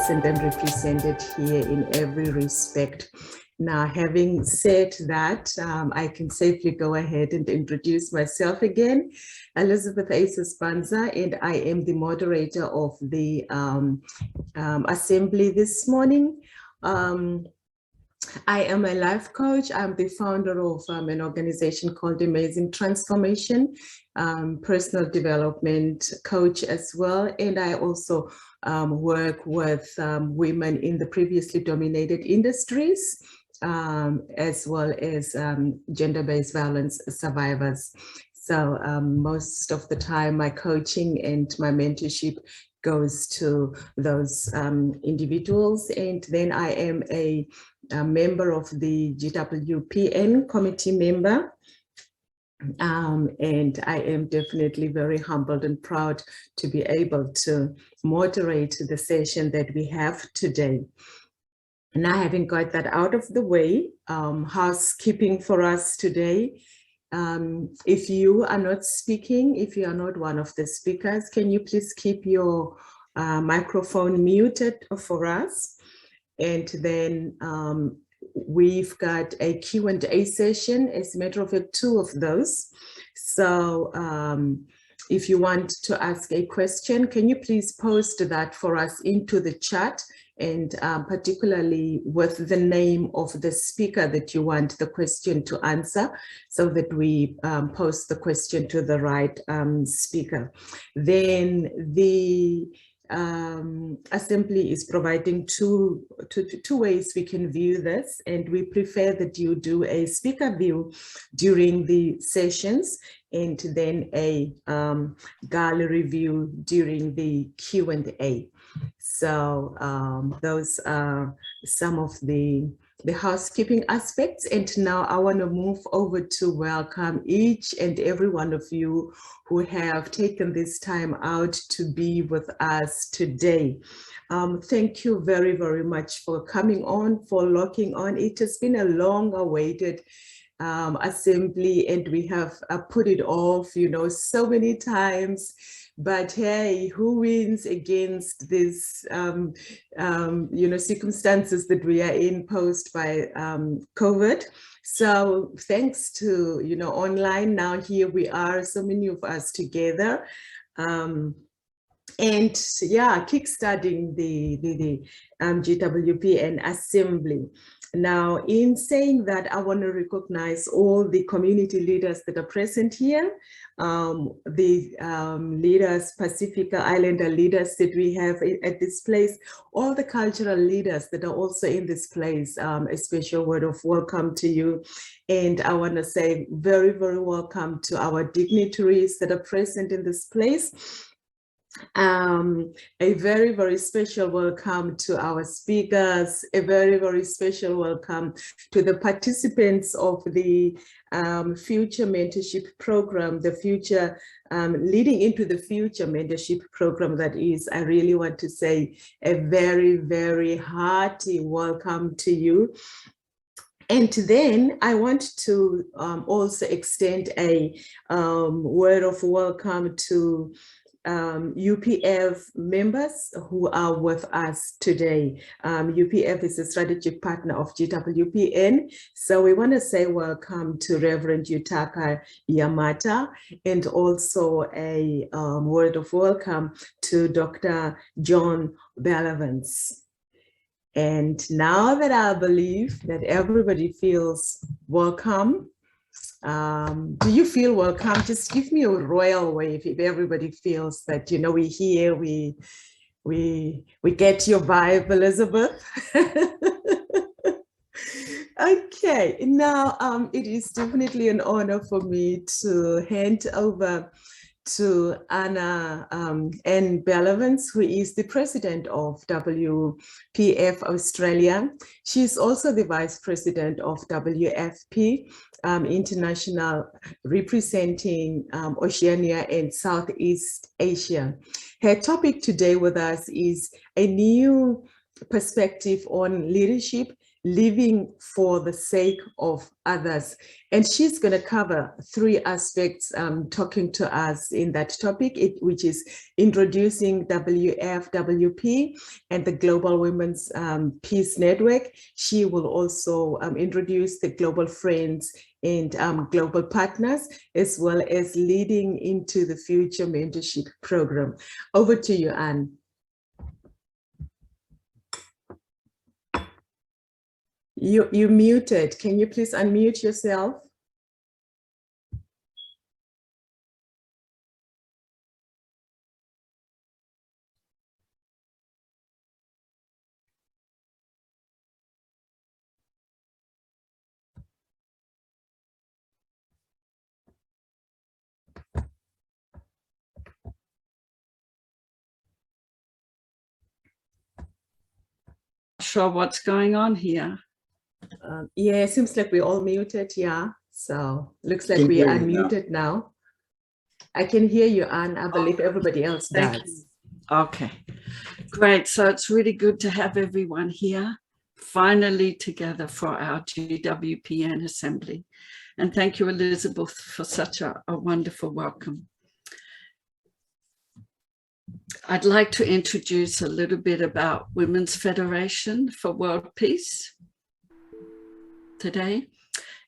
present and represented here in every respect. Now, having said that, I can safely go ahead and introduce myself again. Elizabeth Spanza, and I am the moderator of the assembly this morning. I am a life coach. I'm the founder of an organization called Amazing Transformation, personal development coach as well. And I also work with women in the previously dominated industries, as well as gender-based violence survivors. So most of the time, my coaching and my mentorship goes to those individuals. And then I am a member of the GWPN committee member. And I am definitely very humbled and proud to be able to moderate the session that we have today. Now, having got that out of the way, housekeeping for us today. If you are not speaking, if you are not one of the speakers, can you please keep your microphone muted for us? And then we've got a Q&A session, as a matter of fact, 2 of those. So if you want to ask a question, can you please post that for us into the chat, and particularly with the name of the speaker that you want the question to answer, so that we post the question to the right speaker. Then the assembly is providing two ways we can view this, and we prefer that you do a speaker view during the sessions and then a gallery view during the Q&A. So those are some of the housekeeping aspects. And now I want to move over to welcome each and every one of you who have taken this time out to be with us today. Thank you very, very much for coming on, for logging on. It has been a long awaited assembly, and we have put it off, you know, so many times. But hey, who wins against this, you know, circumstances that we are in posed by COVID? So thanks to, you know, online, now here we are, so many of us together. And yeah, kickstarting the GWPN assembly. Now, in saying that, I want to recognize all the community leaders that are present here, the leaders, Pacifica Islander leaders that we have at this place, all the cultural leaders that are also in this place. A special word of welcome to you. And I want to say very, very welcome to our dignitaries that are present in this place. A very, very special welcome to our speakers, a very, very special welcome to the participants of the Future Mentorship Program, the future, leading into the Future Mentorship Program. That is, I really want to say a very, very hearty welcome to you. And then I want to also extend a word of welcome to UPF members who are with us today. UPF is a strategic partner of GWPN. So we want to say welcome to Reverend Yutaka Yamata, and also a word of welcome to Dr. John Bellavance. And now that I believe that everybody feels welcome, do you feel welcome? Just give me a royal wave if everybody feels that, you know, we're here, we get your vibe, Elizabeth. Okay, now it is definitely an honor for me to hand over to Anna N. Bellavance, who is the president of WFWP Australia. She's also the vice president of WFP International, representing Oceania and Southeast Asia. Her topic today with us is a new perspective on leadership, living for the sake of others. And she's going to cover 3 aspects talking to us in that topic, which is introducing WFWP and the Global Women's Peace Network. She will also introduce the Global Friends and Global Partners, as well as leading into the Future Mentorship Program. Over to you, Anne. You're muted. Can you please unmute yourself? Sure what's going on here. Yeah, it seems like we're all muted. Yeah, so looks like we are unmuted now. I can hear you, Anne. I believe everybody else does. Okay, great. So it's really good to have everyone here, finally together for our GWPN assembly. And thank you, Elizabeth, for such a wonderful welcome. I'd like to introduce a little bit about Women's Federation for World Peace today.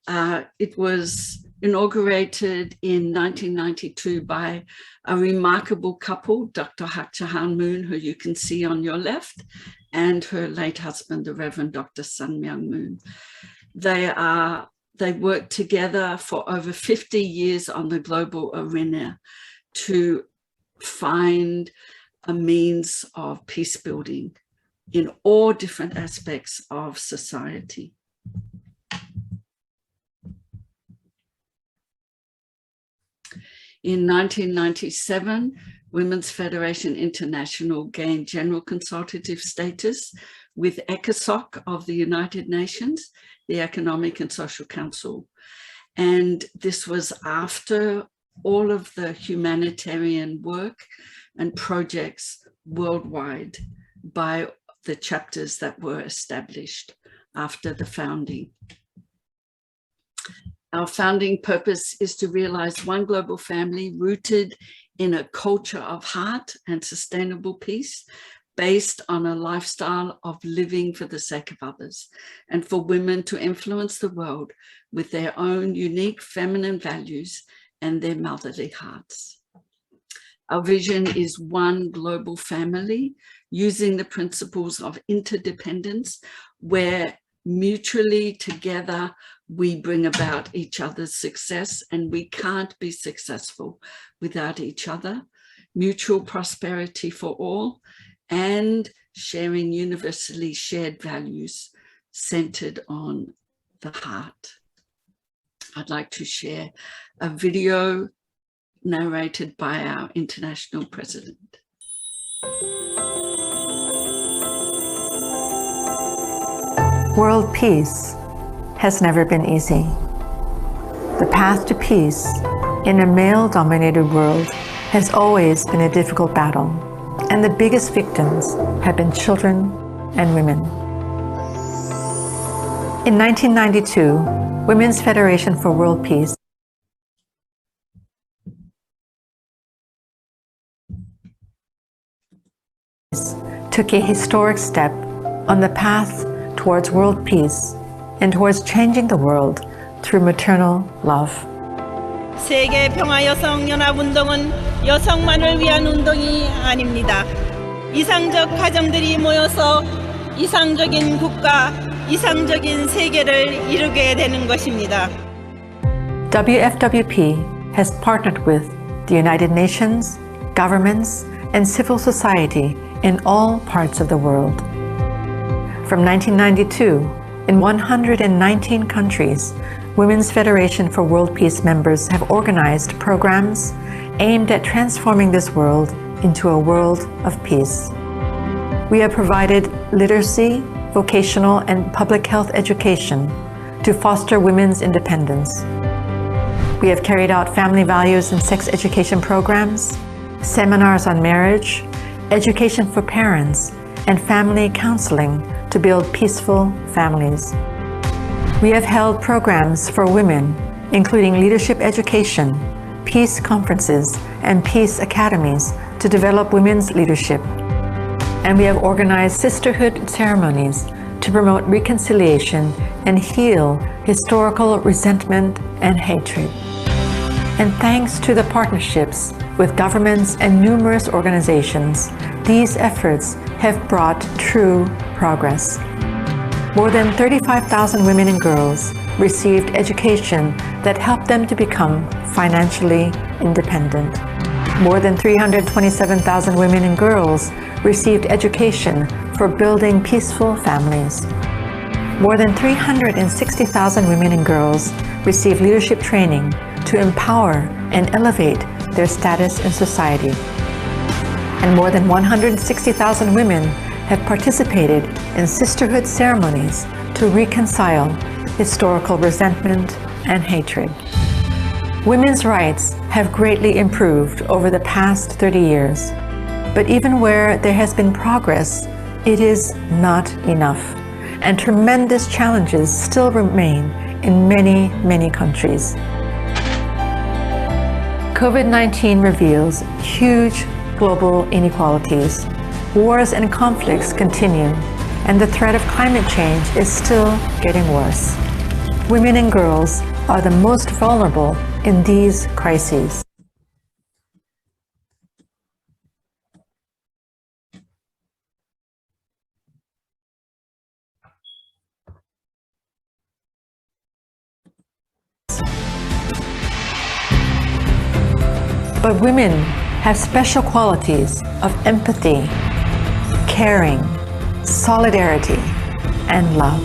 It was inaugurated in 1992 by a remarkable couple, Dr. Hak Ja Han Moon, who you can see on your left, and her late husband, the Reverend Dr. Sun Myung Moon. They worked together for over 50 years on the global arena to find a means of peace building in all different aspects of society. In 1997, Women's Federation International gained general consultative status with ECOSOC of the United Nations, the Economic and Social Council. And this was after all of the humanitarian work and projects worldwide by the chapters that were established after the founding. Our founding purpose is to realize one global family rooted in a culture of heart and sustainable peace, based on a lifestyle of living for the sake of others, and for women to influence the world with their own unique feminine values and their motherly hearts. Our vision is one global family using the principles of interdependence, where mutually together we bring about each other's success, and we can't be successful without each other. Mutual prosperity for all, and sharing universally shared values centered on the heart. I'd like to share a video narrated by our international president. World peace has never been easy. The path to peace in a male-dominated world has always been a difficult battle, and the biggest victims have been children and women. In 1992, Women's Federation for World Peace took a historic step on the path towards world peace and towards changing the world through maternal love. 세계 평화 여성 연합 운동은 여성만을 위한 운동이 아닙니다. 이상적 가정들이 모여서 이상적인 국가, 이상적인 세계를 이루게 되는 것입니다. WFWP has partnered with the United Nations, governments, and civil society in all parts of the world. From 1992, in 119 countries, Women's Federation for World Peace members have organized programs aimed at transforming this world into a world of peace. We have provided literacy, vocational, and public health education to foster women's independence. We have carried out family values and sex education programs, seminars on marriage, education for parents, and family counseling to build peaceful families. We have held programs for women, including leadership education, peace conferences, and peace academies to develop women's leadership. And we have organized sisterhood ceremonies to promote reconciliation and heal historical resentment and hatred. And thanks to the partnerships with governments and numerous organizations, these efforts have brought true progress. More than 35,000 women and girls received education that helped them to become financially independent. More than 327,000 women and girls received education for building peaceful families. More than 360,000 women and girls received leadership training to empower and elevate their status in society. And more than 160,000 women have participated in sisterhood ceremonies to reconcile historical resentment and hatred. Women's rights have greatly improved over the past 30 years, but even where there has been progress, it is not enough, and tremendous challenges still remain in many, many countries. COVID-19 reveals huge global inequalities. Wars and conflicts continue, and the threat of climate change is still getting worse. Women and girls are the most vulnerable in these crises. But women have special qualities of empathy, caring, solidarity, and love.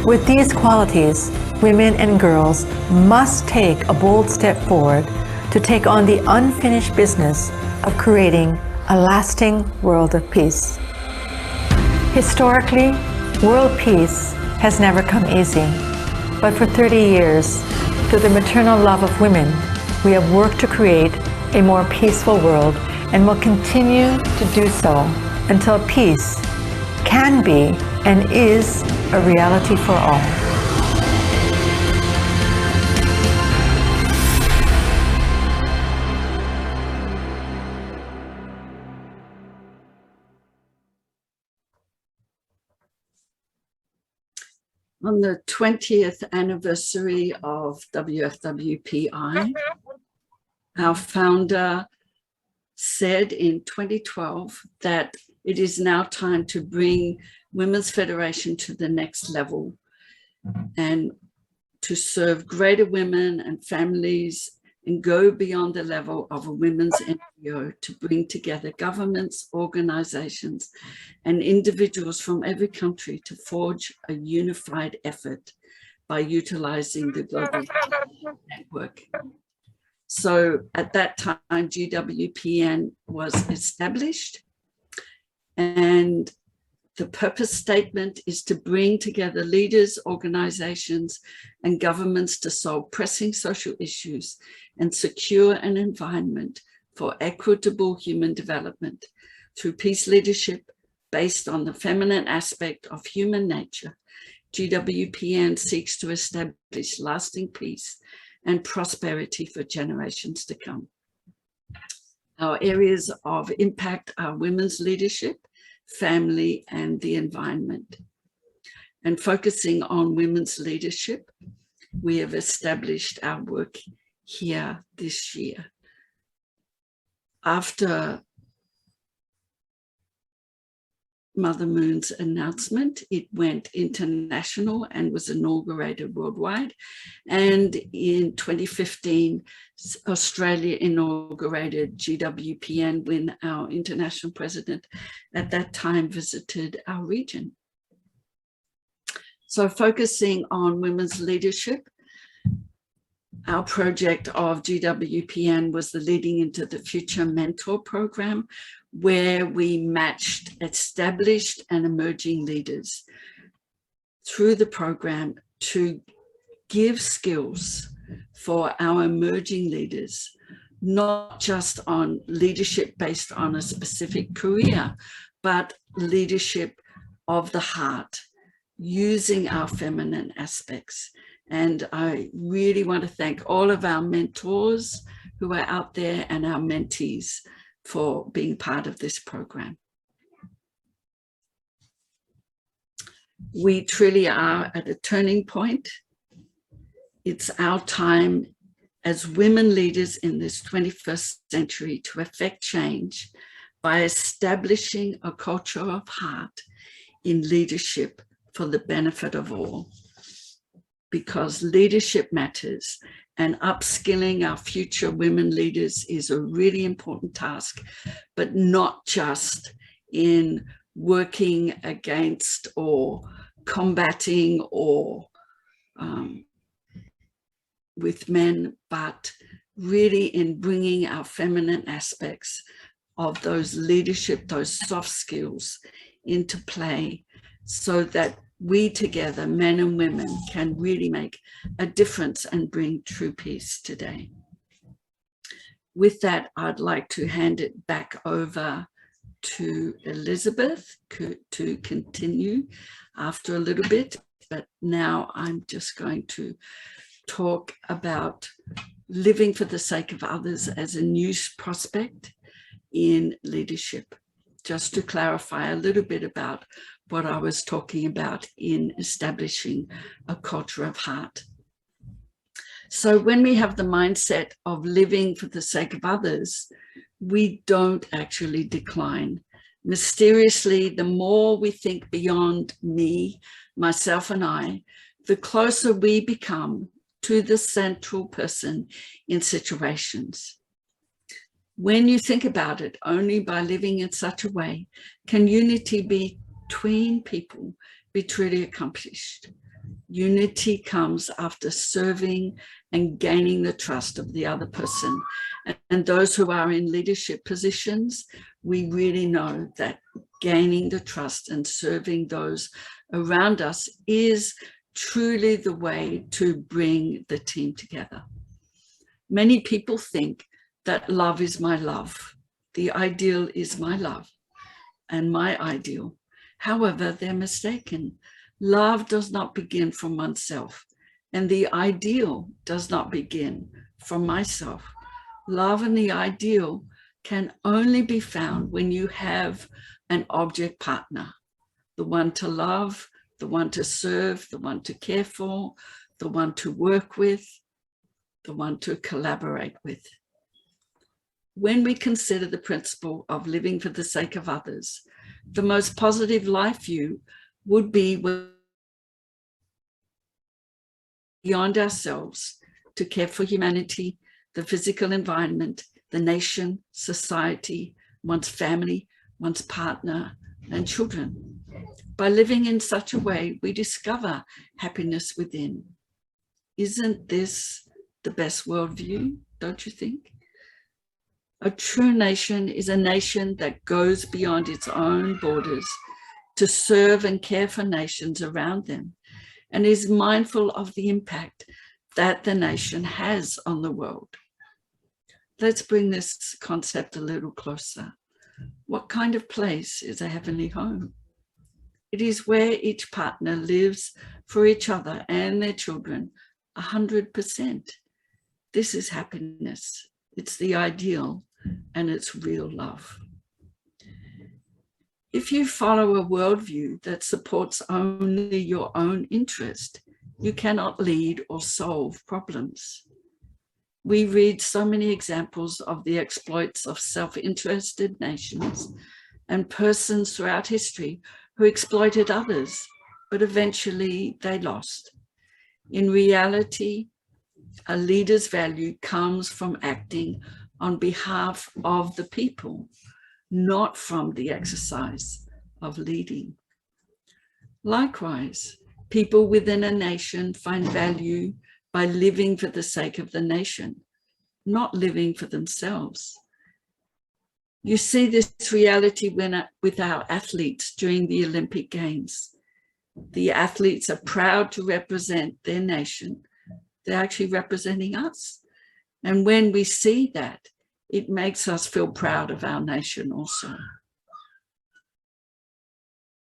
With these qualities, women and girls must take a bold step forward to take on the unfinished business of creating a lasting world of peace. Historically, world peace has never come easy, but for 30 years, through the maternal love of women, we have worked to create a more peaceful world and will continue to do so until peace can be and is a reality for all. On the 20th anniversary of WFWPI, our founder said in 2012 that it is now time to bring Women's Federation to the next level and to serve greater women and families and go beyond the level of a women's NGO to bring together governments, organizations, and individuals from every country to forge a unified effort by utilizing the global network. So at that time, GWPN was established, and the purpose statement is to bring together leaders, organizations, and governments to solve pressing social issues and secure an environment for equitable human development through peace leadership based on the feminine aspect of human nature. GWPN seeks to establish lasting peace and prosperity for generations to come. Our areas of impact are women's leadership, family, and the environment. And focusing on women's leadership, we have established our work here this year. After Mother Moon's announcement, it went international and was inaugurated worldwide. And in 2015, Australia inaugurated GWPN when our international president at that time visited our region. So focusing on women's leadership, our project of GWPN was the Leading into the Future Mentor Program, where we matched established and emerging leaders through the program to give skills for our emerging leaders not just on leadership based on a specific career, but leadership of the heart, using our feminine aspects. And I really want to thank all of our mentors who are out there and our mentees for being part of this program. We truly are at a turning point. It's our time as women leaders in this 21st century to effect change by establishing a culture of heart in leadership for the benefit of all. Because leadership matters, and upskilling our future women leaders is a really important task, but not just in working against or combating or with men, but really in bringing our feminine aspects of those leadership, those soft skills into play, so that we together, men and women, can really make a difference and bring true peace today. With that, I'd like to hand it back over to Elizabeth to continue after a little bit, but now I'm just going to talk about living for the sake of others as a new prospect in leadership, just to clarify a little bit about what I was talking about in establishing a culture of heart. So when we have the mindset of living for the sake of others, we don't actually decline. Mysteriously, the more we think beyond me, myself and I, the closer we become to the central person in situations. When you think about it, only by living in such a way can unity between people be truly accomplished. Unity comes after serving and gaining the trust of the other person. And those who are in leadership positions, we really know that gaining the trust and serving those around us is truly the way to bring the team together. Many people think that love is my love. The ideal is my love and my ideal. However, they're mistaken. Love does not begin from oneself, and the ideal does not begin from myself. Love and the ideal can only be found when you have an object partner, the one to love, the one to serve, the one to care for, the one to work with, the one to collaborate with. When we consider the principle of living for the sake of others, the most positive life view would be beyond ourselves to care for humanity, the physical environment, the nation, society, one's family, one's partner, and children. By living in such a way, we discover happiness within. Isn't this the best worldview, don't you think? A true nation is a nation that goes beyond its own borders to serve and care for nations around them, and is mindful of the impact that the nation has on the world. Let's bring this concept a little closer. What kind of place is a heavenly home? It is where each partner lives for each other and their children 100%. This is happiness. It's the ideal, and it's real love. If you follow a worldview that supports only your own interest, you cannot lead or solve problems. We read so many examples of the exploits of self-interested nations and persons throughout history who exploited others, but eventually they lost. In reality, a leader's value comes from acting on behalf of the people, not from the exercise of leading. Likewise, people within a nation find value by living for the sake of the nation, not living for themselves. You see this reality with our athletes during the Olympic Games. The athletes are proud to represent their nation. They're actually representing us. And when we see that, it makes us feel proud of our nation also.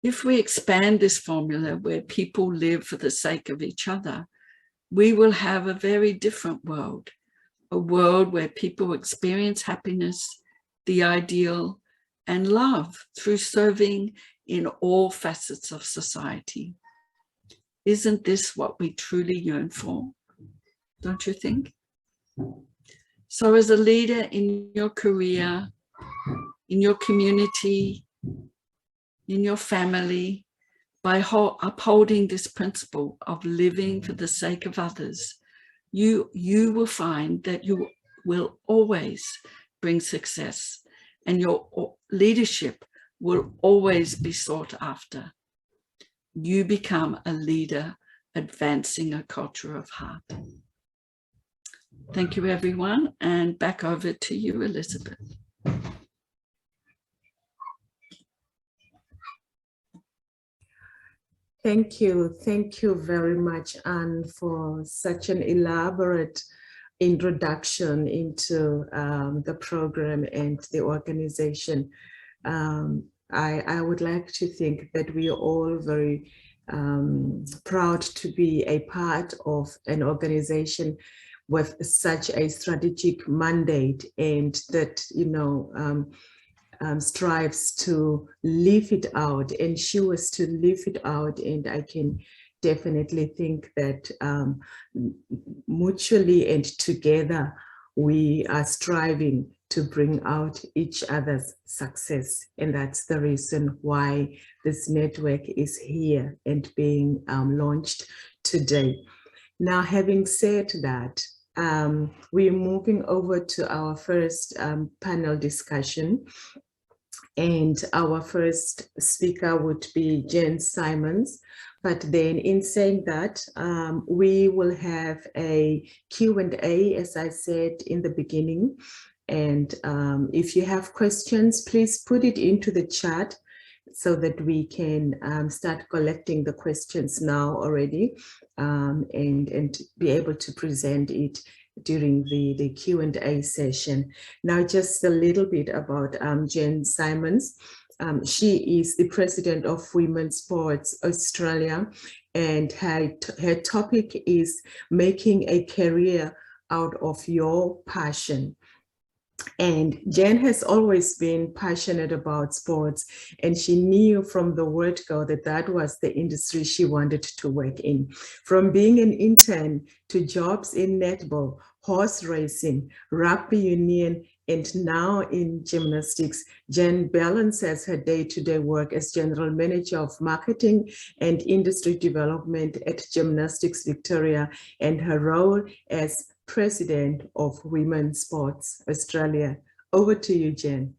If we expand this formula where people live for the sake of each other, we will have a very different world, a world where people experience happiness, the ideal, and love through serving in all facets of society. Isn't this what we truly yearn for? Don't you think? So as a leader in your career, in your community, in your family, by upholding this principle of living for the sake of others, you will find that you will always bring success, and your leadership will always be sought after. You become a leader advancing a culture of heart. Thank you, everyone, and back over to you, Elizabeth. Thank you very much, Anne, for such an elaborate introduction into the program and the organization. I would like to think that we are all very proud to be a part of an organization with such a strategic mandate, and that, you know, strives to live it out, ensures to live it out. And I can definitely think that mutually and together we are striving to bring out each other's success. And that's the reason why this network is here and being launched today. Now, having said that, we're moving over to our first panel discussion. And our first speaker would be Jen Simons. But then in saying that, we will have a Q&A, as I said in the beginning. And if you have questions, please put it into the chat so that we can start collecting the questions now already, and be able to present it during the Q&A session. Now, just a little bit about Jen Simons. She is the president of Women's Sports Australia, and her topic is making a career out of your passion. And Jen has always been passionate about sports, and she knew from the word go that that was the industry she wanted to work in. From being an intern to jobs in netball, horse racing, rugby union, and now in gymnastics, Jen balances her day-to-day work as General Manager of Marketing and Industry Development at Gymnastics Victoria, and her role as President of Women's Sports Australia. Over to you, Jen.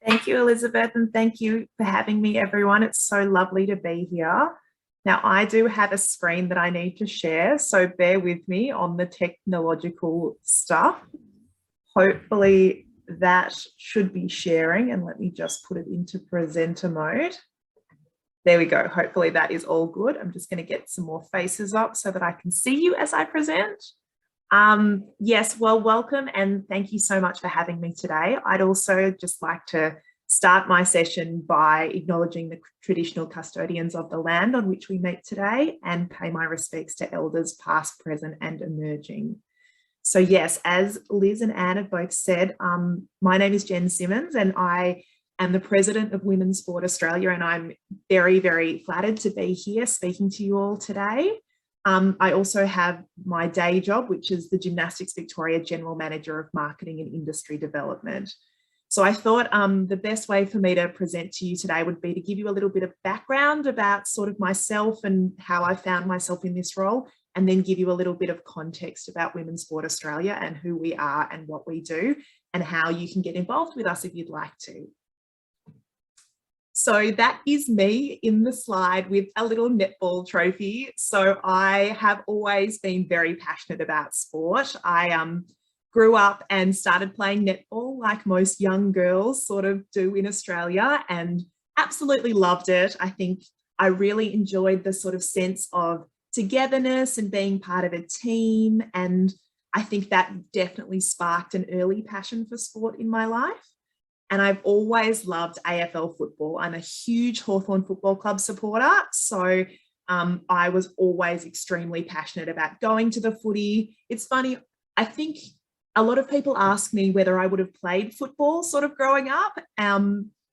Thank you, Elizabeth, and thank you for having me, everyone. It's so lovely to be here. Now, I do have a screen that I need to share, so bear with me on the technological stuff. Hopefully that should be sharing, and let me just put it into presenter mode. There we go. Hopefully that is all good. I'm just going to get some more faces up so that I can see you as I present. Yes, well, welcome, and thank you so much for having me today. I'd also just like to start my session by acknowledging the traditional custodians of the land on which we meet today, and pay my respects to elders past, present, and emerging. So yes, as Liz and Anne have both said, my name is Jen Simons, and I am the president of Women's Sport Australia, and I'm very, very flattered to be here speaking to you all today. I also have my day job, which is the Gymnastics Victoria General Manager of Marketing and Industry Development. So I thought the best way for me to present to you today would be to give you a little bit of background about sort of myself and how I found myself in this role, and then give you a little bit of context about Women's Sport Australia and who we are and what we do, and how you can get involved with us if you'd like to. So that is me in the slide with a little netball trophy. So I have always been very passionate about sport. I grew up and started playing netball like most young girls sort of do in Australia, and absolutely loved it. I think I really enjoyed the sort of sense of togetherness and being part of a team, and I think that definitely sparked an early passion for sport in my life. And I've always loved AFL football. I'm a huge Hawthorn Football Club supporter. So I was always extremely passionate about going to the footy. It's funny, I think a lot of people ask me whether I would have played football sort of growing up.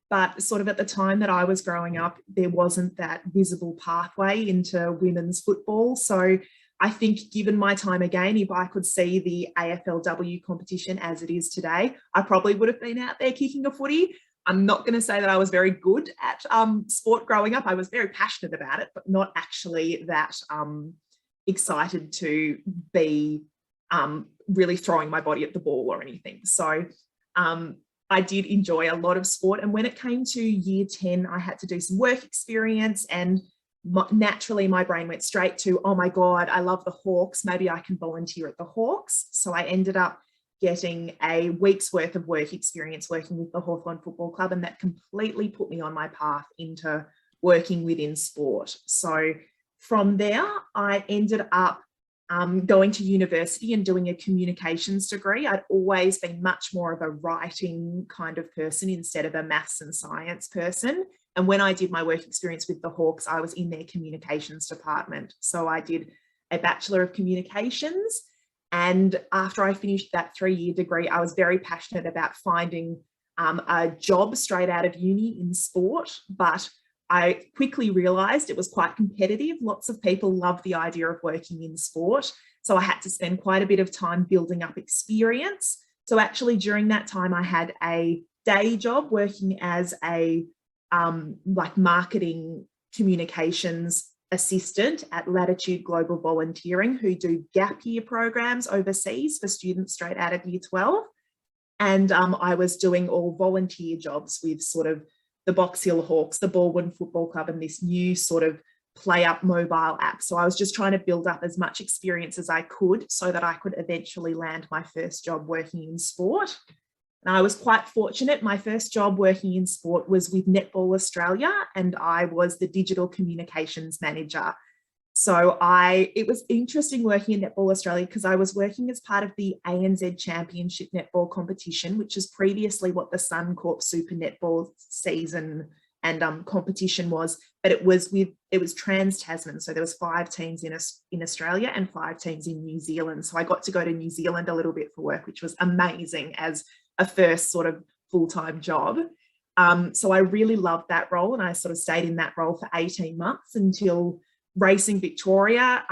But sort of at the time that I was growing up, there wasn't that visible pathway into women's football. So I think given my time again, if I could see the AFLW competition as it is today, I probably would have been out there kicking a footy. I'm not going to say that I was very good at sport growing up. I was very passionate about it, but not actually that excited to be really throwing my body at the ball or anything. So I did enjoy a lot of sport. And when it came to year 10, I had to do some work experience, and naturally my brain went straight to, oh my God, I love the Hawks. Maybe I can volunteer at the Hawks. So I ended up getting a week's worth of work experience working with the Hawthorn Football Club, and that completely put me on my path into working within sport. So from there, I ended up going to university and doing a communications degree. I'd always been much more of a writing kind of person instead of a maths and science person. And when I did my work experience with the Hawks, I was in their communications department. So I did a Bachelor of Communications. And after I finished that 3-year degree, I was very passionate about finding a job straight out of uni in sport. But I quickly realised it was quite competitive. Lots of people love the idea of working in sport. So I had to spend quite a bit of time building up experience. So actually during that time, I had a day job working as a like marketing communications assistant at Latitude Global Volunteering, who do gap year programs overseas for students straight out of year 12. And I was doing all volunteer jobs with sort of the Box Hill Hawks, the Baldwin Football Club, and this new sort of play up mobile app. So I was just trying to build up as much experience as I could so that I could eventually land my first job working in sport. And I was quite fortunate. My first job working in sport was with Netball Australia, and I was the digital communications manager. So it was interesting working in Netball Australia because I was working as part of the ANZ Championship Netball competition, which is previously what the Suncorp Super Netball season and competition was, but it was trans-Tasman. So there was 5 teams in Australia and 5 teams in New Zealand. So I got to go to New Zealand a little bit for work, which was amazing as a first sort of full-time job. So I really loved that role, and I sort of stayed in that role for 18 months until Racing Victoria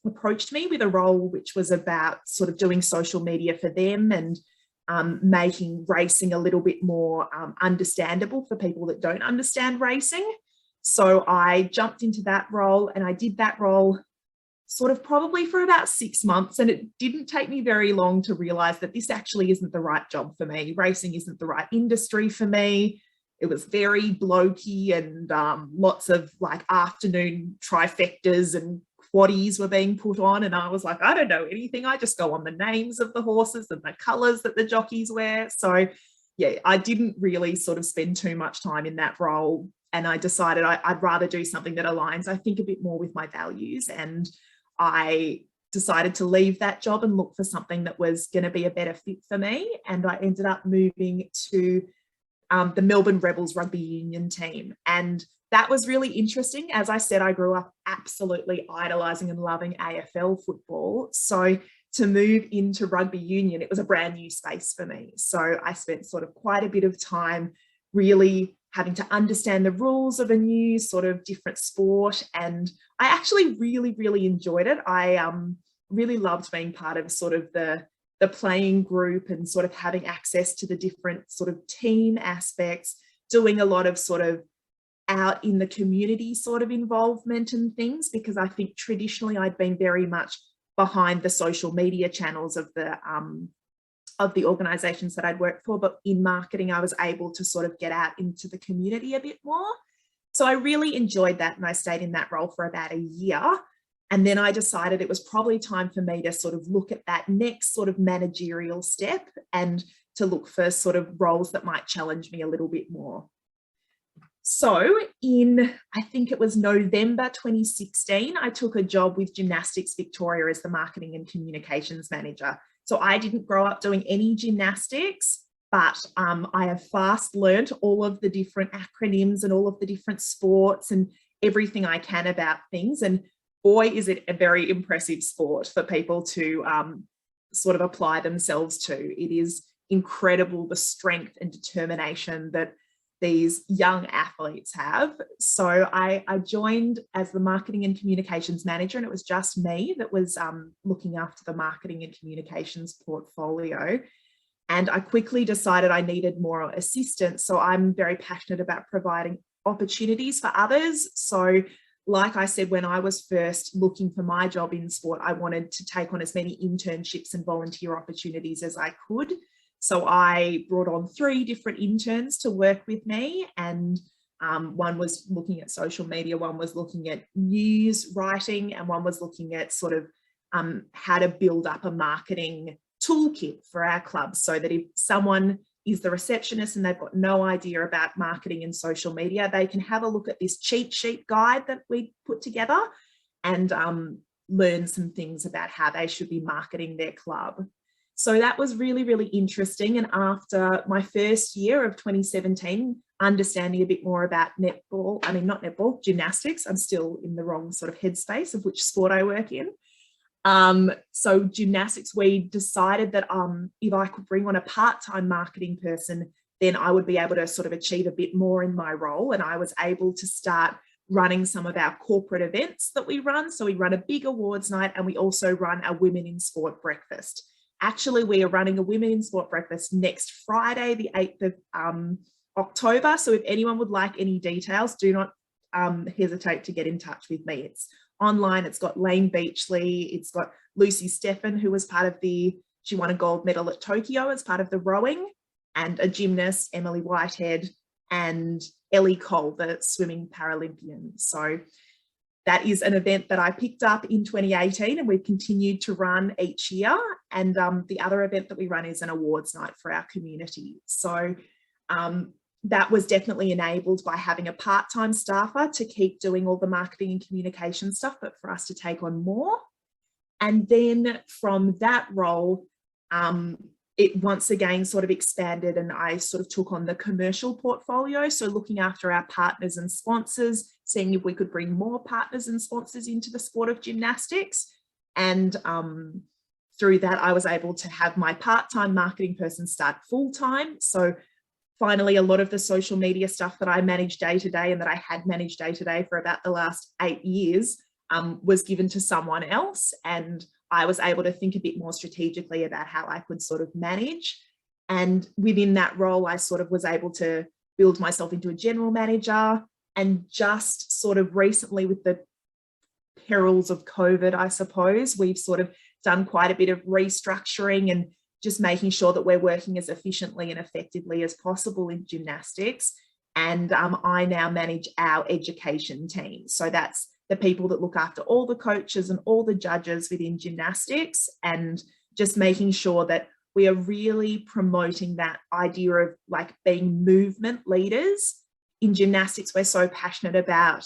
approached me with a role which was about sort of doing social media for them and making racing a little bit more understandable for people that don't understand racing. So I jumped into that role, and I did that role sort of probably for about 6 months, and it didn't take me very long to realize that this actually isn't the right job for me. Racing isn't the right industry for me. It was very blokey, and lots of like afternoon trifectas and quaddies were being put on. And I was like, I don't know anything. I just go on the names of the horses and the colours that the jockeys wear. So yeah, I didn't really sort of spend too much time in that role. And I decided I'd rather do something that aligns, I think, a bit more with my values. And I decided to leave that job and look for something that was going to be a better fit for me. And I ended up moving to the Melbourne Rebels rugby union team. And that was really interesting. As I said, I grew up absolutely idolising and loving AFL football. So to move into rugby union, it was a brand new space for me. So I spent sort of quite a bit of time really having to understand the rules of a new sort of different sport. And I actually really, really enjoyed it. I really loved being part of sort of the playing group and sort of having access to the different sort of team aspects, doing a lot of sort of out in the community sort of involvement and things, because I think traditionally I'd been very much behind the social media channels of the organisations that I'd worked for, but in marketing I was able to sort of get out into the community a bit more. So I really enjoyed that, and I stayed in that role for about a year. And then I decided it was probably time for me to sort of look at that next sort of managerial step and to look for sort of roles that might challenge me a little bit more. So I think it was November 2016, I took a job with Gymnastics Victoria as the marketing and communications manager. So I didn't grow up doing any gymnastics, but I have fast learnt all of the different acronyms and all of the different sports and everything I can about things. And boy, is it a very impressive sport for people to sort of apply themselves to. It is incredible, the strength and determination that these young athletes have. So I joined as the marketing and communications manager, and it was just me that was looking after the marketing and communications portfolio. And I quickly decided I needed more assistance. So I'm very passionate about providing opportunities for others. So like I said, when I was first looking for my job in sport, I wanted to take on as many internships and volunteer opportunities as I could. So I brought on 3 different interns to work with me, and one was looking at social media, one was looking at news writing, and one was looking at sort of how to build up a marketing toolkit for our club, so that if someone is the receptionist and they've got no idea about marketing and social media, they can have a look at this cheat sheet guide that we put together and learn some things about how they should be marketing their club. So that was really, really interesting. And after my first year of 2017, understanding a bit more about gymnastics, I'm still in the wrong sort of headspace of which sport I work in. So gymnastics, we decided that if I could bring on a part-time marketing person, then I would be able to sort of achieve a bit more in my role. And I was able to start running some of our corporate events that we run. So we run a big awards night, and we also run a Women in Sport breakfast. Actually, we are running a Women in Sport breakfast next Friday, the 8th of October. So if anyone would like any details, do not hesitate to get in touch with me. It's online. It's got Lane Beachley. It's got Lucy Steffen, who was part of she won a gold medal at Tokyo as part of the rowing, and a gymnast, Emily Whitehead, and Ellie Cole, the swimming Paralympian. So that is an event that I picked up in 2018, and we've continued to run each year. And the other event that we run is an awards night for our community. So that was definitely enabled by having a part-time staffer to keep doing all the marketing and communication stuff, but for us to take on more. And then from that role, it once again sort of expanded, and I sort of took on the commercial portfolio. So looking after our partners and sponsors, seeing if we could bring more partners and sponsors into the sport of gymnastics. And through that, I was able to have my part-time marketing person start full-time. So finally, a lot of the social media stuff that I manage day to day, and that I had managed day to day for about the last 8 years, was given to someone else. And I was able to think a bit more strategically about how I could sort of manage. And within that role, I sort of was able to build myself into a general manager. And just sort of recently, with the perils of COVID, I suppose, we've sort of done quite a bit of restructuring and just making sure that we're working as efficiently and effectively as possible in gymnastics. And I now manage our education team. So that's the people that look after all the coaches and all the judges within gymnastics, and just making sure that we are really promoting that idea of like being movement leaders. In gymnastics, we're so passionate about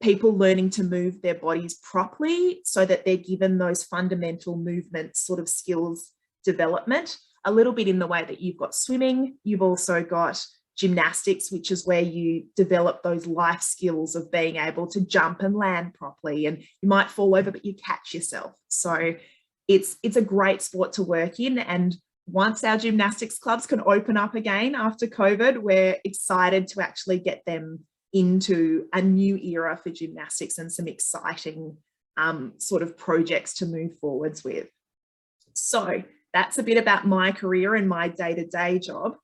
people learning to move their bodies properly so that they're given those fundamental movement sort of skills development, a little bit in the way that you've got swimming. You've also got gymnastics, which is where you develop those life skills of being able to jump and land properly, and you might fall over, but you catch yourself. So it's a great sport to work in. And once our gymnastics clubs can open up again after COVID, we're excited to actually get them into a new era for gymnastics and some exciting sort of projects to move forwards with. So that's a bit about my career and my day-to-day job.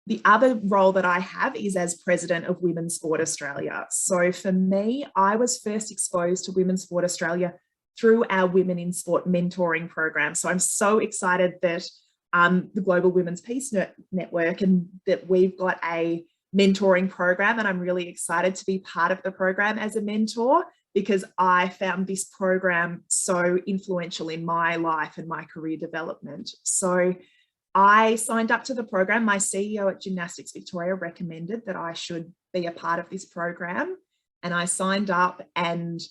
The other role that I have is as president of Women's Sport Australia. So for me, I was first exposed to Women's Sport Australia through our Women in Sport mentoring program. So I'm so excited that the Global Women's Peace Network, and that we've got a mentoring program, and I'm really excited to be part of the program as a mentor, because I found this program so influential in my life and my career development. So I signed up to the program. My CEO at Gymnastics Victoria recommended that I should be a part of this program, and I signed up, and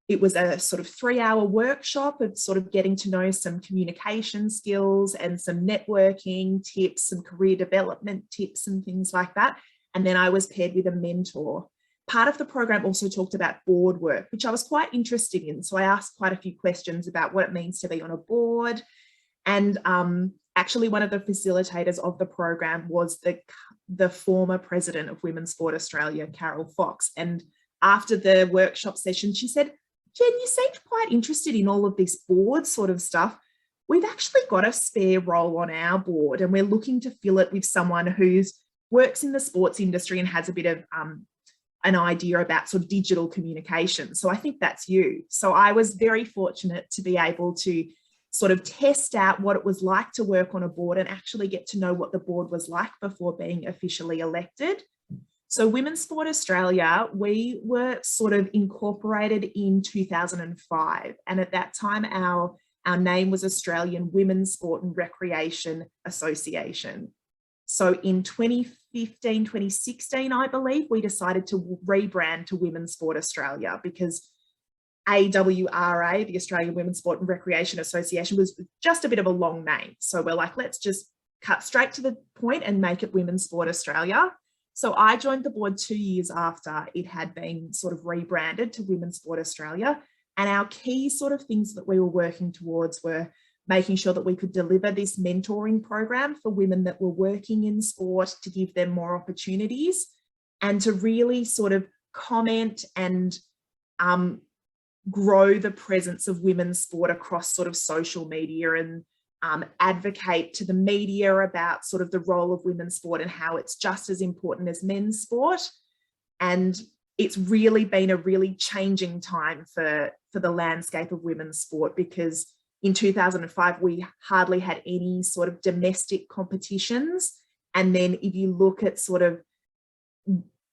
it was a sort of 3-hour workshop of sort of getting to know some communication skills and some networking tips, some career development tips and things like that. And then I was paired with a mentor. Part of the program also talked about board work, which I was quite interested in. So I asked quite a few questions about what it means to be on a board. And actually one of the facilitators of the program was the former president of Women's Sport Australia, Carol Fox. And after the workshop session, she said, "Jen, you seemed quite interested in all of this board sort of stuff. We've actually got a spare role on our board, and we're looking to fill it with someone who works in the sports industry and has a bit of an idea about sort of digital communication. So I think that's you." So I was very fortunate to be able to sort of test out what it was like to work on a board and actually get to know what the board was like before being officially elected. So Women's Sport Australia, we were sort of incorporated in 2005. And at that time, our name was Australian Women's Sport and Recreation Association. So in 2015, 2016, I believe, we decided to rebrand to Women's Sport Australia because AWRA, the Australian Women's Sport and Recreation Association, was just a bit of a long name. So we're like, let's just cut straight to the point and make it Women's Sport Australia. So I joined the board 2 years after it had been sort of rebranded to Women's Sport Australia. And our key sort of things that we were working towards were making sure that we could deliver this mentoring program for women that were working in sport to give them more opportunities, and to really sort of comment and grow the presence of women's sport across sort of social media, and advocate to the media about sort of the role of women's sport and how it's just as important as men's sport. And it's really been a really changing time for the landscape of women's sport, because in 2005, we hardly had any sort of domestic competitions. And then if you look at sort of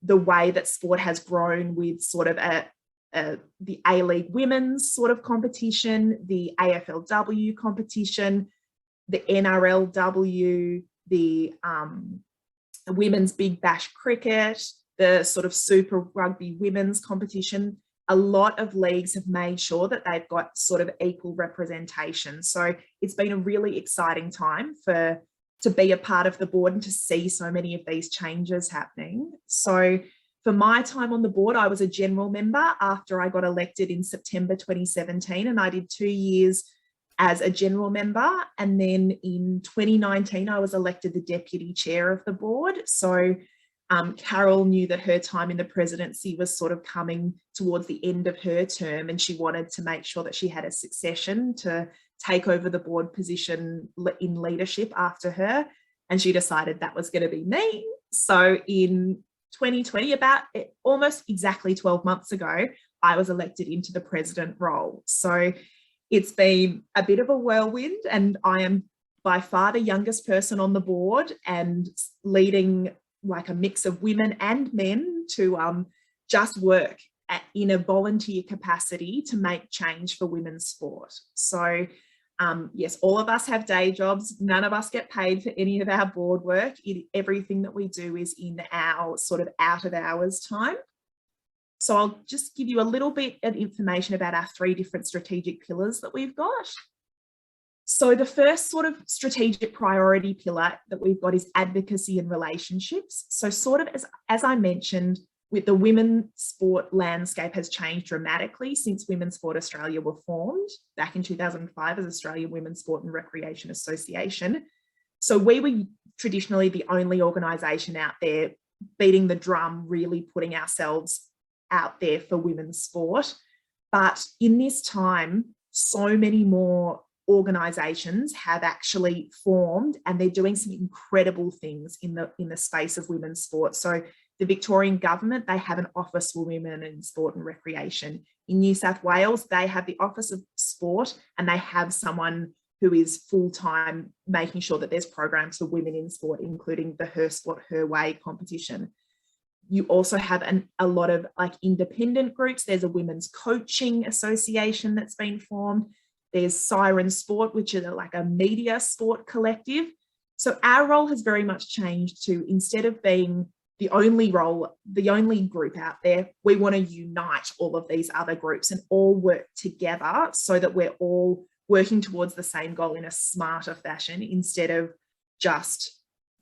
the way that sport has grown with sort of the A-League women's sort of competition, the AFLW competition, the NRLW, the women's Big Bash cricket, the sort of Super Rugby women's competition, a lot of leagues have made sure that they've got sort of equal representation. So it's been a really exciting time to be a part of the board and to see so many of these changes happening. So for my time on the board, I was a general member after I got elected in September 2017, and I did 2 years as a general member. And then in 2019, I was elected the deputy chair of the board. So Carol knew that her time in the presidency was sort of coming towards the end of her term, and she wanted to make sure that she had a succession to take over the board position in leadership after her. And she decided that was going to be me. So in 2020, about almost exactly 12 months ago, I was elected into the president role. So it's been a bit of a whirlwind, and I am by far the youngest person on the board and leading like a mix of women and men to just work in a volunteer capacity to make change for women's sport. So yes, all of us have day jobs. None of us get paid for any of our board work. Everything that we do is in our sort of out of hours time. So I'll just give you a little bit of information about our 3 different strategic pillars that we've got. So the first sort of strategic priority pillar that we've got is advocacy and relationships. So sort of as I mentioned, with the women's sport landscape has changed dramatically since Women's Sport Australia were formed back in 2005 as Australian Women's Sport and Recreation Association. So we were traditionally the only organisation out there beating the drum, really putting ourselves out there for women's sport. But in this time, so many more organisations have actually formed, and they're doing some incredible things in the space of women's sport. So the Victorian government, they have an Office for Women in Sport and Recreation. In New South Wales, they have the Office of Sport, and they have someone who is full-time making sure that there's programs for women in sport, including the Her Sport, Her Way competition. You also have a lot of like independent groups. There's a Women's Coaching Association that's been formed. There's Siren Sport, which is like a media sport collective. So our role has very much changed to, instead of being the only role, the only group out there, we want to unite all of these other groups and all work together so that we're all working towards the same goal in a smarter fashion, instead of just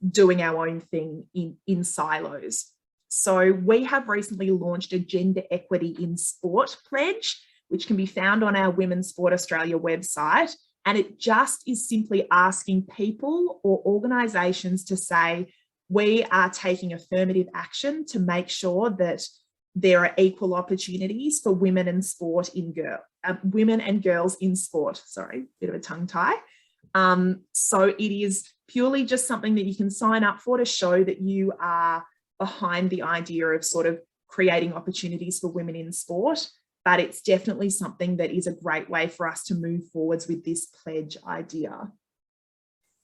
doing our own thing in silos. So we have recently launched a Gender Equity in Sport pledge, which can be found on our Women's Sport Australia website. And it just is simply asking people or organisations to say, we are taking affirmative action to make sure that there are equal opportunities for women and women and girls in sport. Sorry, bit of a tongue tie. So it is purely just something that you can sign up for to show that you are behind the idea of sort of creating opportunities for women in sport. But it's definitely something that is a great way for us to move forwards with this pledge idea.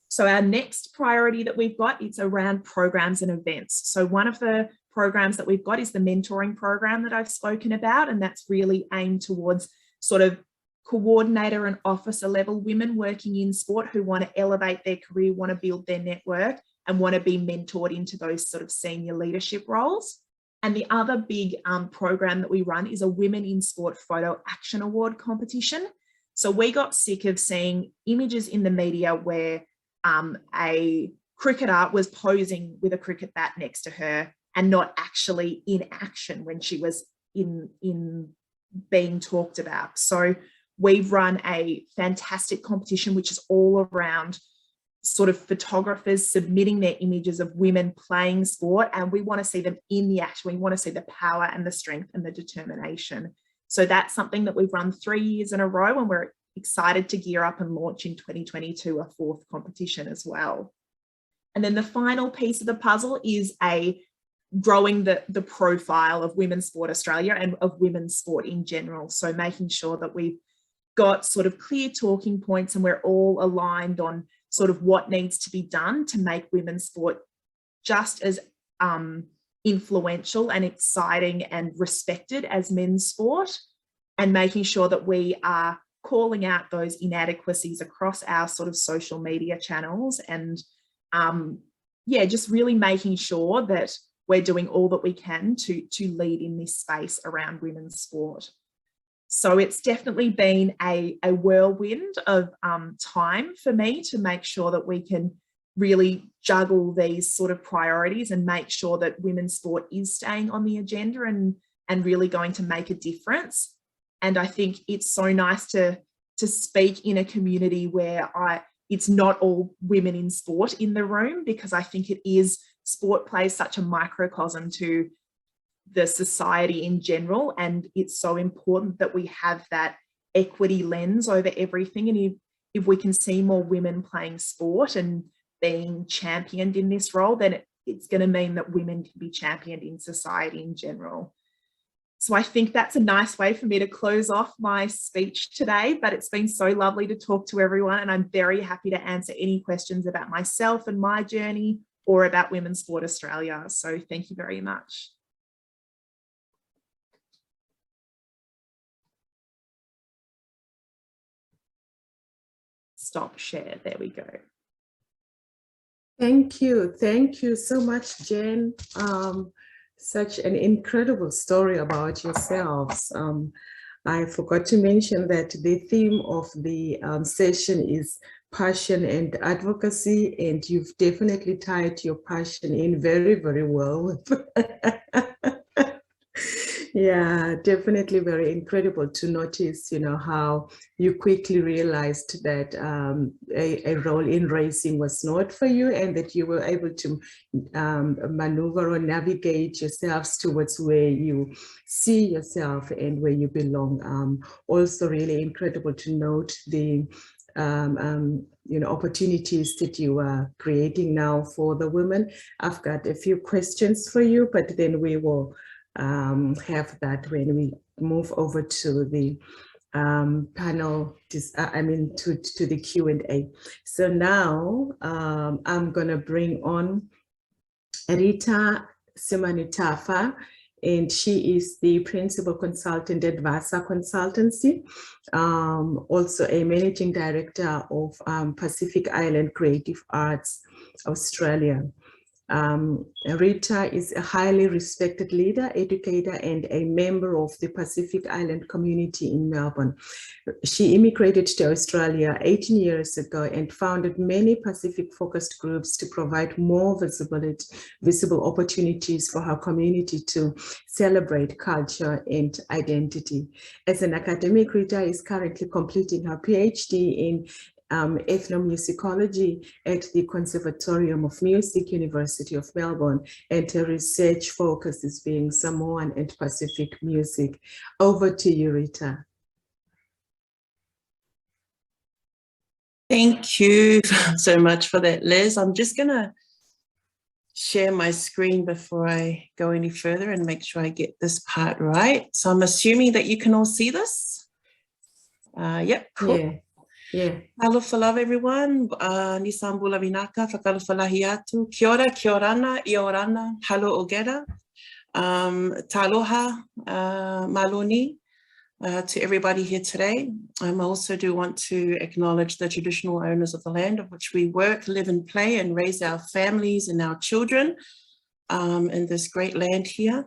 So our next priority that we've got, it's around programs and events. So one of the programs that we've got is the mentoring program that I've spoken about, and that's really aimed towards sort of coordinator and officer level women working in sport who want to elevate their career, want to build their network, and want to be mentored into those sort of senior leadership roles. And the other big program that we run is a Women in Sport Photo Action Award competition. So we got sick of seeing images in the media where a cricketer was posing with a cricket bat next to her and not actually in action when she was in being talked about. So we've run a fantastic competition, which is all around sort of photographers submitting their images of women playing sport, and we want to see them in the action. We want to see the power and the strength and the determination. So that's something that we've run 3 years in a row, and we're excited to gear up and launch in 2022 a fourth competition as well. And then the final piece of the puzzle is growing the profile of Women's Sport Australia and of women's sport in general. So making sure that we've got sort of clear talking points and we're all aligned on sort of what needs to be done to make women's sport just as influential and exciting and respected as men's sport, and making sure that we are calling out those inadequacies across our sort of social media channels, and yeah, just really making sure that we're doing all that we can to lead in this space around women's sport. So it's definitely been a whirlwind of time for me to make sure that we can really juggle these sort of priorities and make sure that women's sport is staying on the agenda and really going to make a difference. And I think it's so nice to speak in a community where it's not all women in sport in the room, because I think sport plays such a microcosm to the society in general, and it's so important that we have that equity lens over everything. And if we can see more women playing sport and being championed in this role, then it's going to mean that women can be championed in society in general. So I think that's a nice way for me to close off my speech today, but it's been so lovely to talk to everyone, and I'm very happy to answer any questions about myself and my journey or about Women's Sport Australia. So thank you very much. Stop share, there we go. Thank you so much, Jen. Such an incredible story about yourselves. I forgot to mention that the theme of the session is passion and advocacy, and you've definitely tied your passion in very, very well. Yeah, definitely very incredible to notice, how you quickly realized that a role in racing was not for you, and that you were able to maneuver or navigate yourselves towards where you see yourself and where you belong. Also really incredible to note the opportunities that you are creating now for the women. I've got a few questions for you, but then we will have that when we move over to the panel, to the Q&A. So now I'm going to bring on Rita Simanitafa, and she is the Principal Consultant at Vasa Consultancy, also a Managing Director of Pacific Island Creative Arts Australia. Rita is a highly respected leader, educator, and a member of the Pacific Island community in Melbourne. She immigrated to Australia 18 years ago and founded many Pacific-focused groups to provide more visible opportunities for her community to celebrate culture and identity. As an academic, Rita is currently completing her PhD in ethnomusicology at the Conservatorium of Music, University of Melbourne, and her research focus is being Samoan and Pacific music. Over to you, Rita. Thank you so much for that, Liz. I'm just going to share my screen before I go any further and make sure I get this part right. So I'm assuming that you can all see this. Yep, cool. Yeah. Alofa love everyone. Nisambula vinaka, whakalofalahi atu. Kia ora, kia orana, ia orana, halo ogera. Taloha, maloni. To everybody here today. I also do want to acknowledge the traditional owners of the land of which we work, live and play and raise our families and our children in this great land here.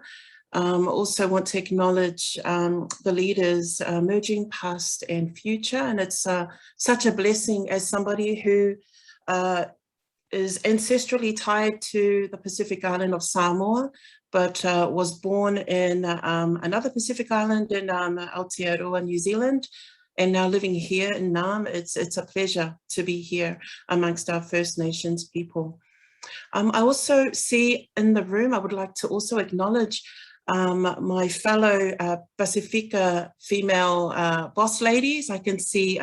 Also want to acknowledge the leaders emerging past and future, and it's such a blessing as somebody who is ancestrally tied to the Pacific island of Samoa, but was born in another Pacific island in Aotearoa, New Zealand, and now living here in Nam. It's a pleasure to be here amongst our First Nations people. I also see in the room, I would like to also acknowledge my fellow Pacifica female boss ladies. I can see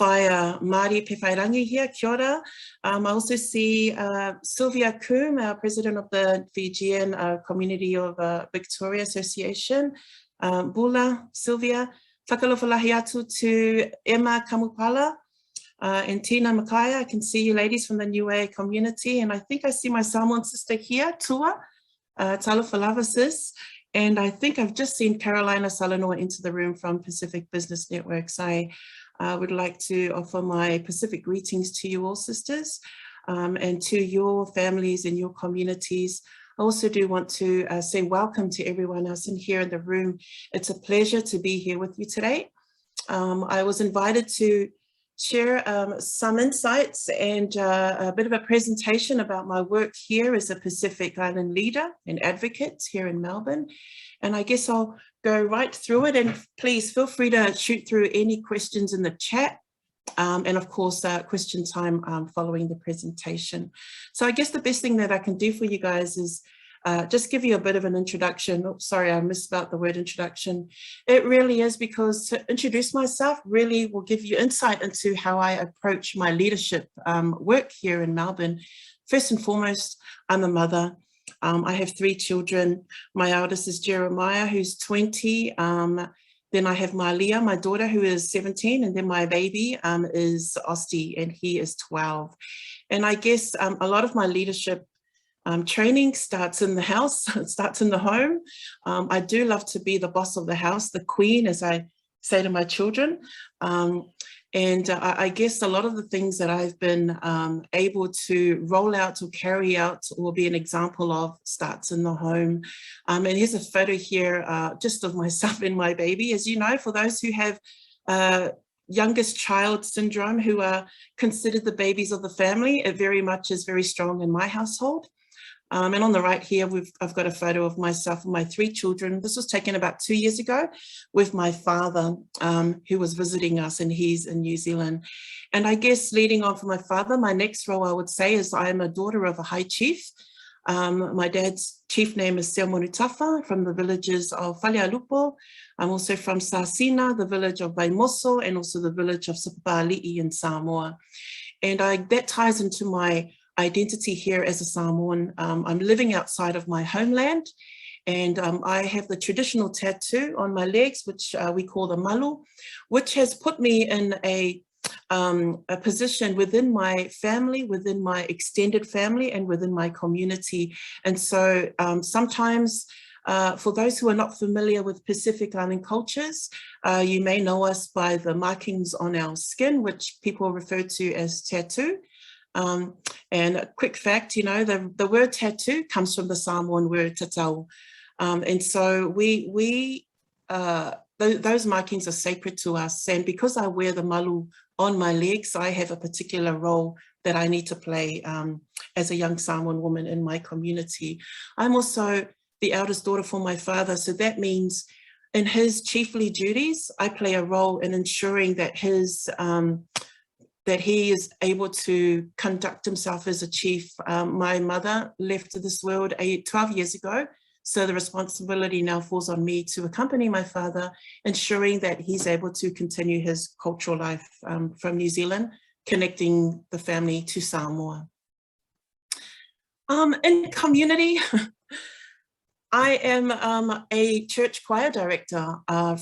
Whaia Mari Pewhairangi here, kia ora. I also see Sylvia Coombe, our president of the Fijian Community of Victoria Association. Bula, Sylvia, whakalofalahi atu to Emma Kamupala and Tina Makaya. I can see you ladies from the Niue community, and I think I see my Samoan sister here, Tua, talofa lava sis. And I think I've just seen Carolina Salanoa into the room from Pacific Business Networks. I would like to offer my Pacific greetings to you all, sisters, and to your families and your communities. I also do want to say welcome to everyone else in here in the room. It's a pleasure to be here with you today. I was invited to share some insights and a bit of a presentation about my work here as a Pacific Island leader and advocate here in Melbourne. And I guess I'll go right through it, and please feel free to shoot through any questions in the chat. And of course, question time following the presentation. So I guess the best thing that I can do for you guys is just give you a bit of an introduction. Oh, sorry, I misspelled the word introduction. It really is because to introduce myself really will give you insight into how I approach my leadership work here in Melbourne. First and foremost, I'm a mother. I have 3 children. My eldest is Jeremiah, who's 20. Then I have Malia, my daughter, who is 17. And then my baby is Osti, and he is 12. And I guess a lot of my leadership training starts in the house, it starts in the home. I do love to be the boss of the house, the queen, as I say to my children. I guess a lot of the things that I've been able to roll out or carry out or be an example of starts in the home. And here's a photo here just of myself and my baby. As you know, for those who have youngest child syndrome, who are considered the babies of the family, it very much is very strong in my household. And on the right here, I've got a photo of myself and my 3 children. This was taken about 2 years ago with my father, who was visiting us, and he's in New Zealand. And I guess leading on from my father, my next role I would say is I am a daughter of a high chief. My dad's chief name is Seo Monutafa from the villages of Whalealupo. I'm also from Sasina, the village of Waimoso, and also the village of Sapapali'i in Samoa. And that ties into my identity here as a Samoan. I'm living outside of my homeland, and I have the traditional tattoo on my legs, which we call the malu, which has put me in a position within my family, within my extended family, and within my community. And so sometimes for those who are not familiar with Pacific Island cultures, you may know us by the markings on our skin, which people refer to as tattoo. And a quick fact, you know, the word tattoo comes from the Samoan word tatau. And so those markings are sacred to us. And because I wear the malu on my legs, I have a particular role that I need to play as a young Samoan woman in my community. I'm also the eldest daughter for my father. So that means in his chiefly duties, I play a role in ensuring that that he is able to conduct himself as a chief. My mother left this world 12 years ago. So the responsibility now falls on me to accompany my father, ensuring that he's able to continue his cultural life from New Zealand, connecting the family to Samoa. In community, I am a church choir director.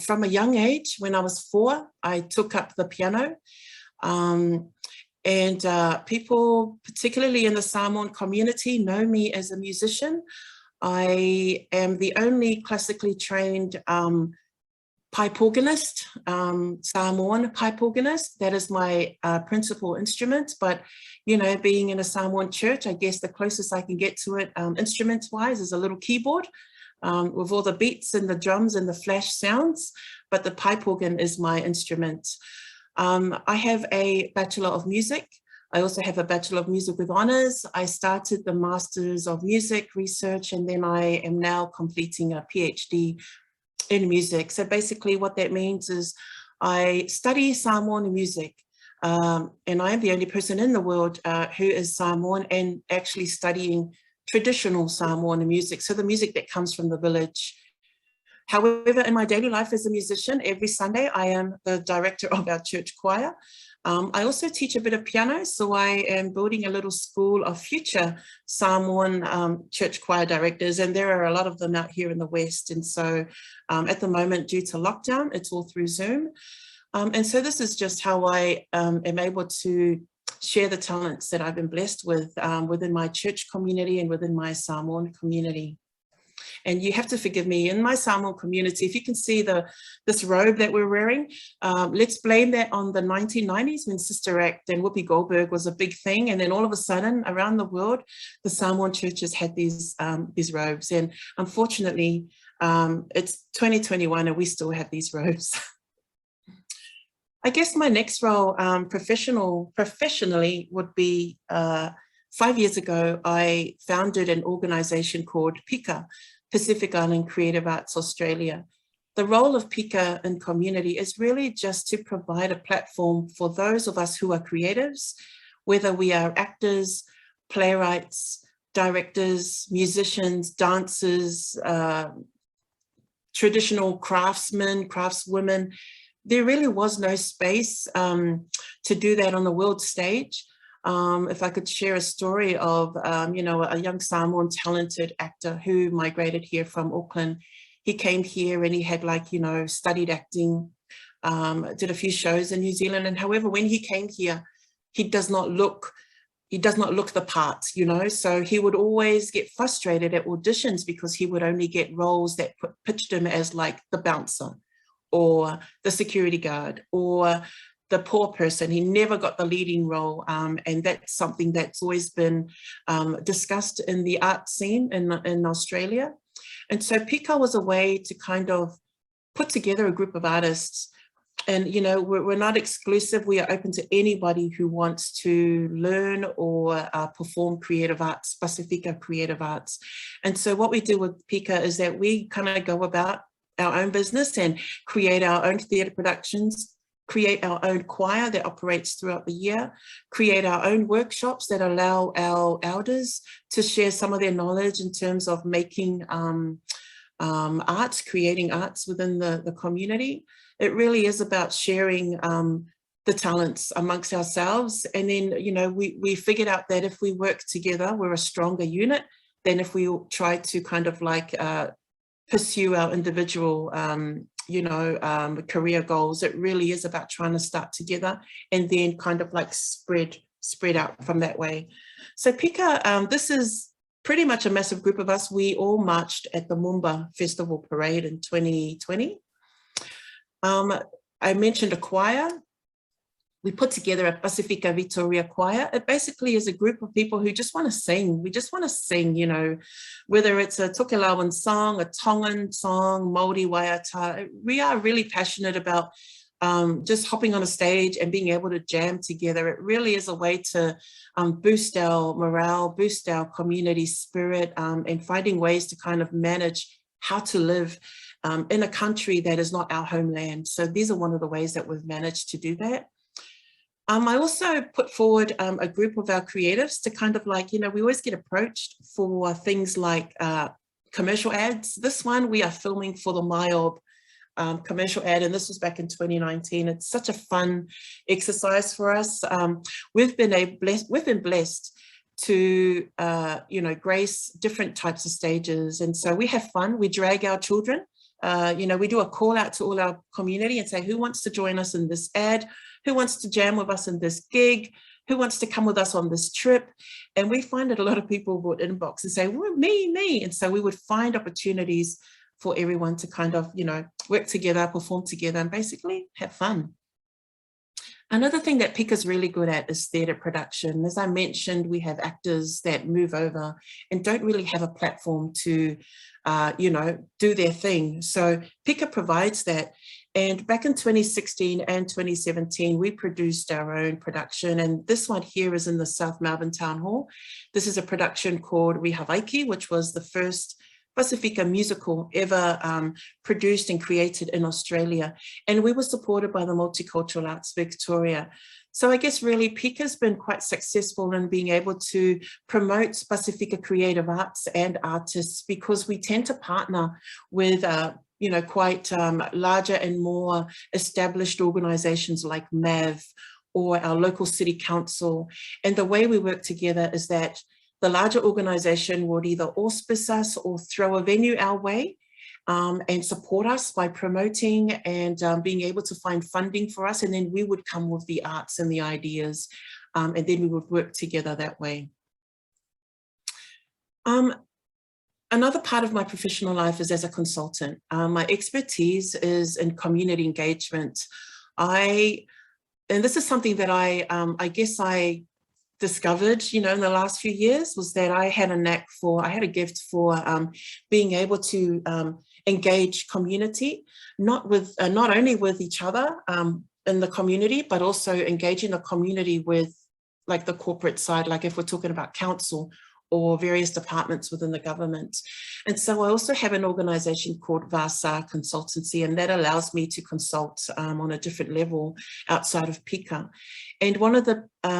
From a young age, when I was 4, I took up the piano. People, particularly in the Samoan community, know me as a musician. I am the only classically trained pipe organist, Samoan pipe organist. That is my principal instrument. But, you know, being in a Samoan church, I guess the closest I can get to it instruments-wise is a little keyboard with all the beats and the drums and the flash sounds. But the pipe organ is my instrument. I have a Bachelor of Music. I also have a Bachelor of Music with Honours. I started the Masters of Music Research, and then I am now completing a PhD in music. So basically what that means is I study Samoan music, and I am the only person in the world who is Samoan and actually studying traditional Samoan music. So the music that comes from the village. However, in my daily life as a musician, every Sunday I am the director of our church choir. I also teach a bit of piano, so I am building a little school of future Samoan church choir directors, and there are a lot of them out here in the West. And so at the moment, due to lockdown, it's all through Zoom. And so this is just how I am able to share the talents that I've been blessed with within my church community and within my Samoan community. And you have to forgive me, in my Samoan community, if you can see this robe that we're wearing, let's blame that on the 1990s when Sister Act and Whoopi Goldberg was a big thing. And then all of a sudden around the world, the Samoan churches had these robes. And unfortunately, it's 2021 and we still have these robes. I guess my next role professionally would be 5 years ago, I founded an organization called PICA, Pacifica and Creative Arts Australia. The role of PICA in community is really just to provide a platform for those of us who are creatives, whether we are actors, playwrights, directors, musicians, dancers, traditional craftsmen, craftswomen. There really was no space to do that on the world stage. If I could share a story of, you know, a young Samoan talented actor who migrated here from Auckland. He came here and he had, like, you know, studied acting, did a few shows in New Zealand. And however, when he came here, he does not look the part, you know, so he would always get frustrated at auditions because he would only get roles that pitched him as like the bouncer or the security guard or the poor person. He never got the leading role. And that's something that's always been discussed in the art scene in Australia. And so PICA was a way to kind of put together a group of artists. And, you know, we're not exclusive. We are open to anybody who wants to learn or perform creative arts, Pacifica creative arts. And so what we do with PICA is that we kind of go about our own business and create our own theatre productions, create our own choir that operates throughout the year, create our own workshops that allow our elders to share some of their knowledge in terms of making arts, creating arts within the community. It really is about sharing the talents amongst ourselves. And then, you know, we figured out that if we work together, we're a stronger unit than if we try to kind of like pursue our individual career goals. It really is about trying to start together and then kind of like spread out from that way. So PICA, this is pretty much a massive group of us. We all marched at the Moomba Festival Parade in 2020. I mentioned a choir. we put together a Pacifica Vitoria choir. It basically is a group of people who just want to sing. We just want to sing, you know, whether it's a Tokelauan song, a Tongan song, Māori waiata. We are really passionate about just hopping on a stage and being able to jam together. It really is a way to boost our morale, boost our community spirit, and finding ways to kind of manage how to live in a country that is not our homeland. So these are one of the ways that we've managed to do that. I also put forward a group of our creatives to kind of like, you know, we always get approached for things like commercial ads. This one we are filming for the MyOb commercial ad, and this was back in 2019. It's such a fun exercise for us. We've been blessed to, you know, grace different types of stages. And so we have fun, we drag our children, you know, we do a call out to all our community and say, who wants to join us in this ad? Who wants to jam with us in this gig? Who wants to come with us on this trip? And we find that a lot of people would inbox and say, well, me. And so we would find opportunities for everyone to kind of, you know, work together, perform together, and basically have fun. Another thing that PICA is really good at is theatre production. As I mentioned, we have actors that move over and don't really have a platform to, you know, do their thing. So PICA provides that. And back in 2016 and 2017, we produced our own production. And this one here is in the South Melbourne Town Hall. This is a production called Rihawaiki, which was the first Pacifica musical ever produced and created in Australia. And we were supported by the Multicultural Arts Victoria. So I guess really PICA has been quite successful in being able to promote Pacifica creative arts and artists, because we tend to partner with you know, quite larger and more established organizations like MAV or our local city council. And the way we work together is that the larger organization would either auspice us or throw a venue our way and support us by promoting and being able to find funding for us. And then we would come with the arts and the ideas, and then we would work together that way. Another part of my professional life is as a consultant. My expertise is in community engagement. And this is something that I guess I discovered, you know, in the last few years, was that I had a gift for being able to engage community, not only with each other in the community, but also engaging the community with like the corporate side, like if we're talking about council or various departments within the government. And so I also have an organization called Vasa Consultancy, and that allows me to consult on a different level outside of PICA. And one of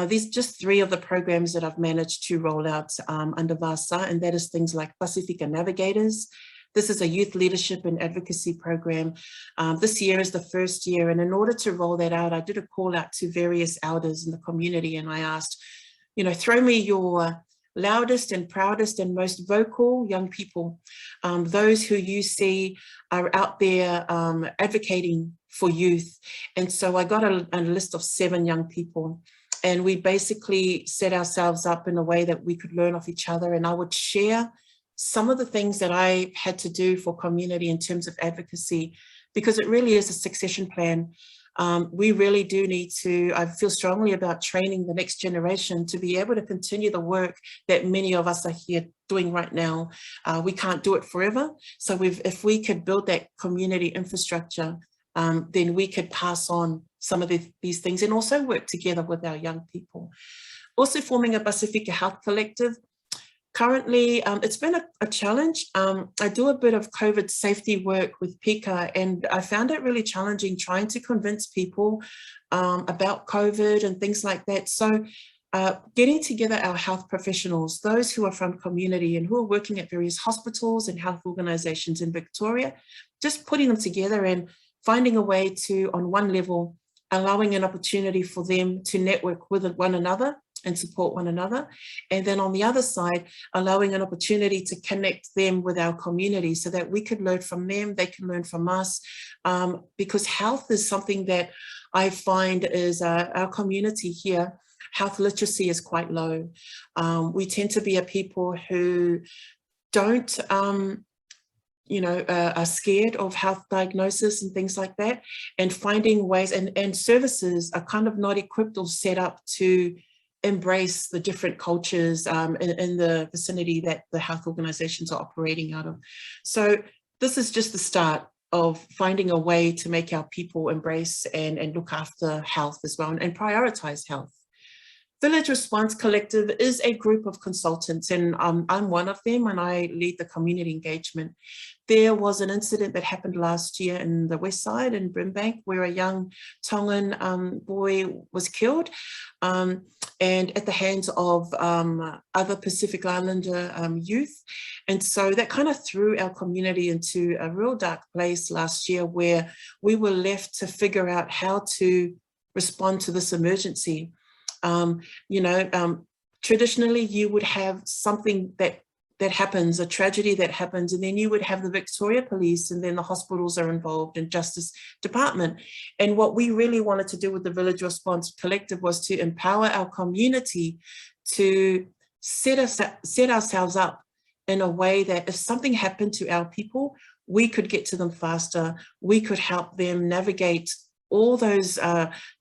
these just three of the programs that I've managed to roll out under Vasa, and that is things like Pacifica Navigators. This is a youth leadership and advocacy program. This year is the first year, and in order to roll that out, I did a call out to various elders in the community, and I asked, you know, throw me your loudest and proudest and most vocal young people, those who you see are out there advocating for youth. And so I got a list of 7 young people, and we basically set ourselves up in a way that we could learn off each other. And I would share some of the things that I had to do for community in terms of advocacy, because it really is a succession plan. We really do need to, I feel strongly about training the next generation to be able to continue the work that many of us are here doing right now. We can't do it forever. So if we could build that community infrastructure, then we could pass on some of these things and also work together with our young people. Also forming a Pacifica Health Collective. Currently, it's been a challenge. I do a bit of COVID safety work with PICA, and I found it really challenging trying to convince people about COVID and things like that. So getting together our health professionals, those who are from community and who are working at various hospitals and health organizations in Victoria, just putting them together and finding a way to, on one level, allowing an opportunity for them to network with one another and support one another. And then on the other side, allowing an opportunity to connect them with our community so that we could learn from them, they can learn from us, because health is something that I find is our community here, health literacy is quite low. We tend to be a people who don't are scared of health diagnosis and things like that, and finding ways, and services are kind of not equipped or set up to embrace the different cultures in the vicinity that the health organizations are operating out of. So this is just the start of finding a way to make our people embrace and look after health as well, and prioritize health. Village Response Collective is a group of consultants, and I'm one of them, and I lead the community engagement. There was an incident that happened last year in the West Side in Brimbank, where a young Tongan boy was killed, and at the hands of other Pacific Islander youth. And so that kind of threw our community into a real dark place last year, where we were left to figure out how to respond to this emergency. Traditionally you would have something that happens, a tragedy that happens, and then you would have the Victoria Police, and then the hospitals are involved, and Justice Department. And what we really wanted to do with the Village Response Collective was to empower our community to set ourselves up in a way that if something happened to our people, we could get to them faster, we could help them navigate all those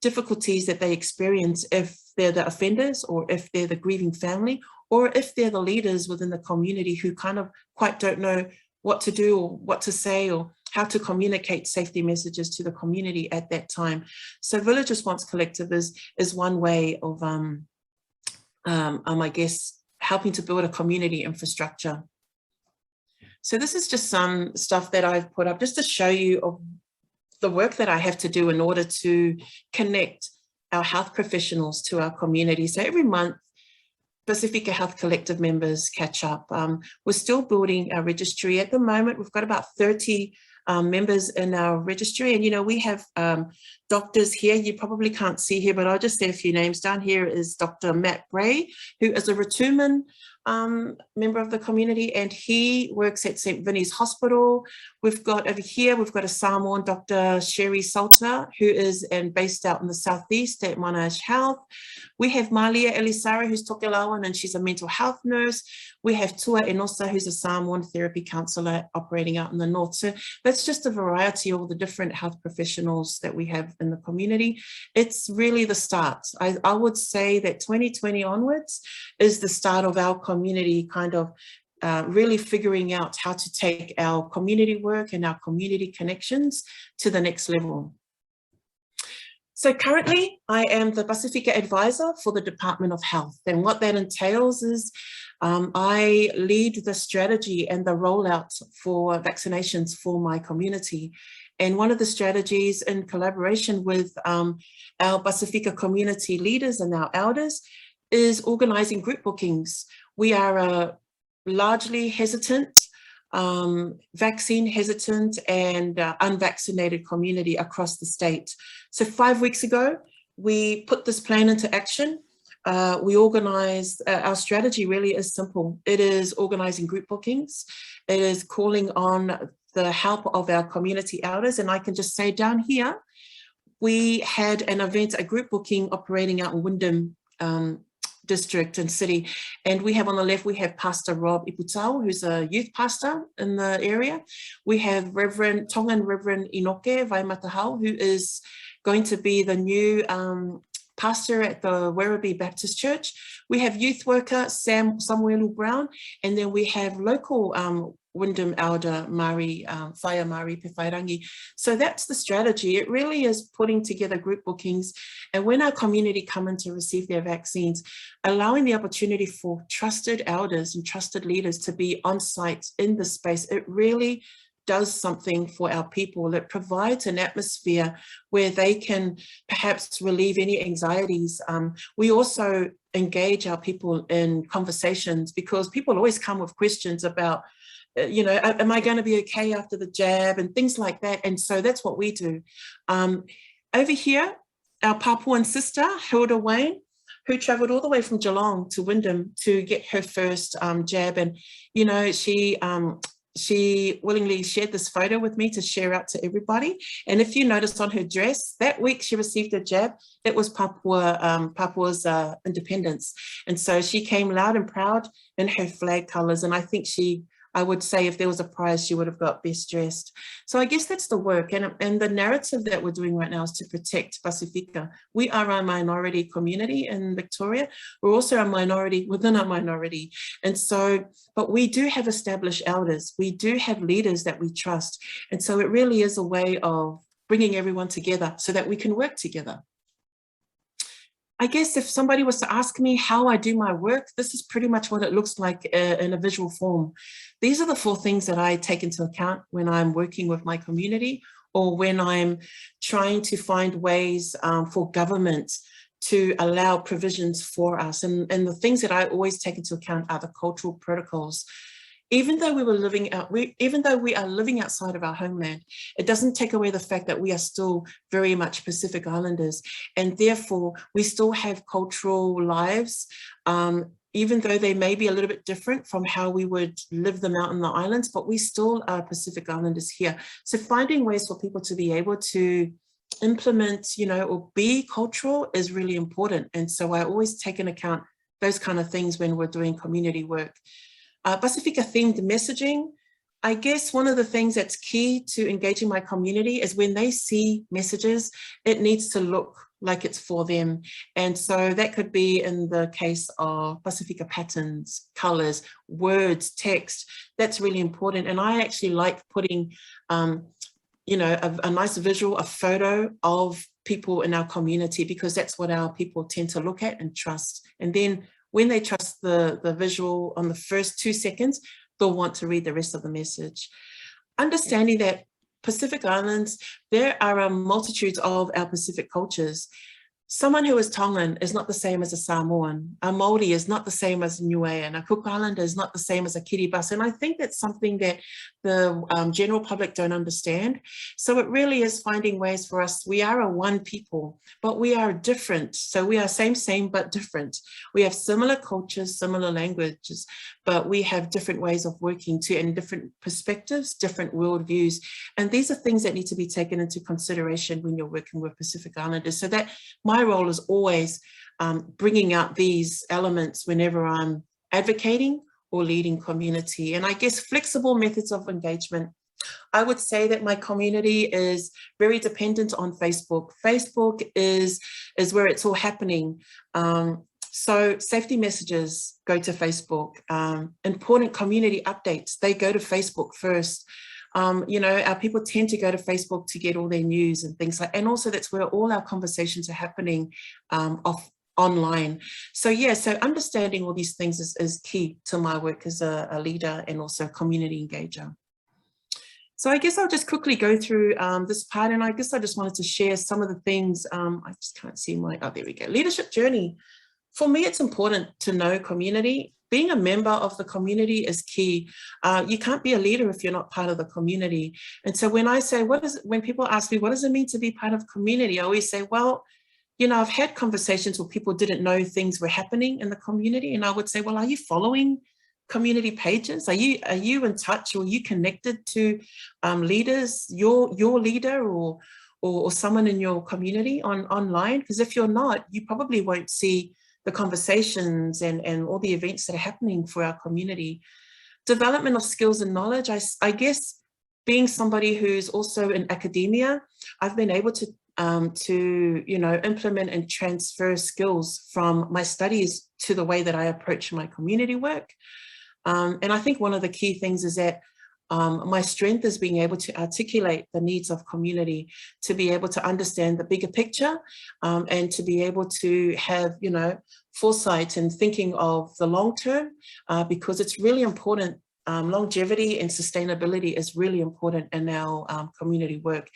difficulties that they experience if they're the offenders, or if they're the grieving family, or if they're the leaders within the community who kind of quite don't know what to do or what to say or how to communicate safety messages to the community at that time. So Village Response Collective is one way of, I guess, helping to build a community infrastructure. So this is just some stuff that I've put up just to show you of the work that I have to do in order to connect our health professionals to our community. So every month, Pacifica Health Collective members catch up. We're still building our registry. At the moment, we've got about 30 members in our registry. And, we have doctors here. You probably can't see here, but I'll just say a few names. Down here is Dr. Matt Bray, who is a Ratuman member of the community, and he works at St. Vinny's Hospital. We've got over here, we've got a Samoan, Dr. Sherry Salter, who is based out in the southeast at Monash Health. We have Malia Elisara, who's Tokelauan, and she's a mental health nurse. We have Tua Enosa, who's a Samoan therapy counsellor operating out in the north. So that's just a variety of all the different health professionals that we have in the community. It's really the start. I would say that 2020 onwards is the start of our community kind of really figuring out how to take our community work and our community connections to the next level. So currently I am the Pacifica advisor for the Department of Health, and what that entails is I lead the strategy and the rollout for vaccinations for my community. And one of the strategies, in collaboration with our Pacifica community leaders and our elders, is organising group bookings. We are a largely hesitant, vaccine hesitant and unvaccinated community across the state. So 5 weeks ago, we put this plan into action. We organised, our strategy really is simple. It is organising group bookings. It is calling on the help of our community elders. And I can just say down here, we had an event, a group booking operating out in Wyndham district and city. And we have on the left, we have Pastor Rob Iputau, who's a youth pastor in the area. We have Tongan Reverend Inoke Vaimatahau, who is going to be the new pastor at the Werribee Baptist Church. We have youth worker Samuelu Brown, and then we have local Wyndham elder Mari, Whaia Mari Pewhairangi. So that's the strategy. It really is putting together group bookings, and when our community come in to receive their vaccines, allowing the opportunity for trusted elders and trusted leaders to be on site in the space. It really does something for our people. It provides an atmosphere where they can perhaps relieve any anxieties. We also engage our people in conversations, because people always come with questions about, am I going to be okay after the jab and things like that. And so that's what we do. Over here, our Papuan sister, Hilda Wayne, who travelled all the way from Geelong to Wyndham to get her first jab. And, she willingly shared this photo with me to share out to everybody. And if you notice on her dress, that week she received a jab, it was Papua's independence. And so she came loud and proud in her flag colours. And I think she I would say if there was a prize, she would have got best dressed. So I guess that's the work. And the narrative that we're doing right now is to protect Pacifica. We are a minority community in Victoria. We're also a minority within a minority. And so, but we do have established elders. We do have leaders that we trust. And so it really is a way of bringing everyone together so that we can work together. I guess if somebody was to ask me how I do my work, this is pretty much what it looks like in a visual form. These are the 4 things that I take into account when I'm working with my community or when I'm trying to find ways for government to allow provisions for us. And the things that I always take into account are the cultural protocols. Even though we are living outside of our homeland, it doesn't take away the fact that we are still very much Pacific Islanders, and therefore we still have cultural lives, even though they may be a little bit different from how we would live them out in the islands, but we still are Pacific Islanders here. So finding ways for people to be able to implement, or be cultural is really important. And so I always take into account those kind of things when we're doing community work. Pacifica themed messaging. I guess one of the things that's key to engaging my community is when they see messages, it needs to look like it's for them. And so that could be in the case of Pacifica patterns, colors, words, text. That's really important. And I actually like putting, a nice visual, a photo of people in our community, because that's what our people tend to look at and trust. And then when they trust the visual on the first 2 seconds, they'll want to read the rest of the message. Understanding that Pacific Islands, there are multitudes of our Pacific cultures. Someone who is Tongan is not the same as a Samoan. A Māori is not the same as a Niuean. A Cook Islander is not the same as a Kiribati. And I think that's something that the general public don't understand. So it really is finding ways for us. We are a one people, but we are different. So we are same, but different. We have similar cultures, similar languages, but we have different ways of working too, and different perspectives, different worldviews. And these are things that need to be taken into consideration when you're working with Pacific Islanders. So that my role is always bringing out these elements whenever I'm advocating or leading community. And I guess flexible methods of engagement. I would say that my community is very dependent on Facebook. Facebook is where it's all happening. So safety messages go to Facebook. Important community updates, they go to Facebook first. Our people tend to go to Facebook to get all their news and things like, and also that's where all our conversations are happening online. So yeah, so understanding all these things is key to my work as a leader and also a community engager. So I guess I'll just quickly go through this part, and I guess I just wanted to share some of the things. I just can't see there we go. Leadership journey. For me, it's important to know community. Being a member of the community is key. You can't be a leader if you're not part of the community. And so when I say, when people ask me, what does it mean to be part of community? I always say, well, I've had conversations where people didn't know things were happening in the community. And I would say, well, are you following community pages? Are you in touch, or are you connected to leaders, your leader or someone in your community online? Because if you're not, you probably won't see the conversations and all the events that are happening for our community. Development of skills and knowledge. I guess being somebody who's also in academia, I've been able to implement and transfer skills from my studies to the way that I approach my community work. And I think one of the key things is that my strength is being able to articulate the needs of community, to be able to understand the bigger picture, and to be able to have, foresight and thinking of the long term, because it's really important. Longevity and sustainability is really important in our community work.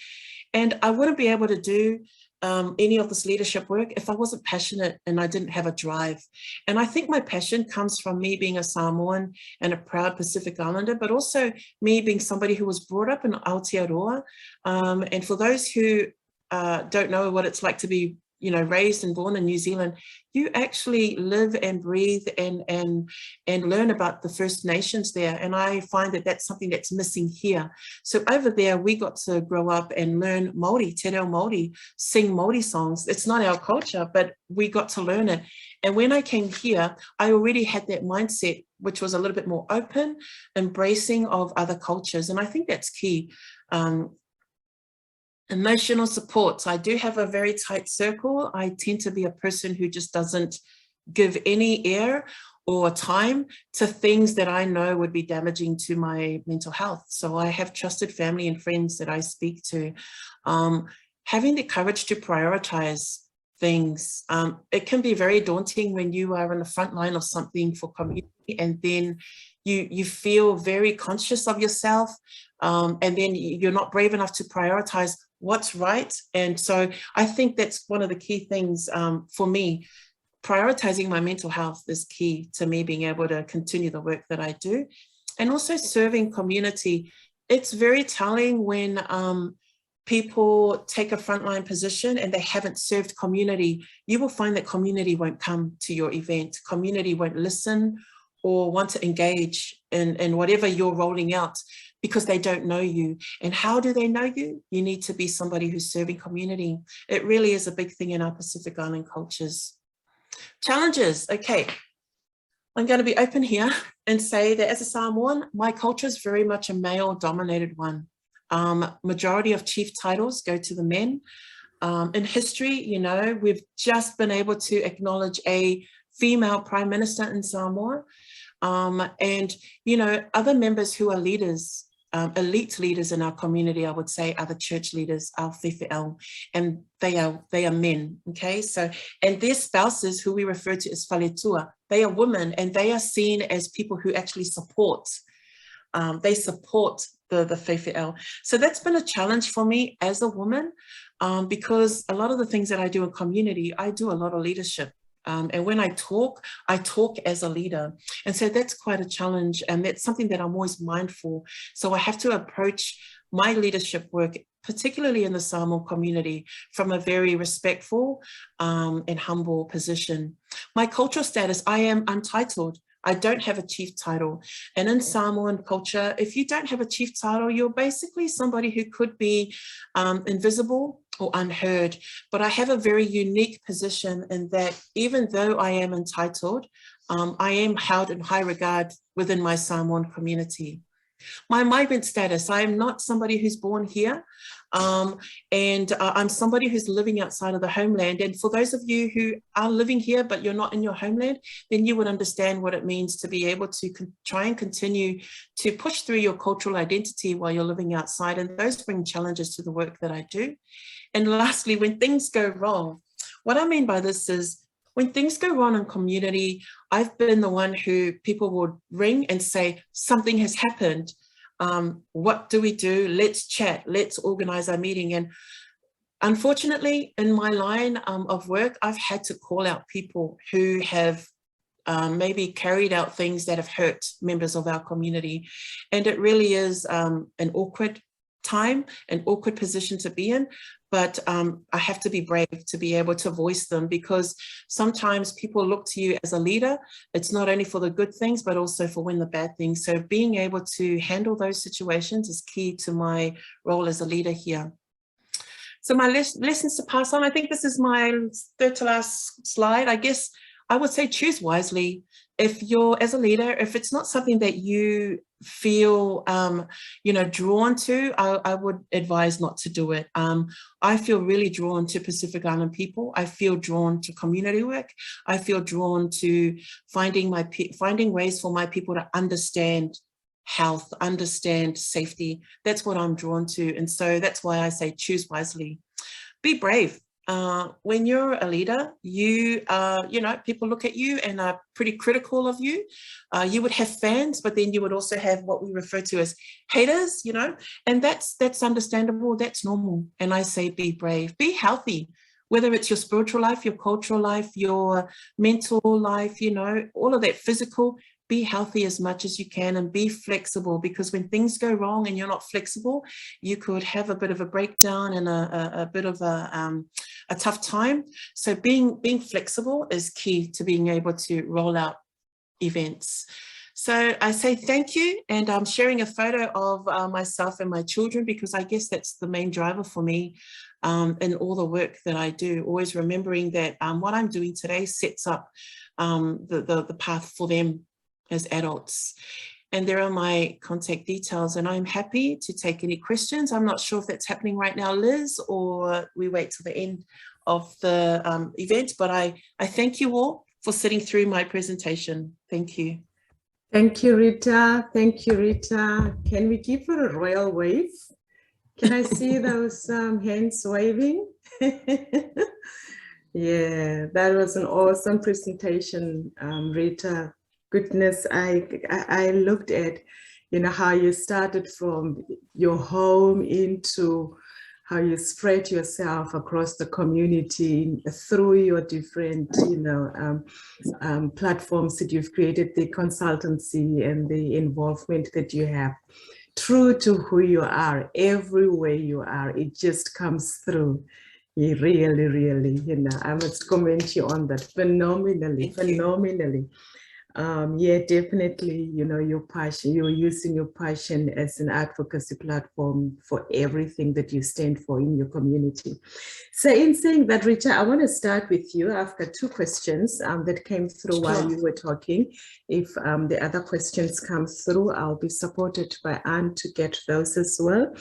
And I wouldn't be able to do any of this leadership work if I wasn't passionate and I didn't have a drive. And I think my passion comes from me being a Samoan and a proud Pacific Islander, but also me being somebody who was brought up in Aotearoa. And for those who don't know what it's like to be you know, raised and born in New Zealand, you actually live and breathe and learn about the First Nations there. And I find that that's something that's missing here. So over there, we got to grow up and learn Māori, te reo Māori, sing Māori songs. It's not our culture, but we got to learn it. And when I came here, I already had that mindset, which was a little bit more open, embracing of other cultures. And I think that's key. Emotional support. I do have a very tight circle. I tend to be a person who just doesn't give any air or time to things that I know would be damaging to my mental health. So I have trusted family and friends that I speak to. Having the courage to prioritize things. It can be very daunting when you are in the front line of something for community, and then you feel very conscious of yourself, and then you're not brave enough to prioritize what's right. And so I think that's one of the key things for me. Prioritizing my mental health is key to me being able to continue the work that I do. And also serving community. It's very telling when people take a frontline position and they haven't served community. You will find that community won't come to your event. Community won't listen or want to engage in whatever you're rolling out, because they don't know you. And how do they know you? You need to be somebody who's serving community. It really is a big thing in our Pacific Island cultures. Challenges, okay. I'm going to be open here and say that as a Samoan, my culture is very much a male-dominated one. Majority of chief titles go to the men. In history, you know, we've just been able to acknowledge a female prime minister in Samoa. And, you know, other members who are leaders, elite leaders in our community, I would say, are the church leaders, our whiwhiao, and they are men, okay? So, and their spouses, who we refer to as whaletua, they are women, and they are seen as people who actually support, they support the whiwhiao. So that's been a challenge for me as a woman, because a lot of the things that I do in community, I do a lot of leadership. And when I talk as a leader. And so that's quite a challenge. And that's something that I'm always mindful. So I have to approach my leadership work, particularly in the Samoan community, from a very respectful and humble position. My cultural status, I am untitled. I don't have a chief title. And in Samoan culture, if you don't have a chief title, you're basically somebody who could be invisible or unheard. But I have a very unique position in that even though I am entitled, I am held in high regard within my Samoan community. My migrant status, I am not somebody who's born here, and I'm somebody who's living outside of the homeland. And for those of you who are living here, but you're not in your homeland, then you would understand what it means to be able to try and continue to push through your cultural identity while you're living outside. And those bring challenges to the work that I do. And lastly, when things go wrong, what I mean by this is, when things go wrong in community, I've been the one who people would ring and say, something has happened. What do we do? Let's chat, let's organize our meeting. And unfortunately, in my line of work, I've had to call out people who have maybe carried out things that have hurt members of our community. And it really is an awkward time, an awkward position to be in. But I have to be brave to be able to voice them, because sometimes people look to you as a leader. It's not only for the good things, but also for when the bad things. So being able to handle those situations is key to my role as a leader here. So my lessons to pass on, I think this is my third to last slide. I guess I would say choose wisely. If you're, as a leader, if it's not something that you feel, drawn to, I would advise not to do it. I feel really drawn to Pacific Island people. I feel drawn to community work. I feel drawn to finding ways for my people to understand health, understand safety. That's what I'm drawn to. And so that's why I say choose wisely. Be brave. When you're a leader, people look at you and are pretty critical of you. You would have fans, but then you would also have what we refer to as haters, and that's understandable. That's normal. And I say, be brave, be healthy, whether it's your spiritual life, your cultural life, your mental life, all of that physical, be healthy as much as you can and be flexible, because when things go wrong and you're not flexible, you could have a bit of a breakdown and a bit of a tough time. So being flexible is key to being able to roll out events. So I say thank you, and I'm sharing a photo of myself and my children, because I guess that's the main driver for me in all the work that I do, always remembering that what I'm doing today sets up the path for them as adults. And there are my contact details, and I'm happy to take any questions. I'm not sure if that's happening right now, Liz, or we wait till the end of the event, but I thank you all for sitting through my presentation. Thank you. Thank you, Rita. Thank you, Rita. Can we give her a royal wave? Can I see those hands waving? Yeah, that was an awesome presentation, Rita. Goodness, I looked at, you know, how you started from your home into how you spread yourself across the community through your different, you know, platforms that you've created, the consultancy and the involvement that you have. True to who you are, everywhere you are, it just comes through. You really, you know, I must commend you on that phenomenally. Yeah, definitely, you know, your passion, you're using your passion as an advocacy platform for everything that you stand for in your community. So in saying that, Rita, I want to start with you. I've got two questions that came through while you were talking. If the other questions come through, I'll be supported by Anne to get those as well.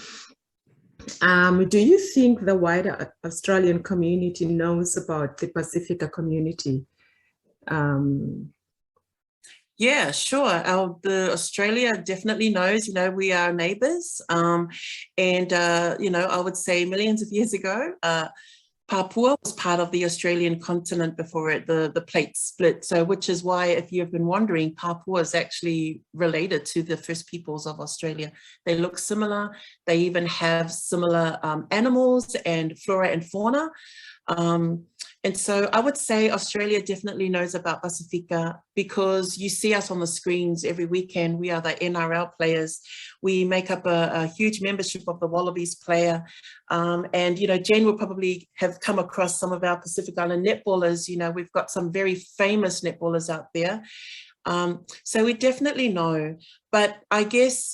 Do you think the wider Australian community knows about the Pacifica community? Yeah, sure. The Australia definitely knows, you know, we are neighbours. You know, I would say millions of years ago, Papua was part of the Australian continent before the plate split. So, which is why, if you've been wondering, Papua is actually related to the first peoples of Australia. They look similar. They even have similar animals and flora and fauna. And so I would say Australia definitely knows about Pacifica, because you see us on the screens every weekend. We are the NRL players. We make up a huge membership of the Wallabies player. And, you know, Jane will probably have come across some of our Pacific Island netballers. You know, we've got some very famous netballers out there. So we definitely know, but I guess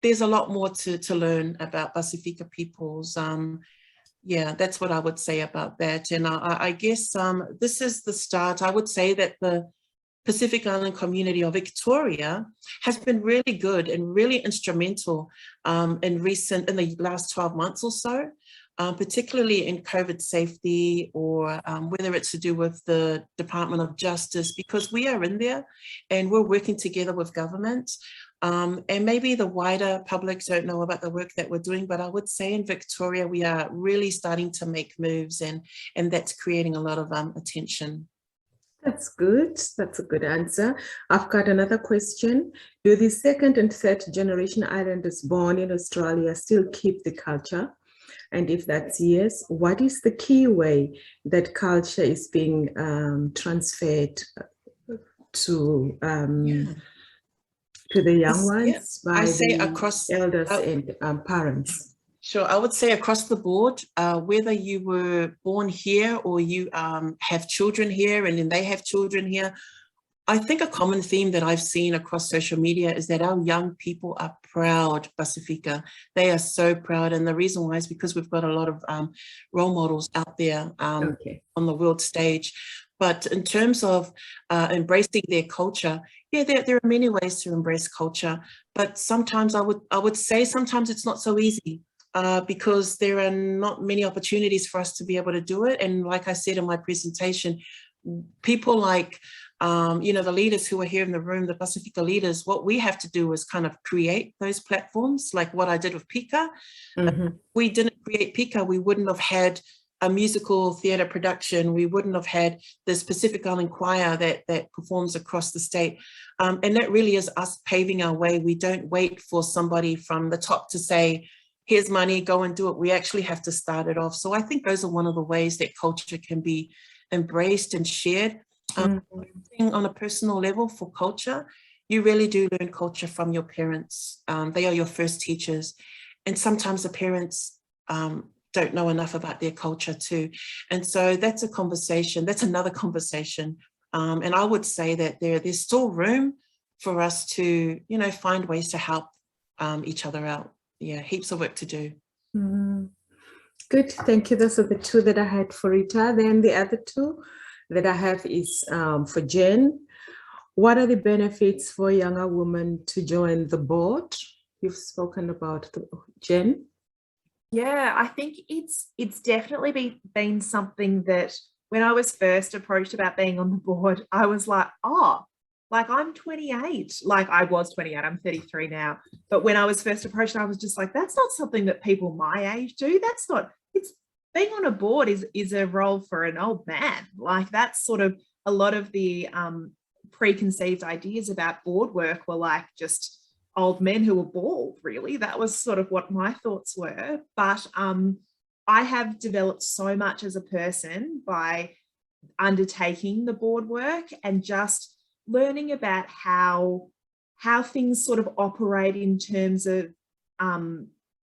there's a lot more to learn about Pacifica peoples. Yeah, that's what I would say about that. And I guess this is the start. I would say that the Pacific Island community of Victoria has been really good and really instrumental in the last 12 months or so, particularly in COVID safety, or whether it's to do with the Department of Justice, because we are in there and we're working together with government. And maybe the wider public don't know about the work that we're doing, but I would say in Victoria, we are really starting to make moves, and that's creating a lot of attention. That's good. That's a good answer. I've got another question. Do the second and third generation islanders born in Australia still keep the culture? And if that's yes, what is the key way that culture is being transferred to the young ones by the elders and parents? Sure, I would say across the board, whether you were born here or you have children here and then they have children here, I think a common theme that I've seen across social media is that our young people are proud Pacifica. They are so proud, and the reason why is because we've got a lot of role models out there on the world stage. But in terms of embracing their culture, yeah, there are many ways to embrace culture, but sometimes I would say sometimes it's not so easy. Because there are not many opportunities for us to be able to do it. And like I said in my presentation, people like, you know, the leaders who are here in the room, the Pacifica leaders, what we have to do is kind of create those platforms, like what I did with Pika. If we didn't create Pika, we wouldn't have had a musical theatre production. We wouldn't have had this Pacific Island choir that performs across the state. And that really is us paving our way. We don't wait for somebody from the top to say, here's money, go and do it. We actually have to start it off. So I think those are one of the ways that culture can be embraced and shared. On a personal level for culture you really do learn culture from your parents. They are your first teachers. And sometimes the parents don't know enough about their culture too. And so that's a conversation, that's another conversation. And I would say that there's still room for us to, you know, find ways to help each other out. Yeah, heaps of work to do. Good, thank you. Those are the two that I had for Rita. Then the other two that I have is for Jen. What are the benefits for a younger woman to join the board? You've spoken about Jen. Yeah, I think it's definitely been something that when I was first approached about being on the board, I was like, oh, like I'm 28, like I was 28, I'm 33 now. But when I was first approached, I was just like, that's not something that people my age do. That's not, it's being on a board is a role for an old man. Like that's sort of a lot of the preconceived ideas about board work were like just old men who were bald, really. That was sort of what my thoughts were. But I have developed so much as a person by undertaking the board work and just learning about how things sort of operate in terms of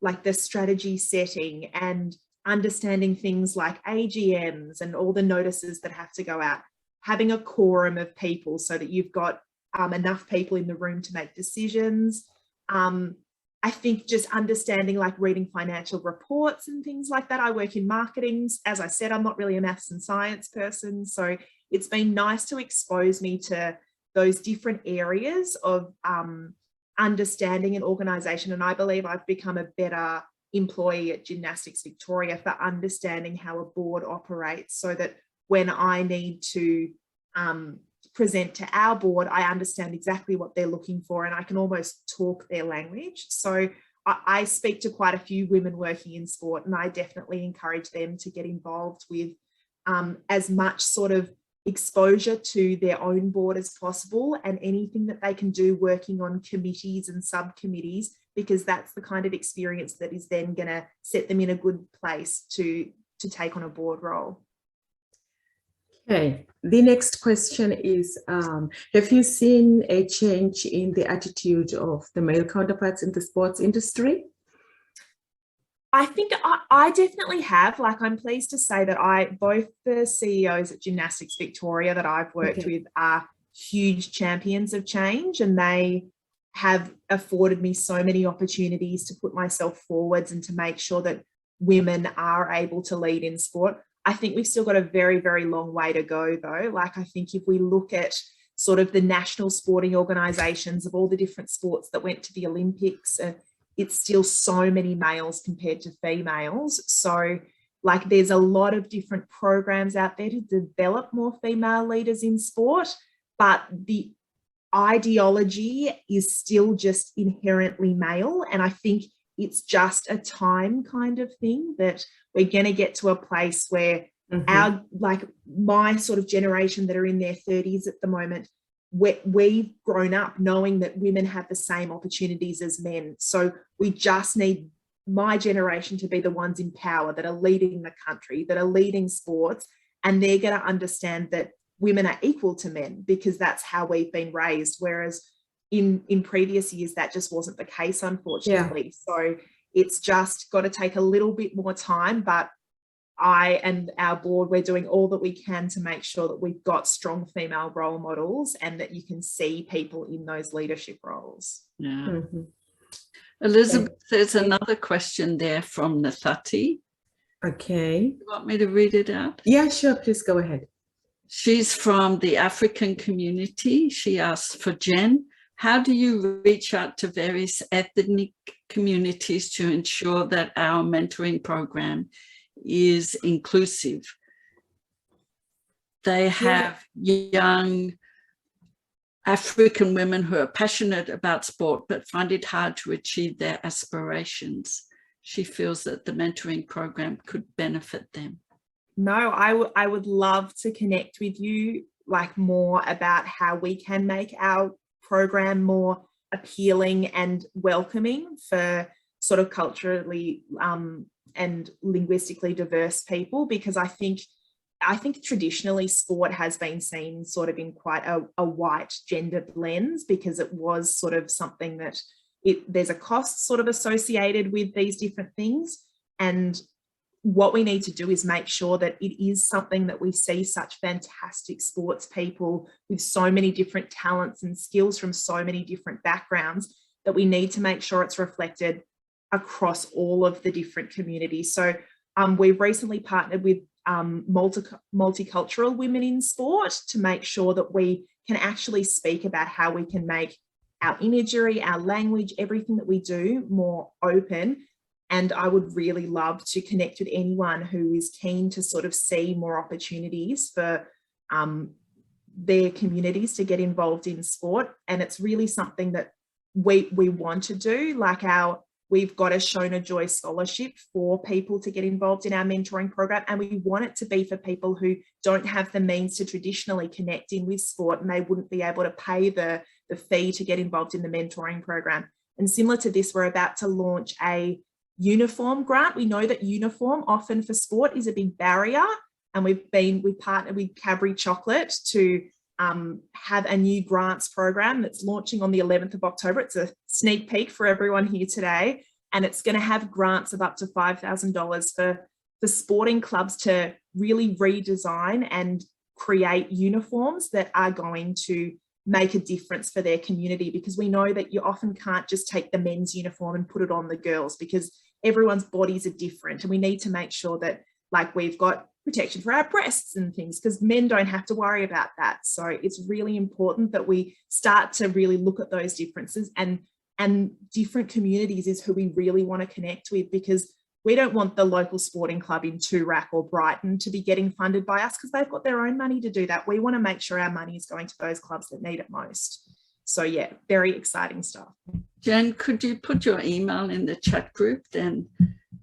like the strategy setting and understanding things like AGMs and all the notices that have to go out, having a quorum of people so that you've got enough people in the room to make decisions. I think just understanding like reading financial reports and things like that. I work in marketing. As I said, I'm not really a maths and science person. So it's been nice to expose me to those different areas of understanding an organisation. And I believe I've become a better employee at Gymnastics Victoria for understanding how a board operates so that when I need to present to our board, I understand exactly what they're looking for and I can almost talk their language. So I speak to quite a few women working in sport and I definitely encourage them to get involved with as much sort of exposure to their own board as possible and anything that they can do working on committees and subcommittees, because that's the kind of experience that is then going to set them in a good place to take on a board role. Okay, the next question is, have you seen a change in the attitude of the male counterparts in the sports industry? I think I definitely have. Like, I'm pleased to say that both the CEOs at Gymnastics Victoria that I've worked with are huge champions of change, and they have afforded me so many opportunities to put myself forwards and to make sure that women are able to lead in sport. I think we've still got a very, very long way to go though. Like, I think if we look at sort of the national sporting organisations of all the different sports that went to the Olympics, it's still so many males compared to females. So like there's a lot of different programs out there to develop more female leaders in sport, but the ideology is still just inherently male. And I think it's just a time kind of thing that we're going to get to a place where our, like my sort of generation that are in their 30s at the moment, we've grown up knowing that women have the same opportunities as men. So we just need my generation to be the ones in power that are leading the country, that are leading sports, and they're going to understand that women are equal to men because that's how we've been raised. Whereas in previous years, that just wasn't the case, unfortunately. Yeah. So it's just got to take a little bit more time, but I and our board, we're doing all that we can to make sure that we've got strong female role models and that you can see people in those leadership roles. Yeah. Elizabeth, there's another question there from Nathati. Okay. You want me to read it out? Yeah, sure. Please go ahead. She's from the African community. She asks, for Jen, how do you reach out to various ethnic communities to ensure that our mentoring program is inclusive? They have young African women who are passionate about sport but find it hard to achieve their aspirations. She feels that the mentoring program could benefit them. No, I would love to connect with you like more about how we can make our program more appealing and welcoming for sort of culturally and linguistically diverse people, because I think I think traditionally sport has been seen sort of in quite a white gendered lens, because it was sort of something that there's a cost sort of associated with these different things. And what we need to do is make sure that it is something that we see such fantastic sports people with so many different talents and skills from so many different backgrounds, that we need to make sure it's reflected across all of the different communities. So we've recently partnered with multicultural women in sport to make sure that we can actually speak about how we can make our imagery, our language, everything that we do more open. And I would really love to connect with anyone who is keen to sort of see more opportunities for their communities to get involved in sport. And it's really something that we want to do. Like we've got a Shona Joy scholarship for people to get involved in our mentoring program. And we want it to be for people who don't have the means to traditionally connect in with sport, and they wouldn't be able to pay the fee to get involved in the mentoring program. And similar to this, we're about to launch a uniform grant. We know that uniform often for sport is a big barrier. And we've partnered with Cadbury Chocolate to have a new grants program that's launching on the 11th of October. It's a sneak peek for everyone here today. And it's going to have grants of up to $5,000 for sporting clubs to really redesign and create uniforms that are going to make a difference for their community, because we know that you often can't just take the men's uniform and put it on the girls, because everyone's bodies are different. And we need to make sure that, like, we've got protection for our breasts and things, because men don't have to worry about that. So it's really important that we start to really look at those differences, and different communities is who we really want to connect with, because we don't want the local sporting club in Toorak or Brighton to be getting funded by us, because they've got their own money to do that. We want to make sure our money is going to those clubs that need it most. So yeah, very exciting stuff. Jen, could you put your email in the chat group? Then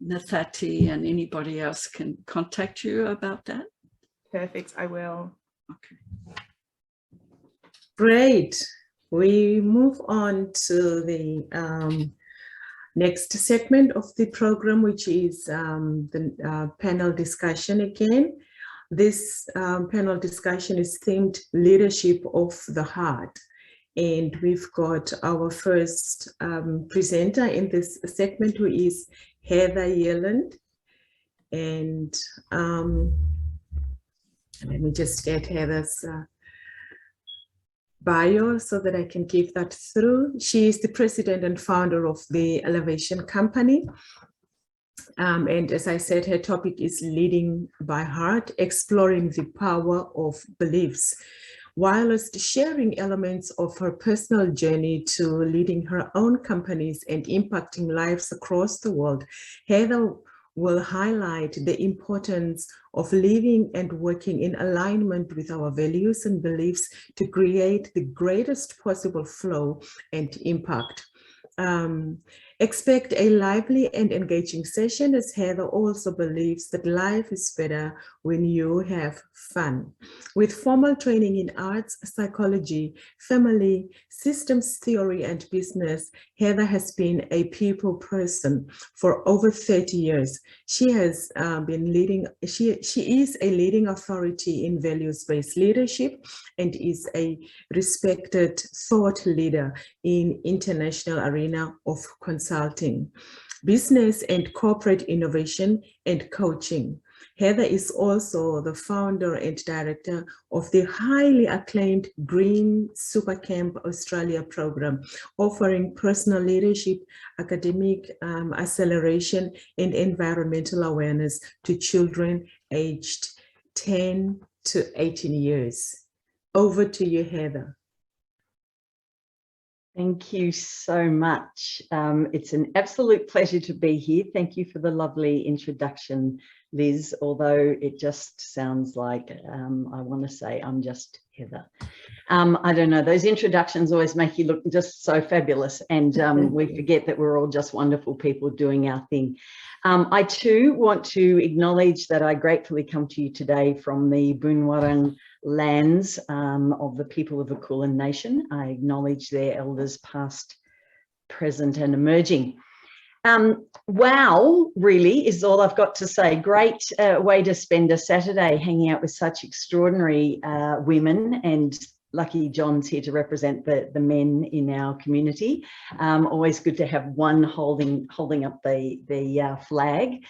Nathati and anybody else can contact you about that. Perfect, I will. Okay. Great. We move on to the next segment of the program, which is the panel discussion again. This panel discussion is themed Leadership of the Heart. And we've got our first presenter in this segment, who is Heather Yelland. And let me just get Heather's bio so that I can give that through. She is the president and founder of the Elevation Company. And as I said, her topic is Leading by Heart, exploring the power of beliefs, whilst sharing elements of her personal journey to leading her own companies and impacting lives across the world. Heather will highlight the importance of living and working in alignment with our values and beliefs to create the greatest possible flow and impact. Expect a lively and engaging session, as Heather also believes that life is better when you have fun. With formal training in arts, psychology, family, systems theory, and business, Heather has been a people person for over 30 years. She has been leading, she is a leading authority in values-based leadership and is a respected thought leader in international arena of consulting, business and corporate innovation and coaching. Heather is also the founder and director of the highly acclaimed Green Supercamp Australia program, offering personal leadership, academic acceleration, and environmental awareness to children aged 10 to 18 years. Over to you, Heather. Thank you so much. It's an absolute pleasure to be here. Thank you for the lovely introduction, Liz, although it just sounds like I want to say I'm just Heather. I don't know, those introductions always make you look just so fabulous, and we forget that we're all just wonderful people doing our thing. I too want to acknowledge that I gratefully come to you today from the Boonwurrung lands of the people of the Kulin Nation. I acknowledge their elders past, present and emerging. Wow, really is all I've got to say. Great way to spend a Saturday hanging out with such extraordinary women, and lucky John's here to represent the men in our community. Always good to have one holding up the flag.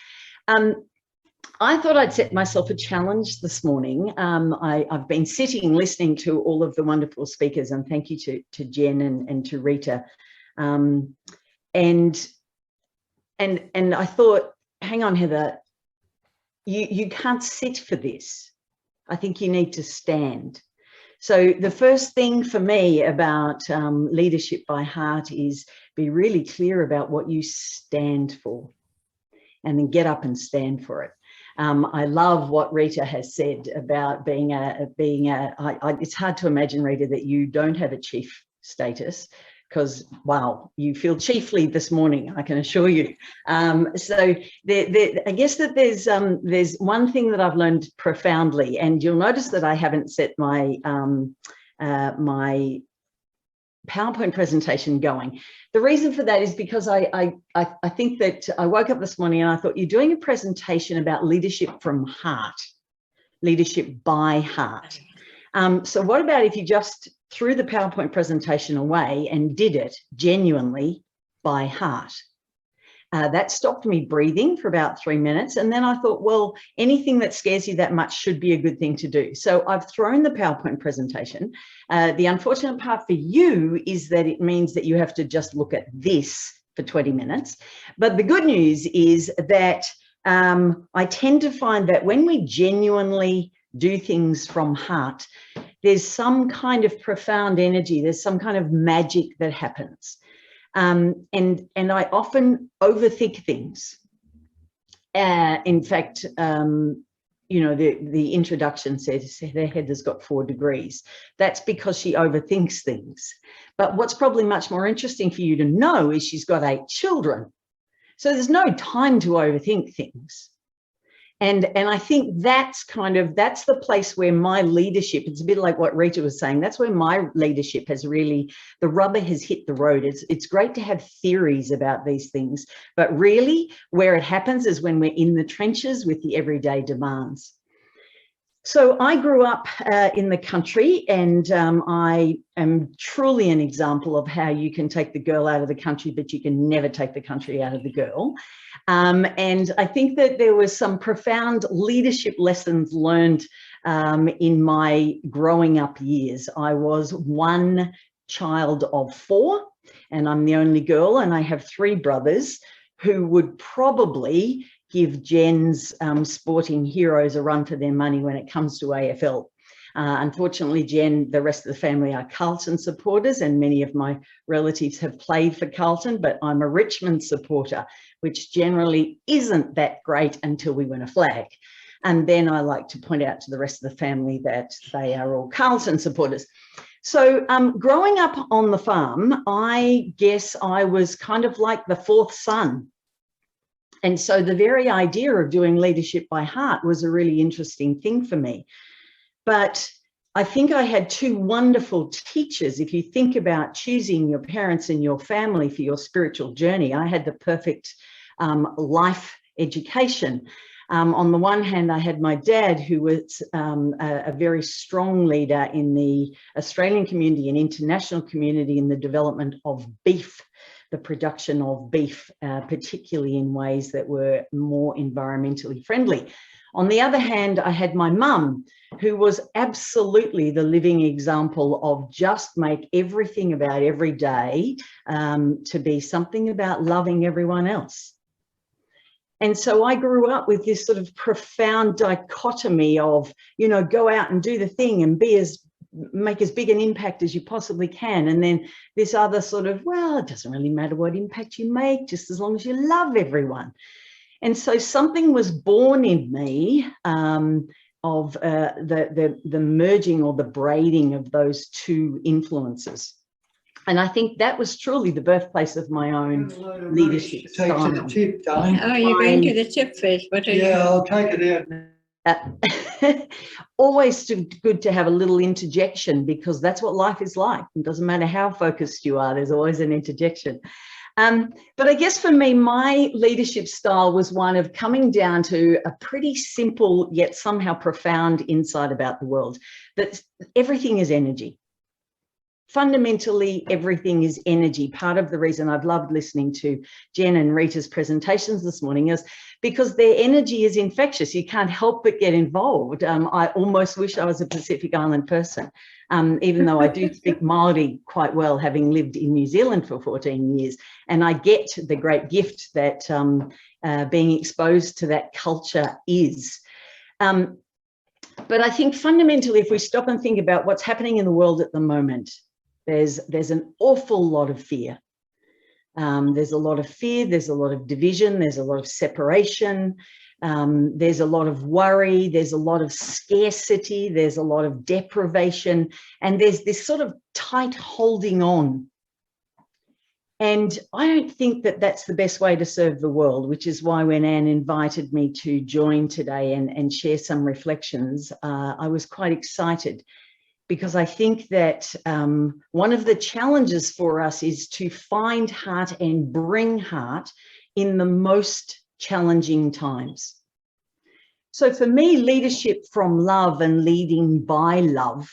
I thought I'd set myself a challenge this morning. I've been sitting listening to all of the wonderful speakers, and thank you to Jen and to Rita. And I thought, hang on, Heather, you can't sit for this. I think you need to stand. So the first thing for me about leadership by heart is be really clear about what you stand for, and then get up and stand for it. I love what Rita has said about it's hard to imagine, Rita, that you don't have a chief status, because, wow, you feel chiefly this morning, I can assure you. So I guess that there's one thing that I've learned profoundly, and you'll notice that I haven't set my my PowerPoint presentation going. The reason for that is because I think that I woke up this morning and I thought, you're doing a presentation about leadership from heart, leadership by heart. So what about if you just threw the PowerPoint presentation away and did it genuinely by heart? That stopped me breathing for about 3 minutes. And then I thought, well, anything that scares you that much should be a good thing to do. So I've thrown the PowerPoint presentation. The unfortunate part for you is that it means that you have to just look at this for 20 minutes. But the good news is that I tend to find that when we genuinely do things from heart, there's some kind of profound energy, there's some kind of magic that happens. And I often overthink things. In fact, you know, the introduction says their head has got 4 degrees. That's because she overthinks things. But what's probably much more interesting for you to know is she's got 8 children. So there's no time to overthink things. And I think that's the place where my leadership, it's a bit like what Rita was saying, that's where my leadership has really, the rubber has hit the road. It's great to have theories about these things, but really where it happens is when we're in the trenches with the everyday demands. So I grew up in the country, and I am truly an example of how you can take the girl out of the country, but you can never take the country out of the girl. And I think that there was some profound leadership lessons learned in my growing up years. I was one child of 4, and I'm the only girl, and I have 3 brothers who would probably give Jen's sporting heroes a run for their money when it comes to AFL. Unfortunately, Jen, the rest of the family are Carlton supporters, and many of my relatives have played for Carlton, but I'm a Richmond supporter, which generally isn't that great until we win a flag. And then I like to point out to the rest of the family that they are all Carlton supporters. So growing up on the farm, I guess I was kind of like the 4th son. And so the very idea of doing leadership by heart was a really interesting thing for me. But I think I had 2 wonderful teachers. If you think about choosing your parents and your family for your spiritual journey, I had the perfect life education. On the one hand, I had my dad, who was a very strong leader in the Australian community and international community in the development of beef, the production of beef, particularly in ways that were more environmentally friendly. On the other hand, I had my mum, who was absolutely the living example of just make everything about every day to be something about loving everyone else. And so I grew up with this sort of profound dichotomy of, you know, go out and do the thing and make as big an impact as you possibly can. And then this other sort of, well, it doesn't really matter what impact you make, just as long as you love everyone. And so something was born in me of the merging or the braiding of those 2 influences. And I think that was truly the birthplace of my own leadership style. Take to the tip, darling. Oh, you're going to the tip first. What are you? Yeah, I'll take it out. Always good to have a little interjection, because that's what life is like. It doesn't matter how focused you are, there's always an interjection. But I guess for me, my leadership style was one of coming down to a pretty simple yet somehow profound insight about the world, that everything is energy. Fundamentally, everything is energy. Part of the reason I've loved listening to Jen and Rita's presentations this morning is because their energy is infectious. You can't help but get involved. I almost wish I was a Pacific Island person, even though I do speak Māori quite well, having lived in New Zealand for 14 years. And I get the great gift that being exposed to that culture is. But I think fundamentally, if we stop and think about what's happening in the world at the moment, there's an awful lot of fear. There's a lot of fear, there's a lot of division, there's a lot of separation, there's a lot of worry, there's a lot of scarcity, there's a lot of deprivation, and there's this sort of tight holding on. And I don't think that that's the best way to serve the world, which is why when Anne invited me to join today and share some reflections, I was quite excited. Because I think that one of the challenges for us is to find heart and bring heart in the most challenging times. So for me, leadership from love and leading by love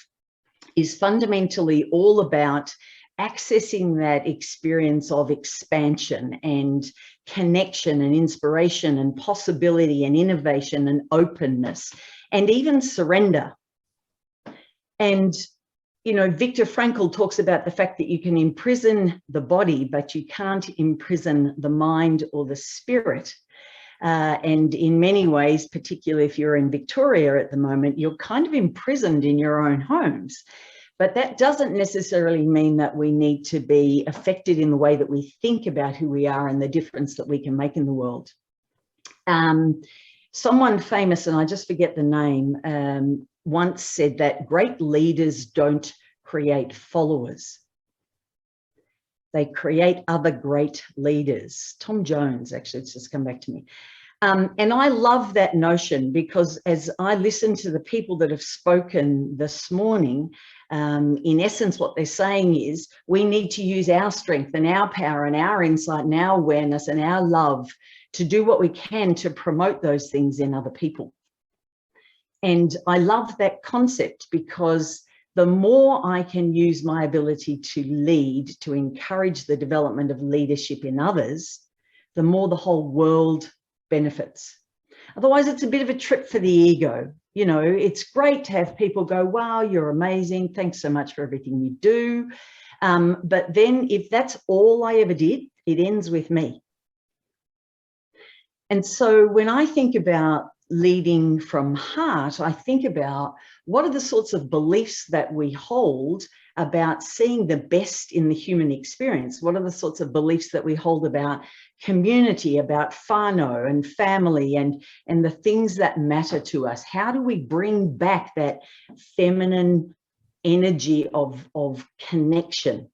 is fundamentally all about accessing that experience of expansion and connection and inspiration and possibility and innovation and openness and even surrender. And, you know, Viktor Frankl talks about the fact that you can imprison the body, but you can't imprison the mind or the spirit. And in many ways, particularly if you're in Vitoria at the moment, you're kind of imprisoned in your own homes. But that doesn't necessarily mean that we need to be affected in the way that we think about who we are and the difference that we can make in the world. Someone famous, and I just forget the name, once said that great leaders don't create followers. They create other great leaders. Tom Jones, actually, it's just come back to me. And I love that notion because as I listen to the people that have spoken this morning, in essence, what they're saying is we need to use our strength and our power and our insight and our awareness and our love to do what we can to promote those things in other people. And I love that concept because the more I can use my ability to lead, to encourage the development of leadership in others, the more the whole world benefits. Otherwise, it's a bit of a trip for the ego. You know, it's great to have people go, wow, you're amazing. Thanks so much for everything you do. But then if that's all I ever did, it ends with me. And so when I think about leading from heart, I think about what are the sorts of beliefs that we hold about seeing the best in the human experience? What are the sorts of beliefs that we hold about community, about whānau and family and the things that matter to us? How do we bring back that feminine energy of connection?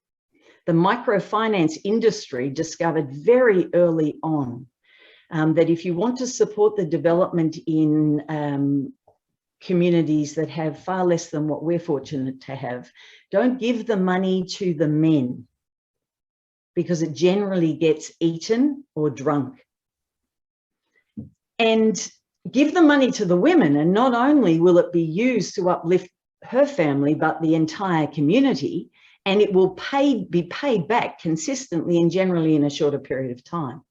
The microfinance industry discovered very early on that if you want to support the development in communities that have far less than what we're fortunate to have, don't give the money to the men because it generally gets eaten or drunk. And give the money to the women, and not only will it be used to uplift her family, but the entire community, and it will be paid back consistently and generally in a shorter period of time.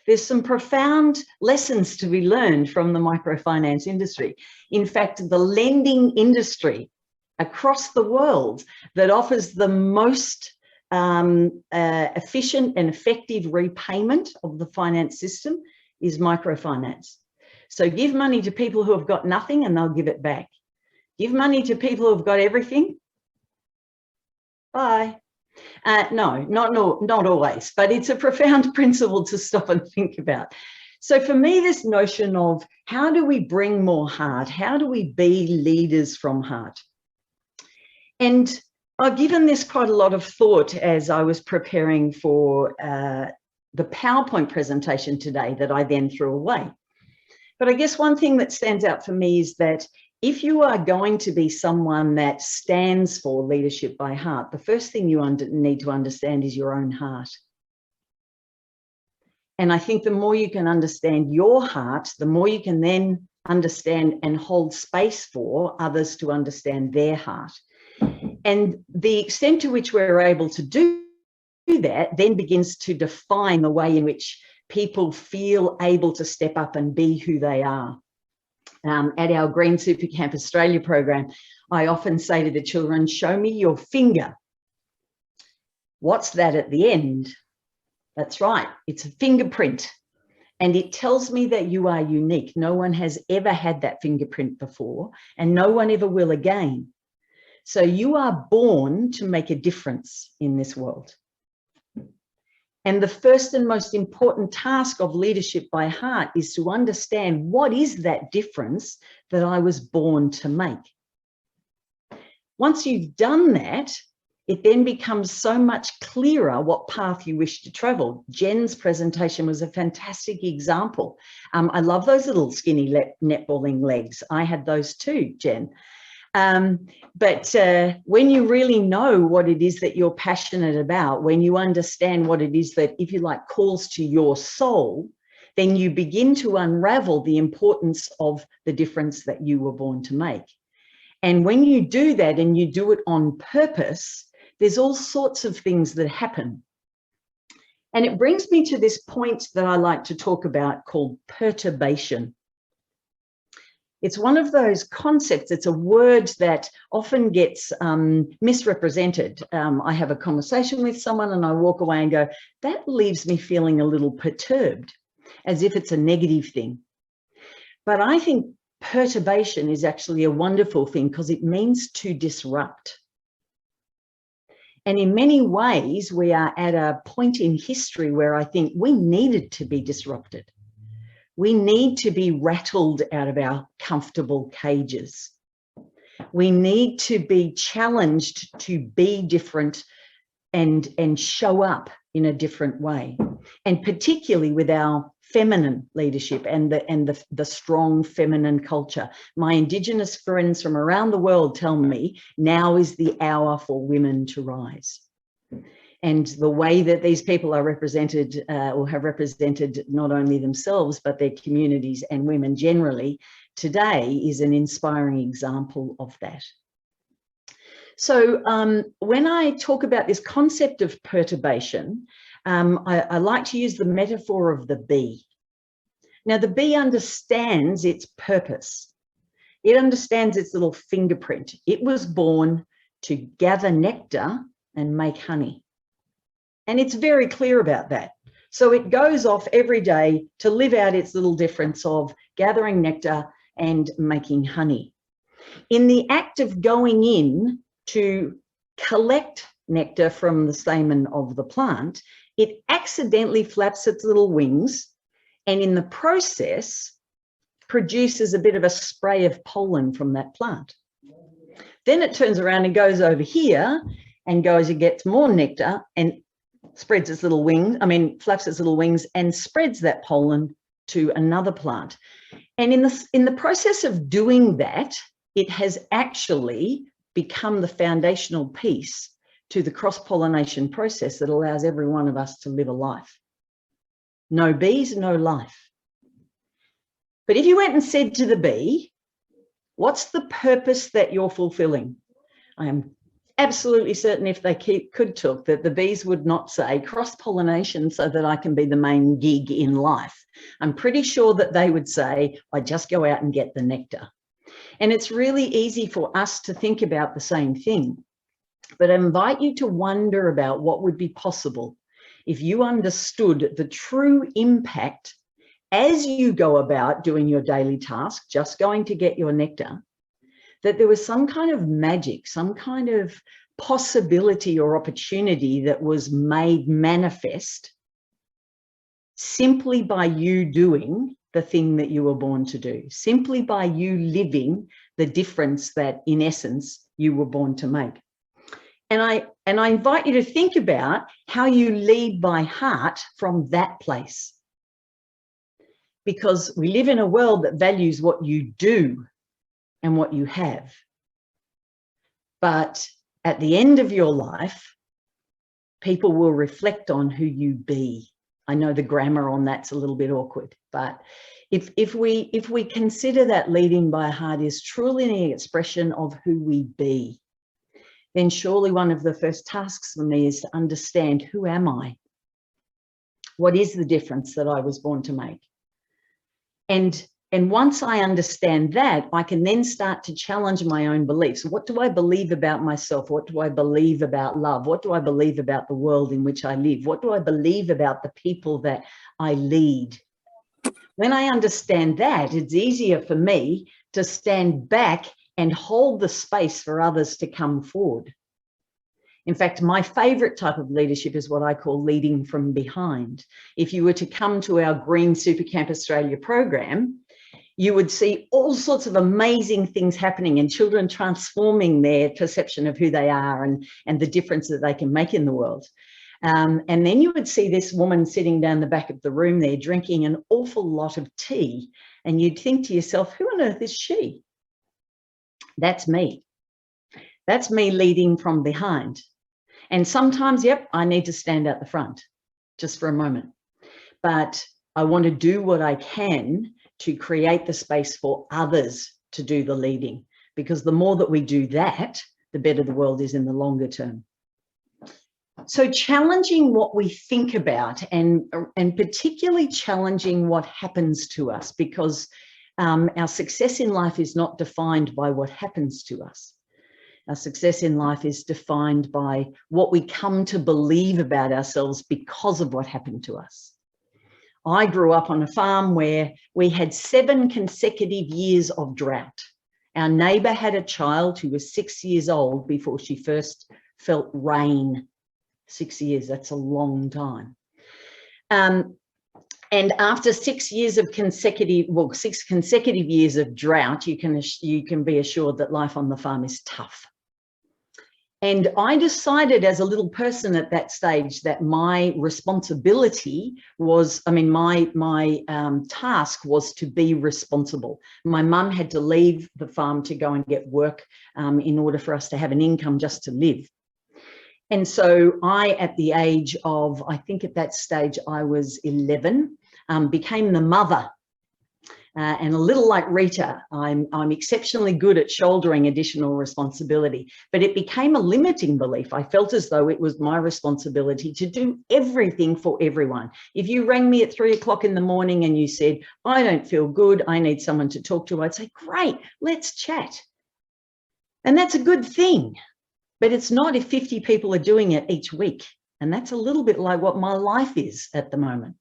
There's some profound lessons to be learned from the microfinance industry. In fact, the lending industry across the world that offers the most efficient and effective repayment of the finance system is microfinance. So give money to people who have got nothing and they'll give it back. Give money to people who have got everything. Bye. No, not always, but it's a profound principle to stop and think about. So for me, this notion of how do we bring more heart? How do we be leaders from heart? And I've given this quite a lot of thought as I was preparing for the PowerPoint presentation today that I then threw away. But I guess one thing that stands out for me is that if you are going to be someone that stands for leadership by heart, the first thing you need to understand is your own heart. And I think the more you can understand your heart, the more you can then understand and hold space for others to understand their heart. And the extent to which we're able to do that then begins to define the way in which people feel able to step up and be who they are. At our Green Super Camp Australia program, I often say to the children, show me your finger. What's that at the end? That's right, it's a fingerprint. And it tells me that you are unique. No one has ever had that fingerprint before, and no one ever will again. So you are born to make a difference in this world. And the first and most important task of leadership by heart is to understand what is that difference that I was born to make. Once you've done that, it then becomes so much clearer what path you wish to travel. Jen's presentation was a fantastic example. I love those little skinny netballing legs. I had those too, Jen. But when you really know what it is that you're passionate about, when you understand what it is that, if you like, calls to your soul, then you begin to unravel the importance of the difference that you were born to make. And when you do that and you do it on purpose, there's all sorts of things that happen. And it brings me to this point that I like to talk about called perturbation. It's one of those concepts, it's a word that often gets misrepresented. I have a conversation with someone and I walk away and go, that leaves me feeling a little perturbed, as if it's a negative thing. But I think perturbation is actually a wonderful thing because it means to disrupt. And in many ways, we are at a point in history where I think we needed to be disrupted. We need to be rattled out of our comfortable cages. We need to be challenged to be different and show up in a different way. And particularly with our feminine leadership and the strong feminine culture. My Indigenous friends from around the world tell me now is the hour for women to rise. And the way that these people are represented or have represented not only themselves, but their communities and women generally today is an inspiring example of that. So when I talk about this concept of perturbation, I like to use the metaphor of the bee. Now, the bee understands its purpose. It understands its little fingerprint. It was born to gather nectar and make honey. And it's very clear about that. So it goes off every day to live out its little difference of gathering nectar and making honey. In the act of going in to collect nectar from the stamen of the plant, it accidentally flaps its little wings and in the process produces a bit of a spray of pollen from that plant. Then it turns around and goes over here and goes and gets more nectar and spreads its little wings, flaps its little wings and spreads that pollen to another plant. And in the process of doing that, it has actually become the foundational piece to the cross-pollination process that allows every one of us to live a life. No bees, no life. But if you went and said to the bee, what's the purpose that you're fulfilling? I am absolutely certain if they could talk that the bees would not say cross-pollination so that I can be the main gig in life. I'm pretty sure that they would say, I just go out and get the nectar. And it's really easy for us to think about the same thing. But I invite you to wonder about what would be possible if you understood the true impact as you go about doing your daily task, just going to get your nectar, that there was some kind of magic, some kind of possibility or opportunity that was made manifest simply by you doing the thing that you were born to do, simply by you living the difference that in essence you were born to make. And I invite you to think about how you lead by heart from that place. Because we live in a world that values what you do and what you have. But at the end of your life, people will reflect on who you be. I know the grammar on that's a little bit awkward, but if we consider that leading by heart is truly an expression of who we be, then surely one of the first tasks for me is to understand, who am I? What is the difference that I was born to make? And once I understand that, I can then start to challenge my own beliefs. What do I believe about myself? What do I believe about love? What do I believe about the world in which I live? What do I believe about the people that I lead? When I understand that, it's easier for me to stand back and hold the space for others to come forward. In fact, my favorite type of leadership is what I call leading from behind. If you were to come to our Green Supercamp Australia program, you would see all sorts of amazing things happening and children transforming their perception of who they are and the difference that they can make in the world. And then you would see this woman sitting down the back of the room there drinking an awful lot of tea. And you'd think to yourself, who on earth is she? That's me. That's me leading from behind. And sometimes, yep, I need to stand at the front just for a moment. But I want to do what I can to create the space for others to do the leading, because the more that we do that, the better the world is in the longer term. So challenging what we think about and particularly challenging what happens to us, because our success in life is not defined by what happens to us. Our success in life is defined by what we come to believe about ourselves because of what happened to us. I grew up on a farm where we had 7 consecutive years of drought. Our neighbour had a child who was 6 years old before she first felt rain. 6 years, that's a long time. And after 6 years of consecutive, well, 6 consecutive years of drought, you can be assured that life on the farm is tough. And I decided as a little person at that stage that my responsibility was, my task was to be responsible. My mum had to leave the farm to go and get work in order for us to have an income just to live. And so I, at the age of, I think at that stage I was 11, became the mother. And a little like Rita, I'm exceptionally good at shouldering additional responsibility, but it became a limiting belief. I felt as though it was my responsibility to do everything for everyone. If you rang me at 3 o'clock in the morning and you said, I don't feel good, I need someone to talk to, I'd say, great, let's chat. And that's a good thing, but it's not if 50 people are doing it each week. And that's a little bit like what my life is at the moment.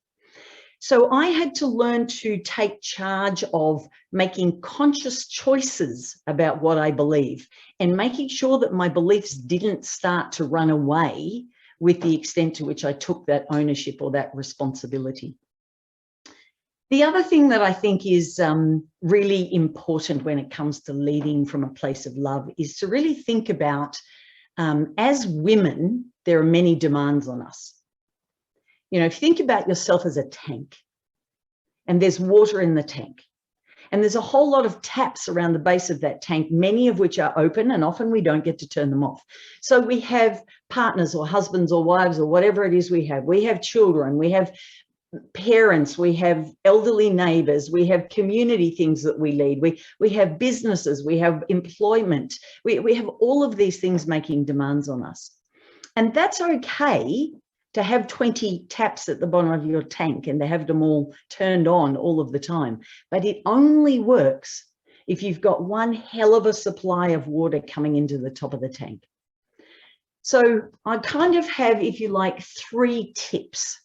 So I had to learn to take charge of making conscious choices about what I believe and making sure that my beliefs didn't start to run away with the extent to which I took that ownership or that responsibility. The other thing that I think is really important when it comes to leading from a place of love is to really think about, as women, there are many demands on us. You know, if you think about yourself as a tank and there's water in the tank and there's a whole lot of taps around the base of that tank, many of which are open and often we don't get to turn them off. So we have partners or husbands or wives or whatever it is we have children, we have parents, we have elderly neighbours, we have community things that we lead, we have businesses, we have employment, we have all of these things making demands on us. And that's okay to have 20 taps at the bottom of your tank and to have them all turned on all of the time. But it only works if you've got one hell of a supply of water coming into the top of the tank. So I kind of have, if you like, 3 tips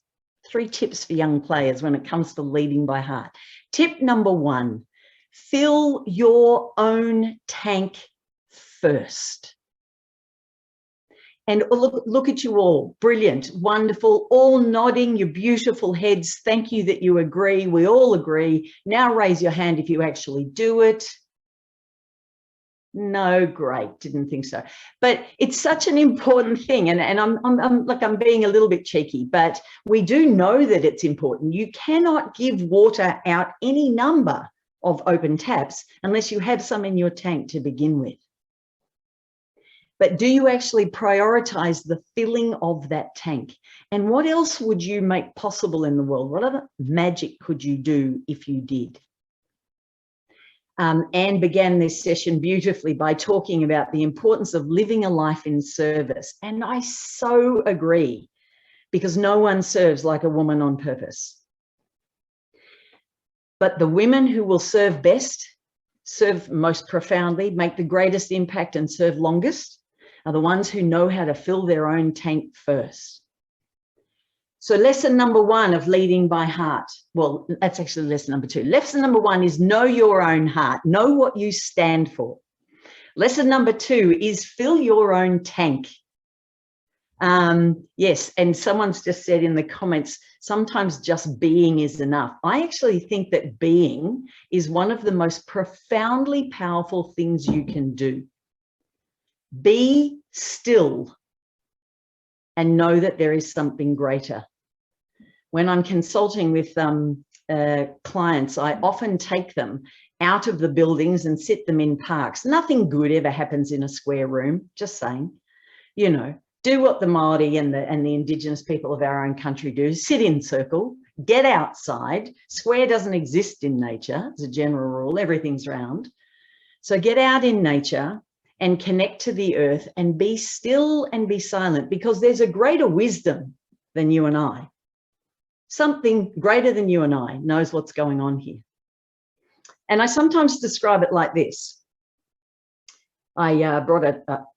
for young players when it comes to leading by heart. Tip number 1, fill your own tank first. And look at you all, brilliant, wonderful, all nodding your beautiful heads. Thank you that you agree. We all agree. Now raise your hand if you actually do it. No, great, didn't think so. But it's such an important thing. And I'm being a little bit cheeky, but we do know that it's important. You cannot give water out any number of open taps unless you have some in your tank to begin with. but do you actually prioritize the filling of that tank? And what else would you make possible in the world? What other magic could you do if you did? Anne began this session beautifully by talking about the importance of living a life in service. And I so agree, because no one serves like a woman on purpose. But the women who will serve best, serve most profoundly, make the greatest impact and serve longest are the ones who know how to fill their own tank first. So lesson number one of leading by heart, well, that's actually lesson number two. Lesson number one is know your own heart, know what you stand for. Lesson number two is fill your own tank. Yes, and someone's just said in the comments, sometimes just being is enough. I actually think that being is one of the most profoundly powerful things you can do. Be still and know that there is something greater. When I'm consulting with clients, I often take them out of the buildings and sit them in parks. Nothing good ever happens in a square room, just saying. You know, do what the Māori and the Indigenous people of our own country do. Sit in circle, get outside. Square doesn't exist in nature as a general rule, everything's round. So get out in nature and connect to the earth and be still and be silent, because there's a greater wisdom than you and I. Something greater than you and I knows what's going on here. And I sometimes describe it like this. I brought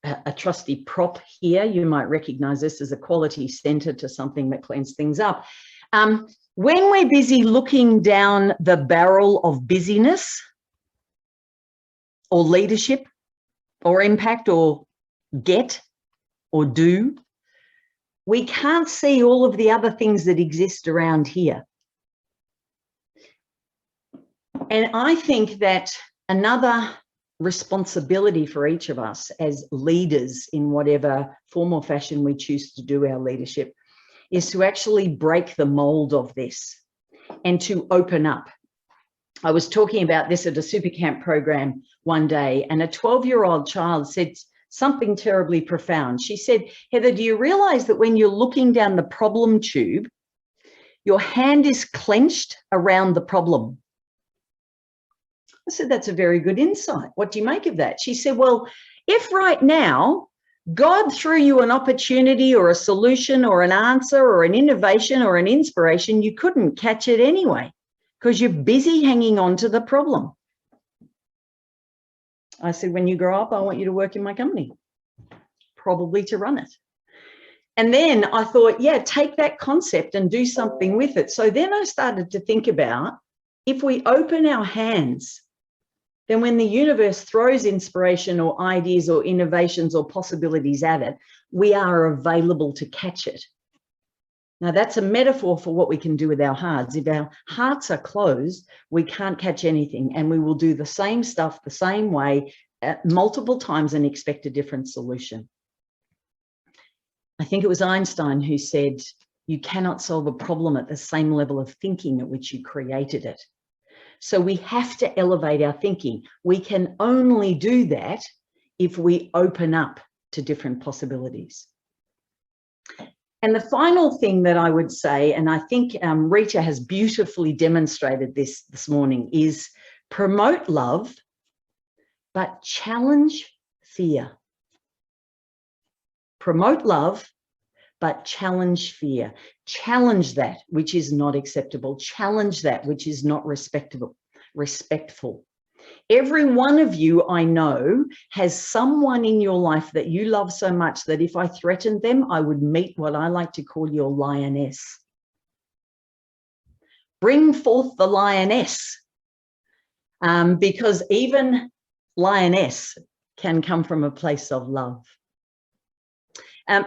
a trusty prop here. You might recognize this as a quality center to something that cleans things up. When we're busy looking down the barrel of busyness or leadership or impact or get or do, we can't see all of the other things that exist around here. And I think that another responsibility for each of us as leaders in whatever form or fashion we choose to do our leadership is to actually break the mold of this and to open up. I was talking about this at a super camp program one day, and a 12-year-old child said something terribly profound. She said, Heather, do you realize that when you're looking down the problem tube, your hand is clenched around the problem? I said, that's a very good insight. What do you make of that? She said, well, if right now God threw you an opportunity or a solution or an answer or an innovation or an inspiration, you couldn't catch it anyway because you're busy hanging on to the problem. I said, when you grow up, I want you to work in my company, probably to run it. And then I thought, yeah, take that concept and do something with it. So then I started to think about, if we open our hands, then when the universe throws inspiration or ideas or innovations or possibilities at it, we are available to catch it. Now, that's a metaphor for what we can do with our hearts. If our hearts are closed, we can't catch anything, and we will do the same stuff the same way multiple times and expect a different solution. I think it was Einstein who said, you cannot solve a problem at the same level of thinking at which you created it. So we have to elevate our thinking. We can only do that if we open up to different possibilities. And the final thing that I would say, and I think Rita has beautifully demonstrated this morning, is promote love, but challenge fear. Promote love, but challenge fear. Challenge that which is not acceptable. Challenge that which is not respectful. Every one of you I know has someone in your life that you love so much that if I threatened them, I would meet what I like to call your lioness. Bring forth the lioness, because even lioness can come from a place of love.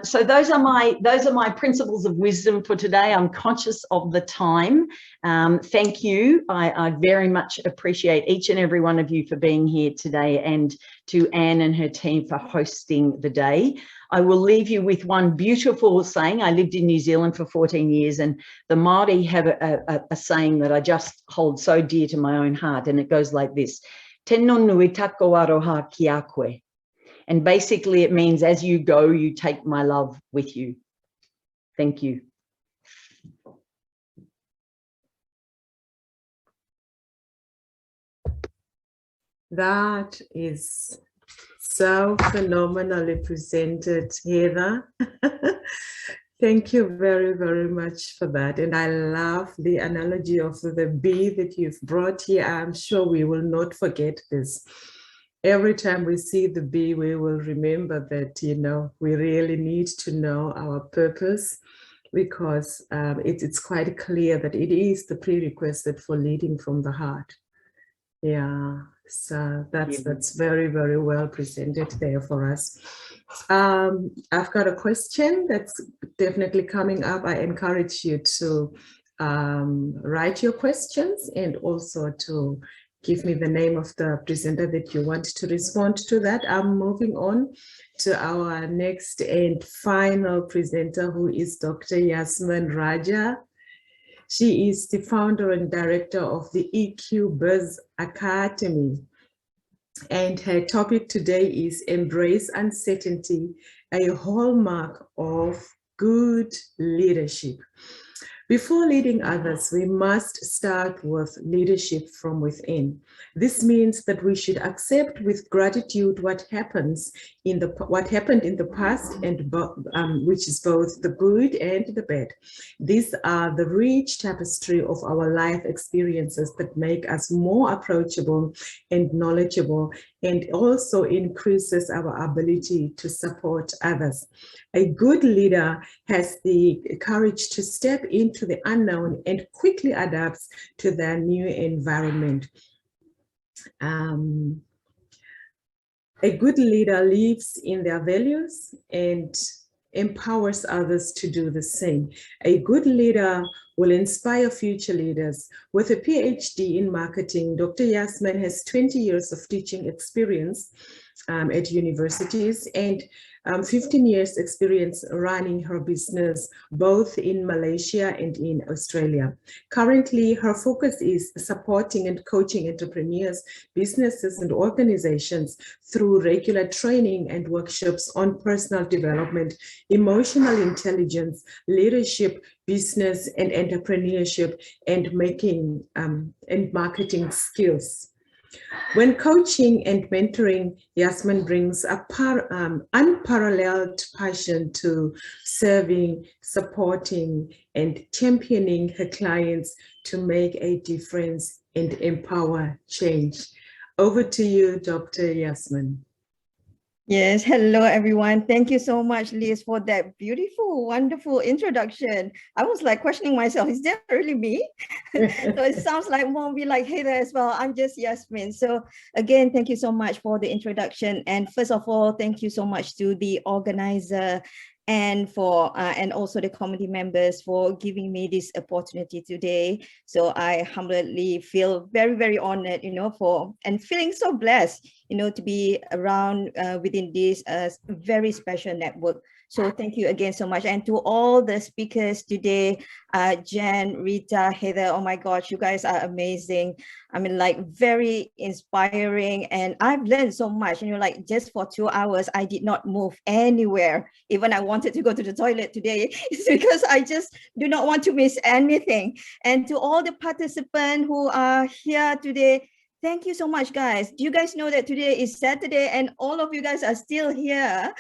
So those are my principles of wisdom for today. I'm conscious of the time. Thank you. I very much appreciate each and every one of you for being here today, and to Anne and her team for hosting the day. I will leave you with one beautiful saying. I lived in New Zealand for 14 years, and the Māori have a saying that I just hold so dear to my own heart, and it goes like this: Tēnā nui tako aroha ki a koe. And basically it means as you go, you take my love with you. Thank you. That is so phenomenally presented, Heather. Thank you very, very much for that. And I love the analogy of the bee that you've brought here. I'm sure we will not forget this. Every time we see the bee, we will remember that, you know, we really need to know our purpose, because it's quite clear that it is the prerequisite for leading from the heart. Yeah, so that's very, very well presented there for us. I've got a question that's definitely coming up. I encourage you to write your questions and also to give me the name of the presenter that you want to respond to that. I'm moving on to our next and final presenter, who is Dr. Yasmin Raja. She is the founder and director of the EQ Buzz Academy. And her topic today is Embrace Uncertainty, a hallmark of good leadership. Before leading others, we must start with leadership from within. This means that we should accept with gratitude what happened in the past, and which is both the good and the bad. These are the rich tapestry of our life experiences that make us more approachable and knowledgeable, and also increases our ability to support others. A good leader has the courage to step into the unknown and quickly adapts to their new environment. A good leader lives in their values and empowers others to do the same. A good leader will inspire future leaders. With a PhD in marketing, Dr. Yasmin has 20 years of teaching experience at universities and 15 years experience running her business both in Malaysia and in Australia. Currently, her focus is supporting and coaching entrepreneurs, businesses, and organizations through regular training and workshops on personal development, emotional intelligence, leadership, business and entrepreneurship, and marketing skills. When coaching and mentoring, Yasmin brings a unparalleled passion to serving, supporting, and championing her clients to make a difference and empower change. Over to you, Dr. Yasmin. Yes, hello everyone. Thank you so much, Liz, for that beautiful, wonderful introduction. I was like questioning myself, is that really me? So it sounds like more be like Heather as well. I'm just Yasmin. So again, thank you so much for the introduction. And first of all, thank you so much to the organizer and also the committee members for giving me this opportunity today. So I humbly feel very, very honored, and feeling so blessed, to be around within this very special network. So thank you again so much. And to all the speakers today, Jen, Rita, Heather, oh my gosh, you guys are amazing. I mean, like very inspiring. And I've learned so much, like just for 2 hours, I did not move anywhere. Even I wanted to go to the toilet today, it's because I just do not want to miss anything. And to all the participants who are here today, thank you so much, guys. Do you guys know that today is Saturday and all of you guys are still here,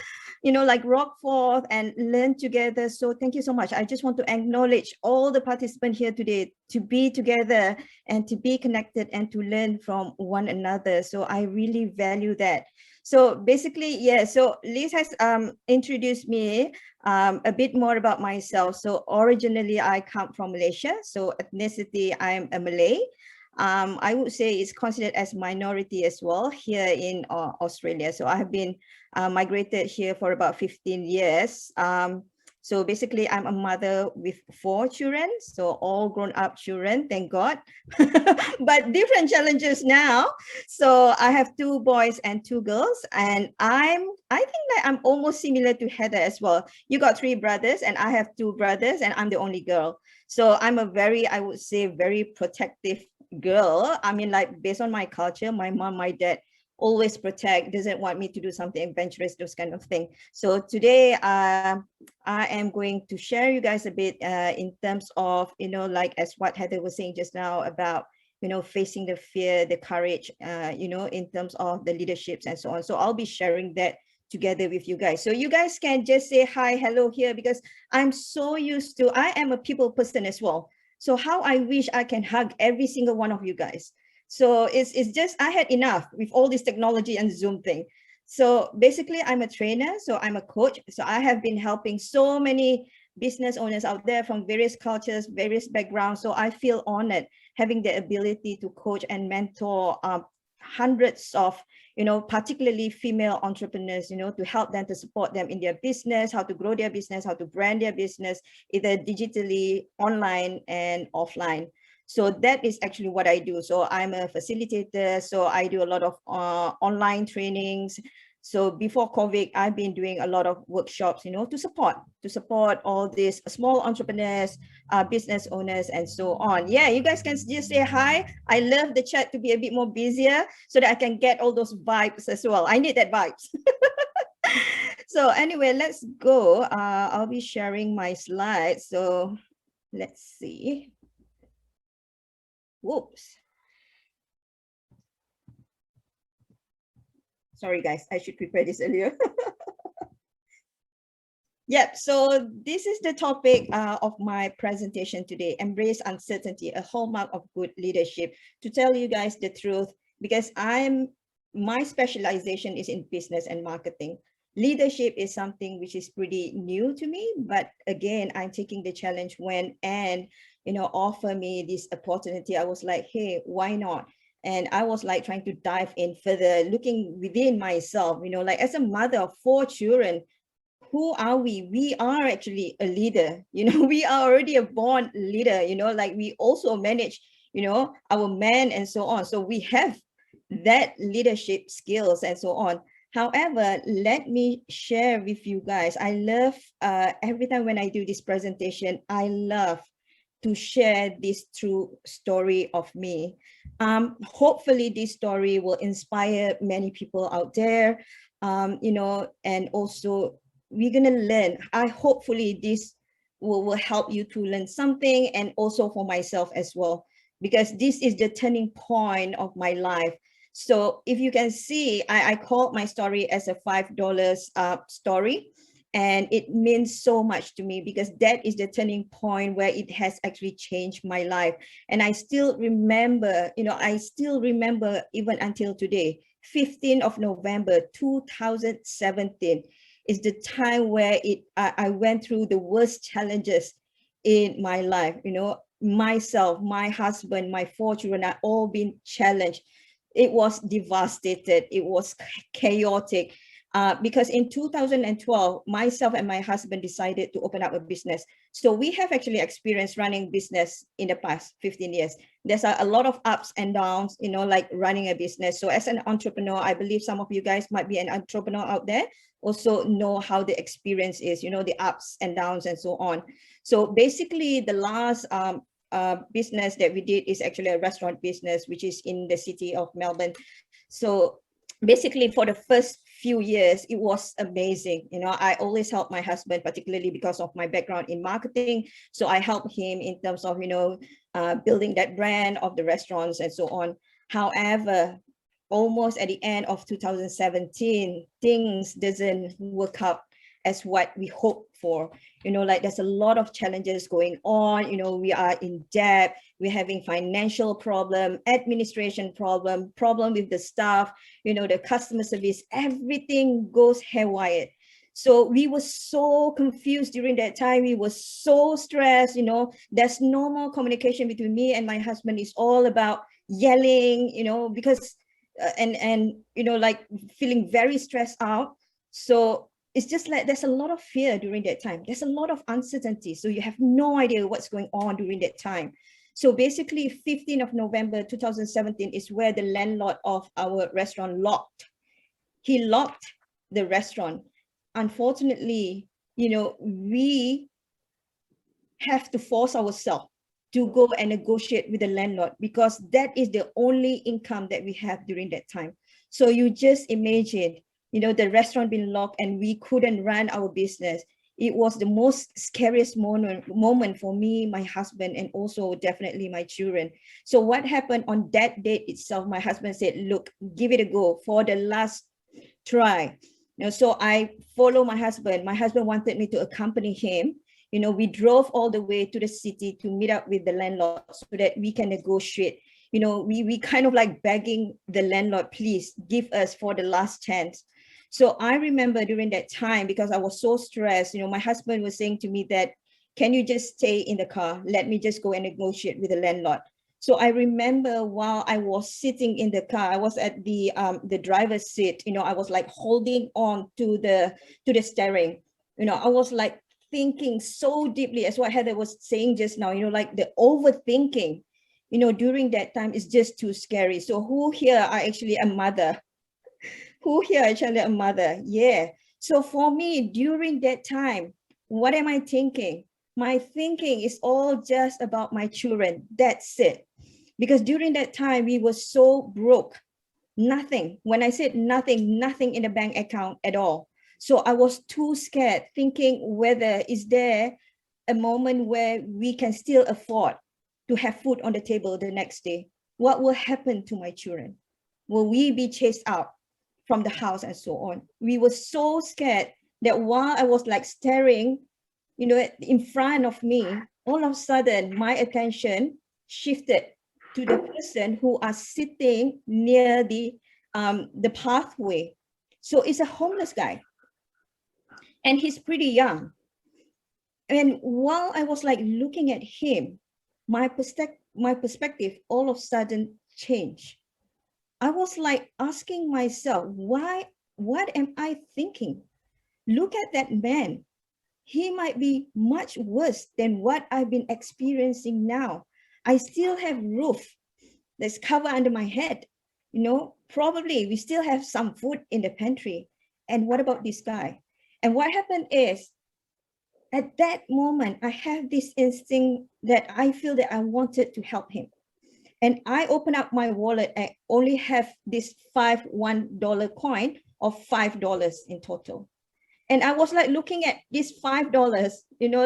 like rock forth and learn together. So thank you so much. I just want to acknowledge all the participants here today to be together and to be connected and to learn from one another. So I really value that. So basically, yeah, so Liz has introduced me a bit more about myself. So originally I come from Malaysia. So ethnicity, I'm a Malay. I would say it's considered as minority as well here in Australia. So I have been migrated here for about 15 years. So basically, I'm a mother with 4 children, so all grown-up children, thank God, but different challenges now. So I have 2 boys and 2 girls, and I think that I'm almost similar to Heather as well. You got 3 brothers, and I have 2 brothers, and I'm the only girl. So I'm a very, I would say, very protective girl. I mean, like based on my culture, my mom, my dad always protect, doesn't want me to do something adventurous, those kind of thing. So today I am going to share you guys a bit in terms of, like as what Heather was saying just now about, facing the fear, the courage, in terms of the leaderships and so on. So I'll be sharing that together with you guys. So you guys can just say hi, hello here, because I'm so used to, I am a people person as well. So how I wish I can hug every single one of you guys. So it's just, I had enough with all this technology and Zoom thing. So basically I'm a trainer, so I'm a coach. So I have been helping so many business owners out there from various cultures, various backgrounds. So I feel honored having the ability to coach and mentor hundreds of, particularly female entrepreneurs, to help them, to support them in their business, how to grow their business, how to brand their business, either digitally, online and offline. So that is actually what I do. So I'm a facilitator. So I do a lot of online trainings. So before COVID, I've been doing a lot of workshops, to support all these small entrepreneurs, business owners, and so on. Yeah, you guys can just say hi. I love the chat to be a bit more busier so that I can get all those vibes as well. I need that vibes. So anyway, let's go. I'll be sharing my slides. So let's see. Whoops. Sorry, guys, I should prepare this earlier. Yep, so this is the topic of my presentation today, Embrace Uncertainty, a hallmark of good leadership. To tell you guys the truth, because my specialization is in business and marketing. Leadership is something which is pretty new to me, but again, I'm taking the challenge when Anne, offer me this opportunity. I was like, hey, why not? And I was like trying to dive in further, looking within myself, like as a mother of 4 children, who are we? We are actually a leader, we are already a born leader, like we also manage, our men and so on. So we have that leadership skills and so on. However, let me share with you guys, I love every time when I do this presentation, I love to share this true story of me. Hopefully this story will inspire many people out there, and also we're gonna learn. Hopefully this will help you to learn something, and also for myself as well, because this is the turning point of my life. So if you can see, I called my story as a $5 story. And it means so much to me because that is the turning point where it has actually changed my life. And I still remember, even until today, 15th of November, 2017 is the time where I went through the worst challenges in my life. Myself, my husband, my 4 children are all been challenged. It was devastated. It was chaotic. Because in 2012, myself and my husband decided to open up a business. So we have actually experienced running business in the past 15 years. There's a lot of ups and downs, like running a business. So as an entrepreneur, I believe some of you guys might be an entrepreneur out there, also know how the experience is, the ups and downs and so on. So basically the last business that we did is actually a restaurant business, which is in the city of Melbourne. So basically for the first few years, it was amazing. I always help my husband, particularly because of my background in marketing. So I help him in terms of, building that brand of the restaurants and so on. However, almost at the end of 2017, things doesn't work out as what we hoped for. There's a lot of challenges going on. We are in debt, we're having financial problem, administration problem with the staff, the customer service, everything goes haywire. So we were so confused during that time. We were so stressed, there's no more communication between me and my husband. It's all about yelling, because, like feeling very stressed out. So it's just like there's a lot of fear during that time. There's a lot of uncertainty. So you have no idea what's going on during that time. So basically 15th of November 2017 is where the landlord of our restaurant locked. He locked the restaurant. Unfortunately, we have to force ourselves to go and negotiate with the landlord because that is the only income that we have during that time. So you just imagine, the restaurant being locked and we couldn't run our business. It was the most scariest moment for me, my husband, and also definitely my children. So what happened on that date itself, my husband said, look, give it a go for the last try. So I follow my husband. My husband wanted me to accompany him. We drove all the way to the city to meet up with the landlord so that we can negotiate. We kind of like begging the landlord, please give us for the last chance. So I remember during that time, because I was so stressed, my husband was saying to me that, can you just stay in the car? Let me just go and negotiate with the landlord. So I remember while I was sitting in the car, I was at the driver's seat, I was like holding on to the steering. I was like thinking so deeply, as what Heather was saying just now, like the overthinking, during that time is just too scary. So who here are actually a mother? Who here actually a mother? Yeah. So for me, during that time, what am I thinking? My thinking is all just about my children. That's it. Because during that time, we were so broke. Nothing. When I said nothing, nothing in the bank account at all. So I was too scared, thinking whether is there a moment where we can still afford to have food on the table the next day. What will happen to my children? Will we be chased out from the house and so on? We were so scared that while I was like staring, in front of me, all of a sudden my attention shifted to the person who are sitting near the pathway. So it's a homeless guy, and he's pretty young. And while I was like looking at him, my perspective all of a sudden changed. I was like asking myself, what am I thinking? Look at that man. He might be much worse than what I've been experiencing now. I still have roof that's covered under my head. Probably we still have some food in the pantry. And what about this guy? And what happened is, at that moment, I have this instinct that I feel that I wanted to help him. And I open up my wallet. I only have this $1 coin of $5 in total. And I was like looking at this $5,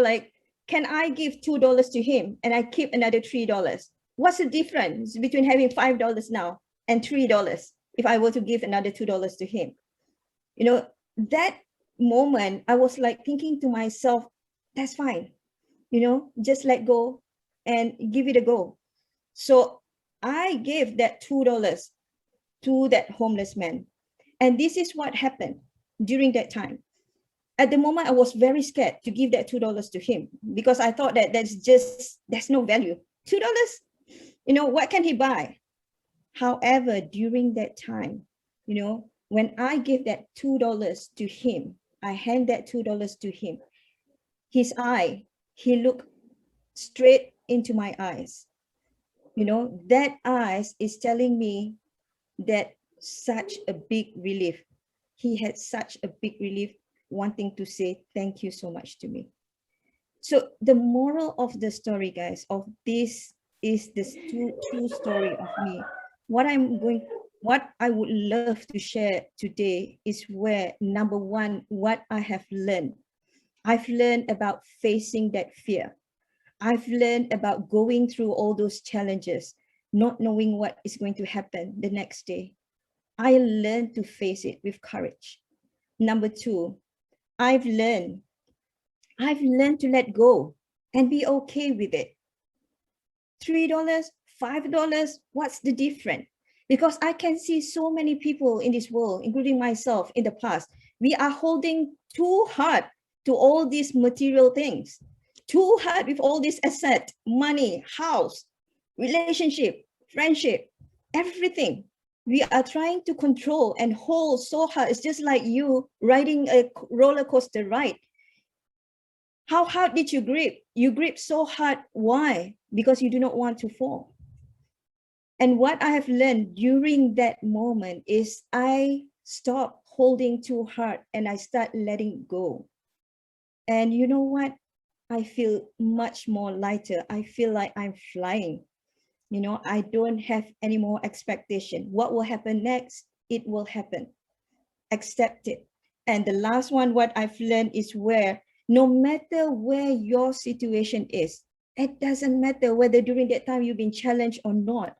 like, can I give $2 to him and I keep another $3? What's the difference between having $5 now and $3 if I were to give another $2 to him? That moment, I was like thinking to myself, that's fine, just let go and give it a go. So I gave that $2 to that homeless man. And this is what happened during that time. At the moment, I was very scared to give that $2 to him because I thought that there's no value. $2, what can he buy? However, during that time, when I gave that $2 to him, I hand that $2 to him, he looked straight into my eyes. That eyes is telling me that such a big relief. He had such a big relief, wanting to say thank you so much to me. So the moral of the story, guys, of this is this true story of me. What I would love to share today is where, number one, what I have learned. I've learned about facing that fear. I've learned about going through all those challenges, not knowing what is going to happen the next day. I learned to face it with courage. Number two, I've learned to let go and be okay with it. $3, $5, what's the difference? Because I can see so many people in this world, including myself in the past, we are holding too hard to all these material things, too hard with all this asset, money, house, relationship, friendship, everything. We are trying to control and hold so hard. It's just like you riding a roller coaster ride. How hard did you grip? You grip so hard. Why? Because you do not want to fall. And what I have learned during that moment is I stop holding too hard and I start letting go. And you know what? I feel much more lighter. I feel like I'm flying. I don't have any more expectation. What will happen next? it will happen. Accept it. And the last one, what I've learned is where no matter where your situation is, it doesn't matter whether during that time you've been challenged or not,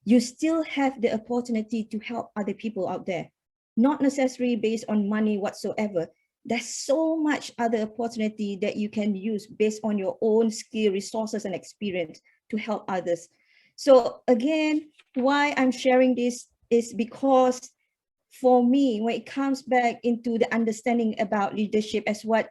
you still have the opportunity to help other people out there, not necessarily based on money whatsoever. There's so much other opportunity that you can use based on your own skill, resources, and experience to help others. So again, why I'm sharing this is because for me, when it comes back into the understanding about leadership, as what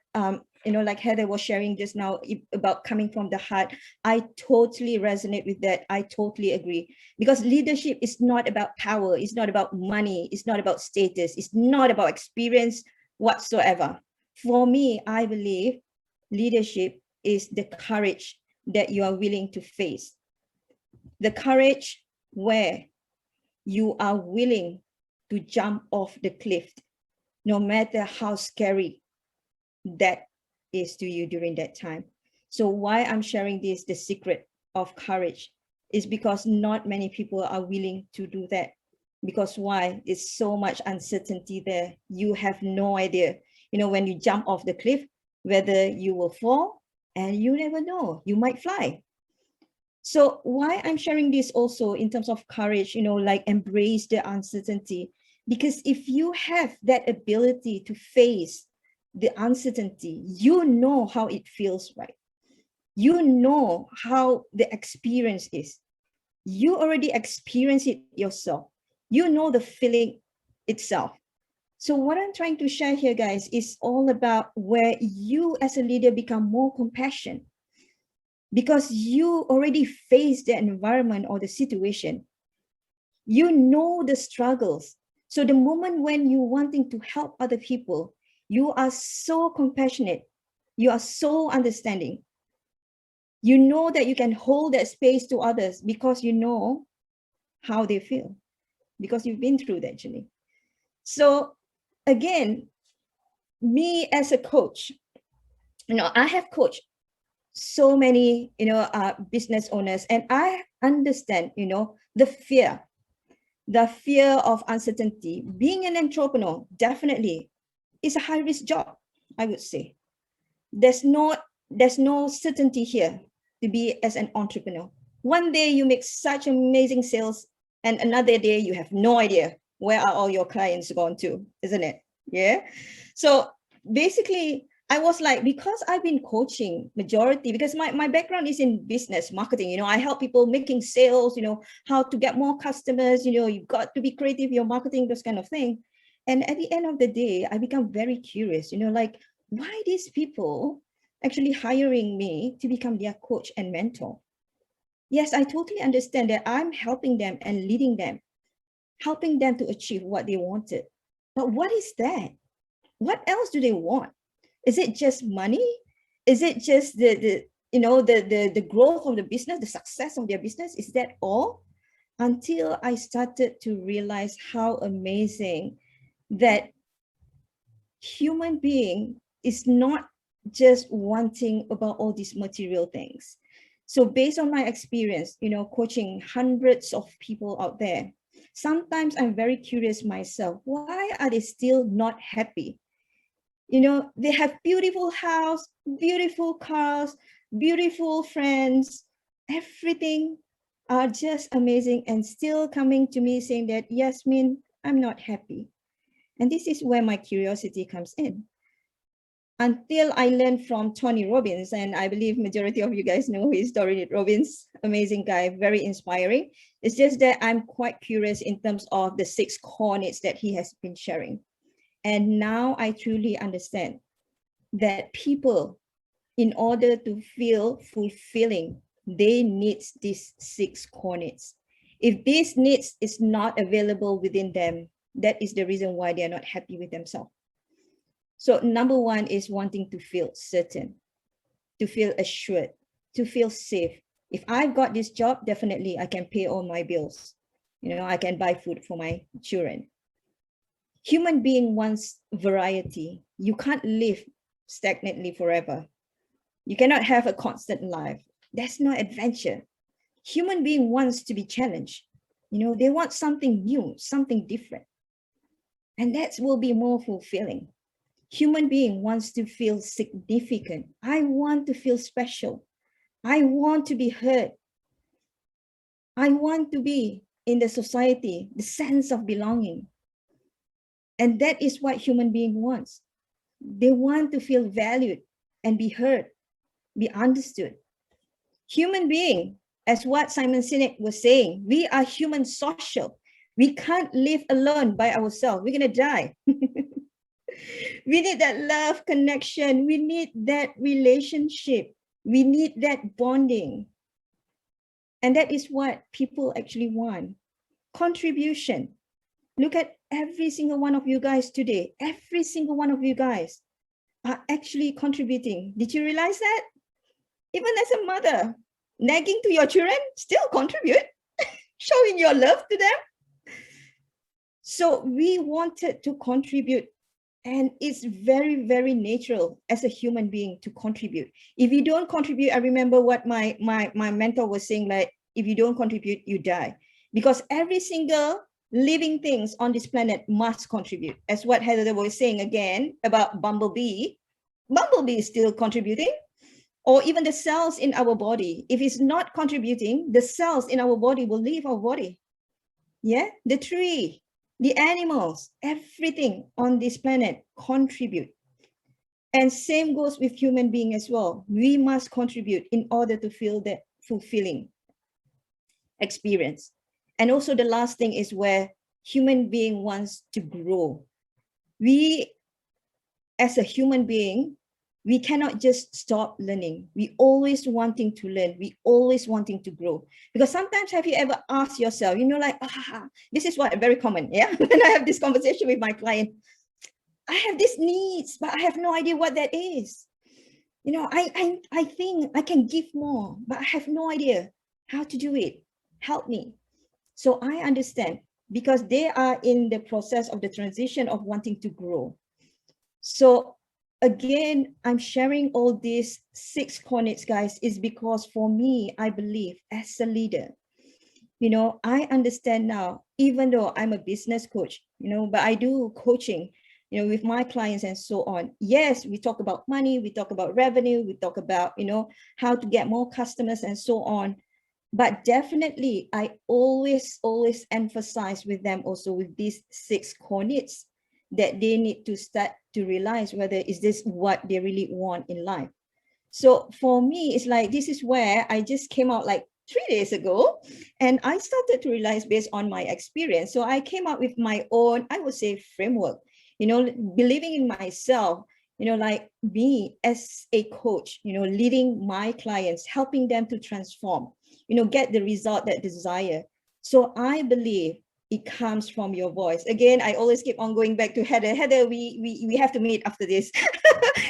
like Heather was sharing just now about coming from the heart, I totally resonate with that. I totally agree, because leadership is not about power, it's not about money, it's not about status, it's not about experience whatsoever. For me, I believe leadership is the courage that you are willing to face, the courage where you are willing to jump off the cliff, no matter how scary that is to you during that time. So why I'm sharing this, the secret of courage, is because not many people are willing to do that. Because why? It's so much uncertainty there. You have no idea, when you jump off the cliff, whether you will fall, and you never know, you might fly. So why I'm sharing this also in terms of courage, like embrace the uncertainty, because if you have that ability to face the uncertainty, you know how it feels, right? You know how the experience is. You already experience it yourself. You know the feeling itself. So what I'm trying to share here, guys, is all about where you as a leader become more compassionate, because you already face the environment or the situation. You know the struggles. So the moment when you're wanting to help other people, you are so compassionate. You are so understanding. You know that you can hold that space to others because you know how they feel, because you've been through that journey. So again, me as a coach, I have coached so many, business owners, and I understand, the fear of uncertainty. Being an entrepreneur definitely is a high risk job, I would say. There's no certainty here to be as an entrepreneur. One day you make such amazing sales, and another day you have no idea where are all your clients gone to, isn't it? Yeah. So basically, I was like, because I've been coaching majority, because my background is in business marketing, I help people making sales, how to get more customers, you've got to be creative, your marketing, those kind of thing. And at the end of the day, I become very curious, like, why these people actually hiring me to become their coach and mentor? Yes, I totally understand that I'm helping them and leading them, helping them to achieve what they wanted. But what is that? What else do they want? Is it just money? Is it just the growth of the business, the success of their business? Is that all? Until I started to realize how amazing that human being is not just wanting about all these material things. So based on my experience, coaching hundreds of people out there, sometimes I'm very curious myself, why are they still not happy? They have beautiful house, beautiful cars, beautiful friends, everything are just amazing, and still coming to me saying that, Yasmin, I'm not happy. And this is where my curiosity comes in. Until I learned from Tony Robbins, and I believe majority of you guys know who is Tony Robbins, amazing guy, very inspiring. It's just that I'm quite curious in terms of the 6 core needs that he has been sharing. And now I truly understand that people, in order to feel fulfilling, they need these 6 core needs. If these needs is not available within them, that is the reason why they are not happy with themselves. So number 1 is wanting to feel certain, to feel assured, to feel safe. If I've got this job, definitely I can pay all my bills. I can buy food for my children. Human being wants variety. You can't live stagnantly forever. You cannot have a constant life. There's no adventure. Human being wants to be challenged. They want something new, something different. And that will be more fulfilling. Human being wants to feel significant. I want to feel special. I want to be heard. I want to be in the society, the sense of belonging. And that is what human being wants. They want to feel valued and be heard, be understood. Human being, as what Simon Sinek was saying, we are human social. We can't live alone by ourselves. We're gonna die. We need that love connection. We need that relationship. We need that bonding. And that is what people actually want. Contribution. Look at every single one of you guys today. Every single one of you guys are actually contributing. Did you realize that? Even as a mother, nagging to your children, still contribute, showing your love to them. So we wanted to contribute, and it's very, very natural as a human being to contribute. If you don't contribute, I remember what my mentor was saying, like, if you don't contribute, you die. Because every single living things on this planet must contribute. As what Heather was saying again about bumblebee. Bumblebee is still contributing. Or even the cells in our body. If it's not contributing, the cells in our body will leave our body. Yeah, the tree, the animals, everything on this planet contribute. And same goes with human being as well. We must contribute in order to feel that fulfilling experience. And also the last thing is where human being wants to grow. We, as a human being, we cannot just stop learning. We always wanting to learn. We always wanting to grow. Because sometimes have you ever asked yourself, like, this is what very common, yeah? When I have this conversation with my client, I have these needs, but I have no idea what that is. I think I can give more, but I have no idea how to do it. Help me. So I understand, because they are in the process of the transition of wanting to grow. So again, I'm sharing all these 6 coordinates, guys, is because for me, I believe as a leader, I understand now, even though I'm a business coach, but I do coaching, with my clients and so on. Yes, we talk about money, we talk about revenue, we talk about, how to get more customers and so on. But definitely, I always emphasize with them also with these 6 coordinates that they need to start to realize whether is this what they really want in life. So for me, it's like, this is where I just came out like 3 days ago, and I started to realize based on my experience. So I came up with my own, I would say, framework, believing in myself, like me as a coach, leading my clients, helping them to transform, get the result that they desire. So I believe it comes from your voice. Again, I always keep on going back to Heather. Heather, we have to meet after this.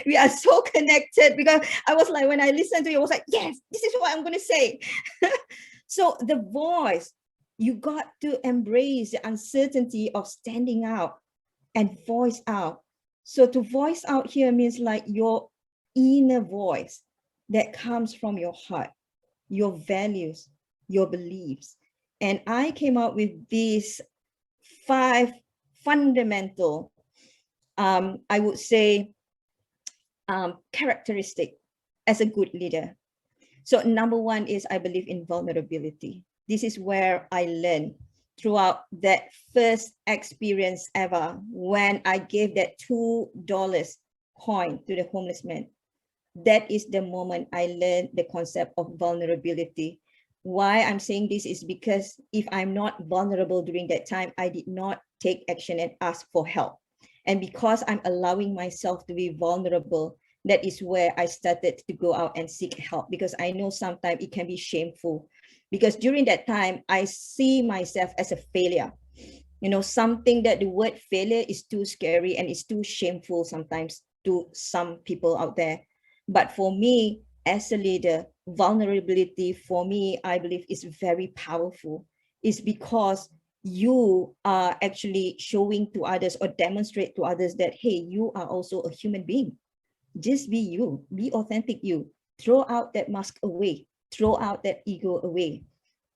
We are so connected, because I was like, when I listened to you, I was like, yes, this is what I'm going to say. So the voice, you got to embrace the uncertainty of standing out and voice out. So to voice out here means like your inner voice that comes from your heart, your values, your beliefs. And I came up with these 5 fundamental, I would say, characteristic as a good leader. So number 1 is I believe in vulnerability. This is where I learned throughout that first experience ever when I gave that $2 coin to the homeless man. That is the moment I learned the concept of vulnerability. Why I'm saying this is because if I'm not vulnerable during that time, I did not take action and ask for help. And because I'm allowing myself to be vulnerable, that is where I started to go out and seek help, because I know sometimes it can be shameful. Because during that time, I see myself as a failure. Something that the word failure is too scary and it's too shameful sometimes to some people out there. But for me, as a leader, vulnerability for me, I believe is very powerful. It's because you are actually showing to others or demonstrate to others that, hey, you are also a human being. Just be you, be authentic you. Throw out that mask away, throw out that ego away.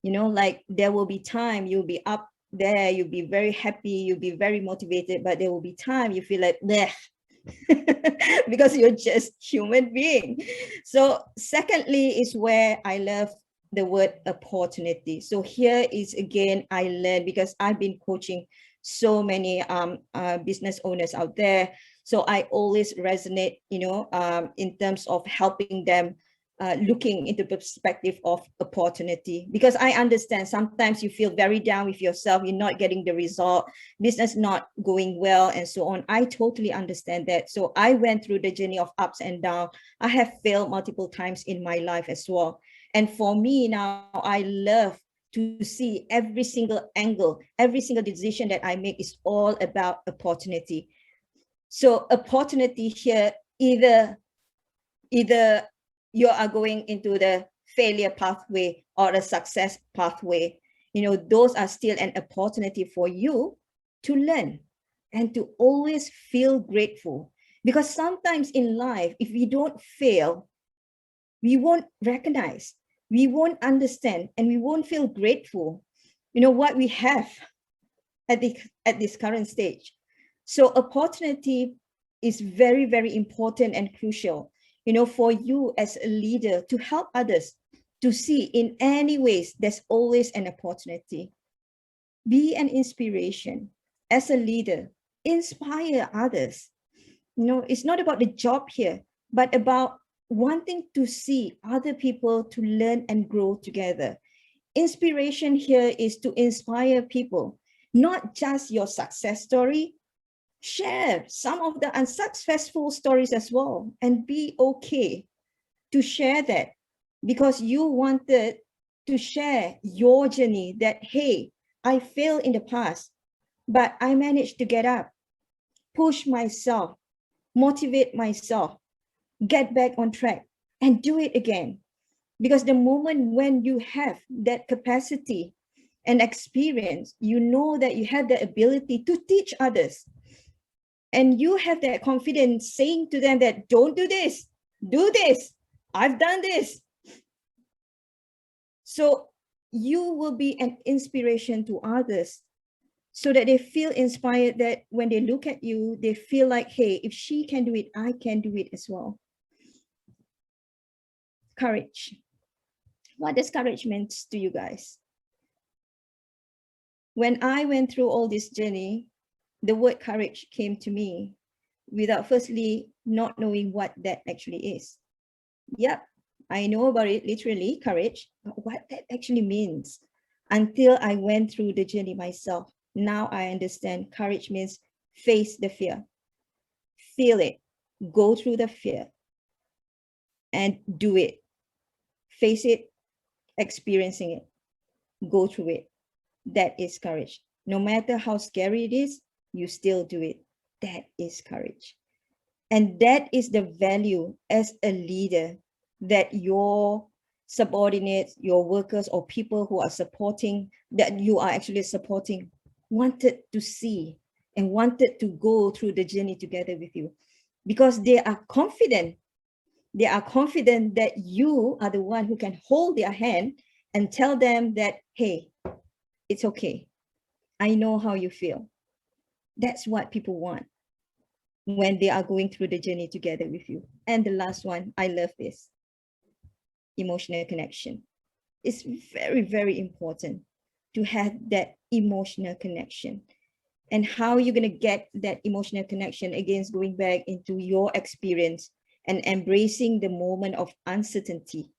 Like there will be time you'll be up there, you'll be very happy, you'll be very motivated, but there will be time you feel like, bleh, because you're just human being. So secondly is where I love the word opportunity. So here is again, I learned, because I've been coaching so many business owners out there. So I always resonate, in terms of helping them looking into the perspective of opportunity, because I understand sometimes you feel very down with yourself, you're not getting the result, business not going well, and so on. I totally understand that. So I went through the journey of ups and downs. I have failed multiple times in my life as well. And for me now, I love to see every single angle, every single decision that I make is all about opportunity. So opportunity here, either you are going into the failure pathway or a success pathway, those are still an opportunity for you to learn and to always feel grateful. Because sometimes in life, if we don't fail, we won't recognize, we won't understand, and we won't feel grateful, what we have at this current stage. So opportunity is very, very important and crucial, for you as a leader to help others to see in any ways, there's always an opportunity. Be an inspiration as a leader, inspire others. It's not about the job here, but about wanting to see other people to learn and grow together. Inspiration here is to inspire people, not just your success story. Share some of the unsuccessful stories as well, and be okay to share that, because you wanted to share your journey that, hey, I failed in the past, but I managed to get up, push myself, motivate myself, get back on track and do it again. Because the moment when you have that capacity and experience, you know that you have the ability to teach others. And you have that confidence saying to them that, don't do this, do this, I've done this. So you will be an inspiration to others, so that they feel inspired, that when they look at you, they feel like, hey, if she can do it, I can do it as well. Courage. What does courage mean to you guys? When I went through all this journey, the word courage came to me without firstly not knowing what that actually is. Yep, I know about it, literally, courage, but what that actually means, until I went through the journey myself. Now I understand courage means face the fear, feel it, go through the fear, and do it. Face it, experiencing it, go through it. That is courage. No matter how scary it is, you still do it. That is courage. And that is the value as a leader that your subordinates, your workers, or people who are supporting, that you are actually supporting, wanted to see and wanted to go through the journey together with you, because they are confident. They are confident that you are the one who can hold their hand and tell them that, hey, it's okay. I know how you feel. That's what people want when they are going through the journey together with you. And the last one, I love this, emotional connection. It's very, very important to have that emotional connection. And how you're going to get that emotional connection, again, going back into your experience and embracing the moment of uncertainty.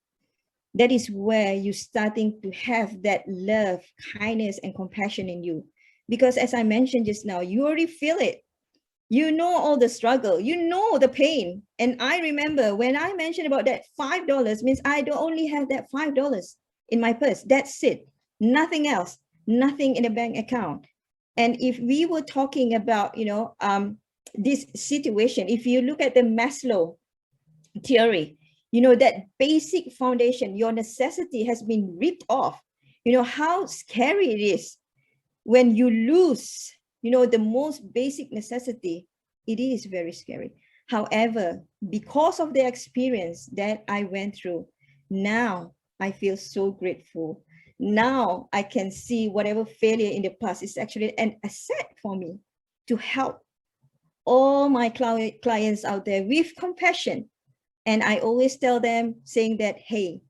That is where you're starting to have that love, kindness, and compassion in you. Because as I mentioned just now, you already feel it. You know all the struggle, you know the pain. And I remember when I mentioned about that $5 means I don't only have that $5 in my purse. That's it. Nothing else, nothing in a bank account. And if we were talking about, this situation, if you look at the Maslow theory, that basic foundation, your necessity has been ripped off. How scary it is when you lose, the most basic necessity. It is very scary. However, because of the experience that I went through, now I feel so grateful. Now I can see whatever failure in the past is actually an asset for me to help all my clients out there with compassion. And I always tell them saying that, hey,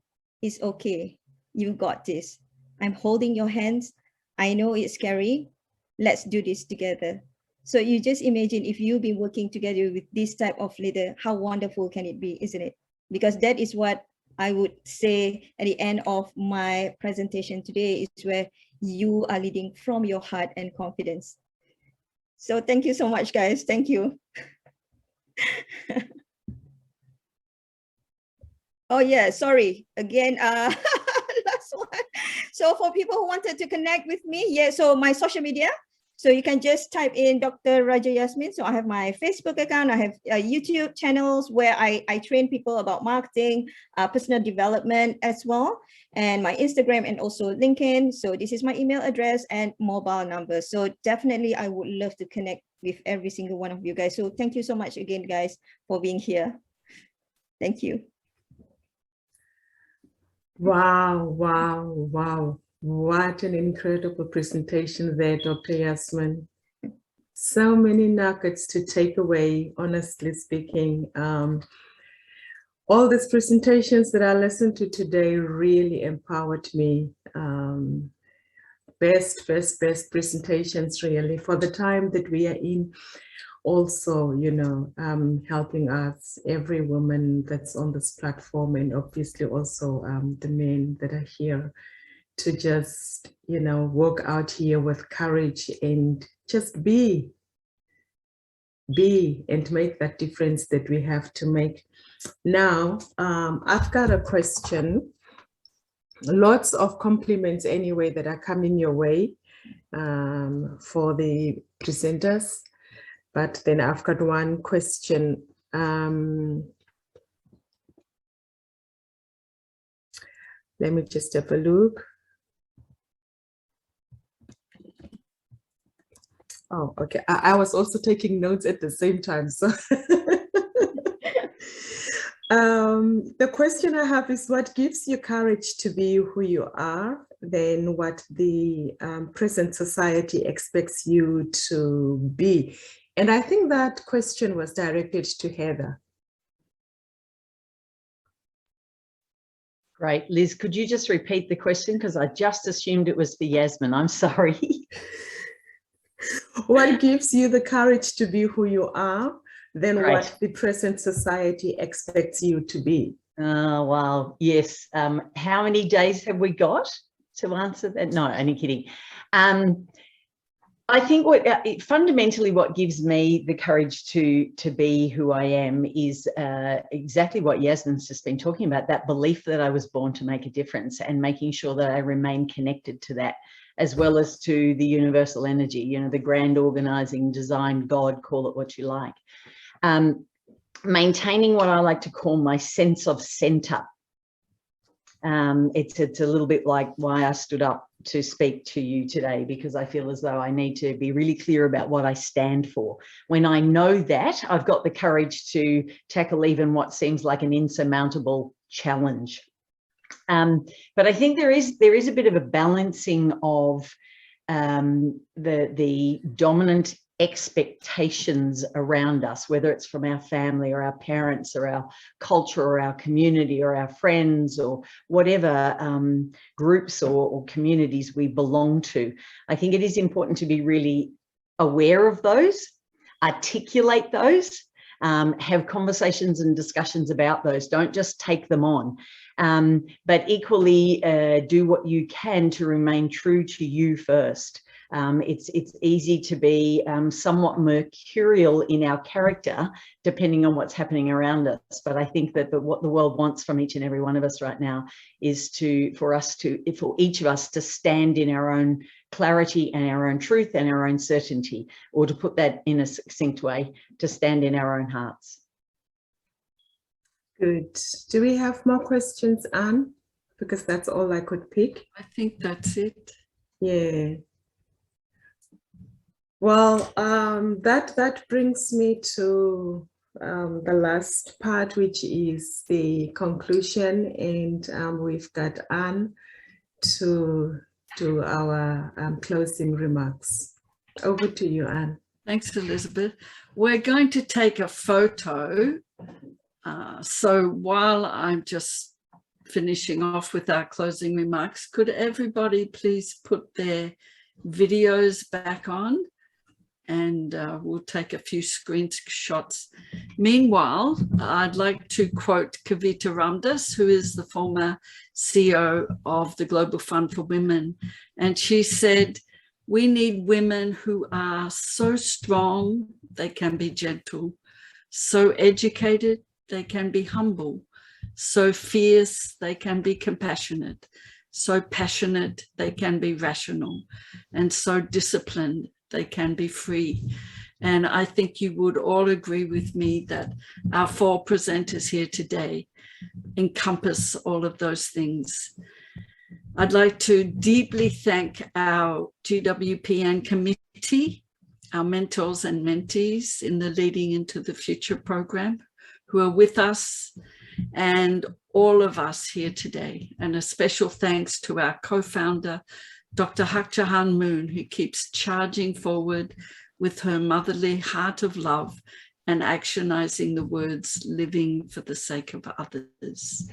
it's okay. You got this. I'm holding your hands. I know it's scary. Let's do this together. So you just imagine if you've been working together with this type of leader, how wonderful can it be, isn't it? Because that is what I would say at the end of my presentation today, is where you are leading from your heart and confidence. So thank you so much, guys. Thank you. Oh yeah, sorry. Again, last one. So for people who wanted to connect with me, yeah, so my social media, so you can just type in Dr. Raja Yasmin. So I have my Facebook account, I have YouTube channels where I train people about marketing, personal development as well, and my Instagram and also LinkedIn. So this is my email address and mobile number. So definitely I would love to connect with every single one of you guys. So thank you so much again, guys, for being here. Thank you. Wow, wow, wow. What an incredible presentation there, Dr. Yasmin. So many nuggets to take away, honestly speaking. All these presentations that I listened to today really empowered me. Best presentations really for the time that we are in. Also, you know, helping us, every woman that's on this platform, and obviously also the men that are here, to just, you know, walk out here with courage and just be and make that difference that we have to make. Now, I've got a question. Lots of compliments anyway that are coming your way for the presenters. But then I've got one question. Let me just have a look. Oh, okay. I was also taking notes at the same time. So the question I have is, what gives you courage to be who you are than what the present society expects you to be? And I think that question was directed to Heather. Great. Liz, could you just repeat the question? Because I just assumed it was for Yasmin. I'm sorry. What gives you the courage to be who you are than Great. what the present society expects you to be? Oh, wow. Yes. How many days have we got to answer that? No, only kidding. I think fundamentally what gives me the courage to be who I am is exactly what Yasmin's just been talking about, that belief that I was born to make a difference, and making sure that I remain connected to that, as well as to the universal energy, you know, the grand organizing design, God, call it what you like. Maintaining what I like to call my sense of center. It's a little bit like why I stood up to speak to you today, because I feel as though I need to be really clear about what I stand for. When I know that, I've got the courage to tackle even what seems like an insurmountable challenge. But I think there is a bit of a balancing of the dominant expectations around us, whether it's from our family or our parents or our culture or our community or our friends or whatever groups or communities we belong to. I think it is important to be really aware of those, articulate those, have conversations and discussions about those. Don't just take them on, but equally do what you can to remain true to you first. It's easy to be somewhat mercurial in our character, depending on what's happening around us. But I think that what the world wants from each and every one of us right now is for each of us to stand in our own clarity and our own truth and our own certainty, or to put that in a succinct way, to stand in our own hearts. Good. Do we have more questions, Anne? Because that's all I could pick. I think that's it. Yeah. Well, that brings me to the last part, which is the conclusion, and we've got Anne to our closing remarks. Over to you, Anne. Thanks, Elizabeth. We're going to take a photo. So while I'm just finishing off with our closing remarks, could everybody please put their videos back on? And we'll take a few screenshots. Meanwhile, I'd like to quote Kavita Ramdas, who is the former CEO of the Global Fund for Women. And she said, "We need women who are so strong, they can be gentle, so educated, they can be humble, so fierce, they can be compassionate, so passionate, they can be rational, and so disciplined, they can be free." And I think you would all agree with me that our 4 presenters here today encompass all of those things. I'd like to deeply thank our GWPN committee, our mentors and mentees in the Leading into the Future program who are with us, and all of us here today. And a special thanks to our co-founder, Dr. Hak Jahan Moon, who keeps charging forward with her motherly heart of love and actionizing the words, living for the sake of others.